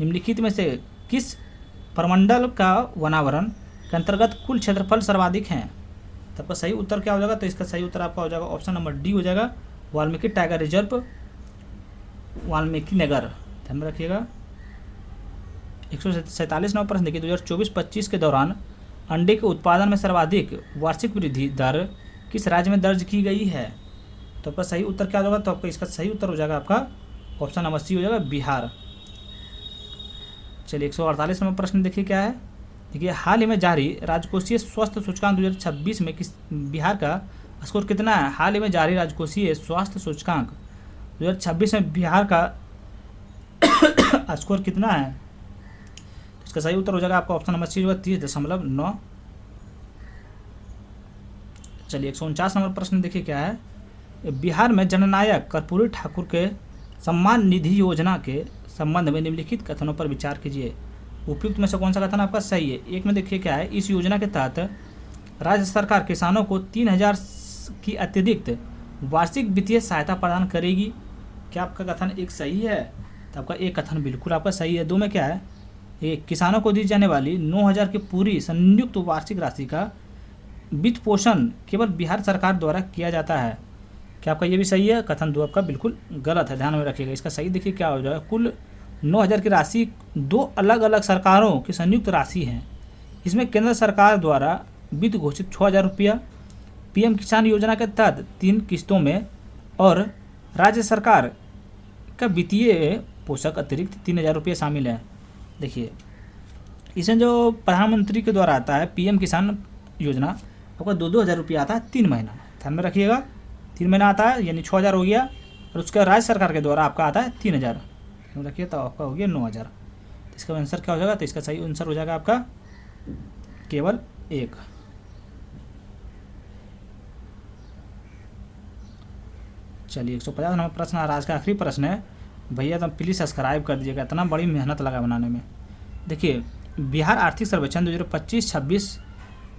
निम्नलिखित में से किस प्रमंडल का वनावरण के अंतर्गत कुल क्षेत्रफल सर्वाधिक हैं? तो आपका सही उत्तर क्या हो जाएगा? तो इसका सही उत्तर आपका हो जाएगा ऑप्शन नंबर डी हो जाएगा, वाल्मीकि टाइगर रिजर्व, वाल्मीकि नगर। ध्यान में रखिएगा। 147 नंबर प्रश्न देखिए, 2024-25 के दौरान अंडे के उत्पादन में सर्वाधिक वार्षिक वृद्धि दर किस राज्य में दर्ज की गई है? तो आपका सही उत्तर क्या होगा? तो आपका इसका सही उत्तर हो जाएगा आपका ऑप्शन नंबर सी हो जाएगा, बिहार। चलिए 148 नंबर प्रश्न देखिए क्या है। देखिए, हाल ही में जारी राजकोषीय स्वास्थ्य सूचकांक 2026 में किस बिहार का स्कोर कितना है? हाल ही में जारी राजकोषीय स्वास्थ्य सूचकांक 2026 में बिहार का स्कोर कितना है? तो इसका सही उत्तर हो जाएगा आपका ऑप्शन नंबर सी होगा 30.9। चलिए 149 नंबर प्रश्न देखिए क्या है। बिहार में जननायक कर्पूरी ठाकुर के सम्मान निधि योजना के संबंध में निम्नलिखित कथनों पर विचार कीजिए। उपयुक्त में से कौन सा कथन आपका सही है? एक में देखिए क्या है, इस योजना के तहत राज्य सरकार किसानों को 3000 की अतिरिक्त वार्षिक वित्तीय सहायता प्रदान करेगी। क्या आपका कथन एक सही है? तो आपका एक कथन बिल्कुल आपका सही है। 2 में क्या है, ये किसानों को दी जाने वाली 9000 की पूरी संयुक्त वार्षिक राशि का वित्त पोषण केवल बिहार सरकार द्वारा किया जाता है। क्या आपका ये भी सही है? कथन 2 आपका बिल्कुल गलत है, ध्यान में रखिएगा। इसका सही देखिए क्या हो जाएगा, कुल 9000 की राशि 2 अलग अलग सरकारों की संयुक्त राशि है। इसमें केंद्र सरकार द्वारा वित्त घोषित 6000 रुपया, पीएम किसान योजना के तहत 3 किस्तों में, और राज्य सरकार का वित्तीय पोषक अतिरिक्त 3000 रुपये शामिल है। देखिए, इसमें जो प्रधानमंत्री के द्वारा आता है पीएम किसान योजना, आपका 2-2 हज़ार रुपया आता है 3 महीना, ध्यान में रखिएगा। 3 महीना आता है यानी 6000 हो गया, और उसका राज्य सरकार के द्वारा आपका आता है 3000, रखिए तो आपका हो गया 9000। तो इसका आंसर क्या हो जाएगा? तो इसका सही आंसर हो जाएगा आपका केवल 1। चलिए 150 नंबर प्रश्न आज का आखिरी प्रश्न है। भैया तो प्लीज़ सब्सक्राइब कर दीजिएगा, इतना बड़ी मेहनत लगा बनाने में। देखिए, बिहार आर्थिक सर्वेक्षण 2025-26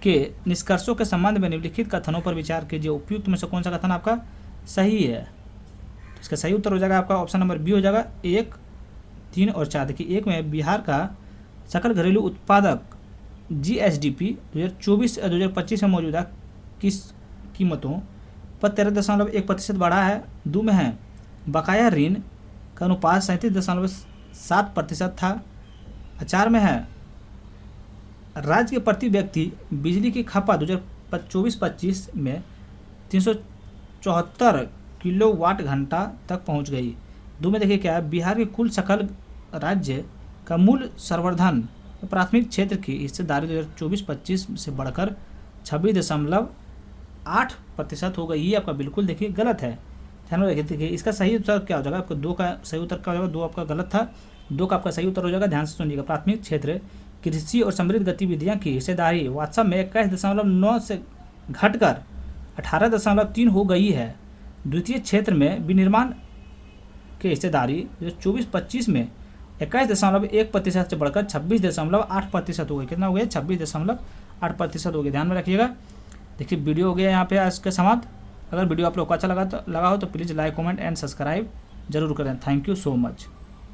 के निष्कर्षों के संबंध में निम्नलिखित कथनों पर विचार कीजिए। उपयुक्त में से कौन सा कथन आपका सही है? तो इसका सही उत्तर हो जाएगा आपका ऑप्शन नंबर बी हो जाएगा 1, 3 और 4। देखिए, 1 में बिहार का सकल घरेलू उत्पादक GSDP 2024-2025 में मौजूदा किस कीमतों पर 13.1% बढ़ा है। 2 में है बकाया ऋण का अनुपात 37.7% था। 4 में है राज्य के प्रति व्यक्ति बिजली की खपत 2024-25 में 374 किलोवाट घंटा तक पहुंच गई। 2 में देखिए क्या है, बिहार के कुल सकल राज्य का मूल संवर्धन प्राथमिक क्षेत्र की हिस्सेदारी 2024-25 से बढ़कर 26.8% हो गई। ये आपका बिल्कुल देखिए गलत है, ध्यान में रखिए। देखिए, इसका सही उत्तर क्या हो जाएगा? आपको 2 का सही उत्तर क्या हो जाएगा? 2 आपका गलत था, 2 का आपका सही उत्तर हो जाएगा। ध्यान से सुनिएगा, प्राथमिक क्षेत्र कृषि और समृद्ध गतिविधियां की हिस्सेदारी वास्तव में 21.9 से घटकर 18.3 हो गई है। द्वितीय क्षेत्र में विनिर्माण के हिस्सेदारी 24-25 में 21.1% से बढ़कर 26.8% हो गई। कितना हो गया? 26.8% हो गया। ध्यान में रखिएगा। देखिए, वीडियो हो गया यहाँ पे आज के समाप्त। अगर वीडियो आप लोग को अच्छा लगा हो तो please like, comment and subscribe जरूर करें। Thank you so much.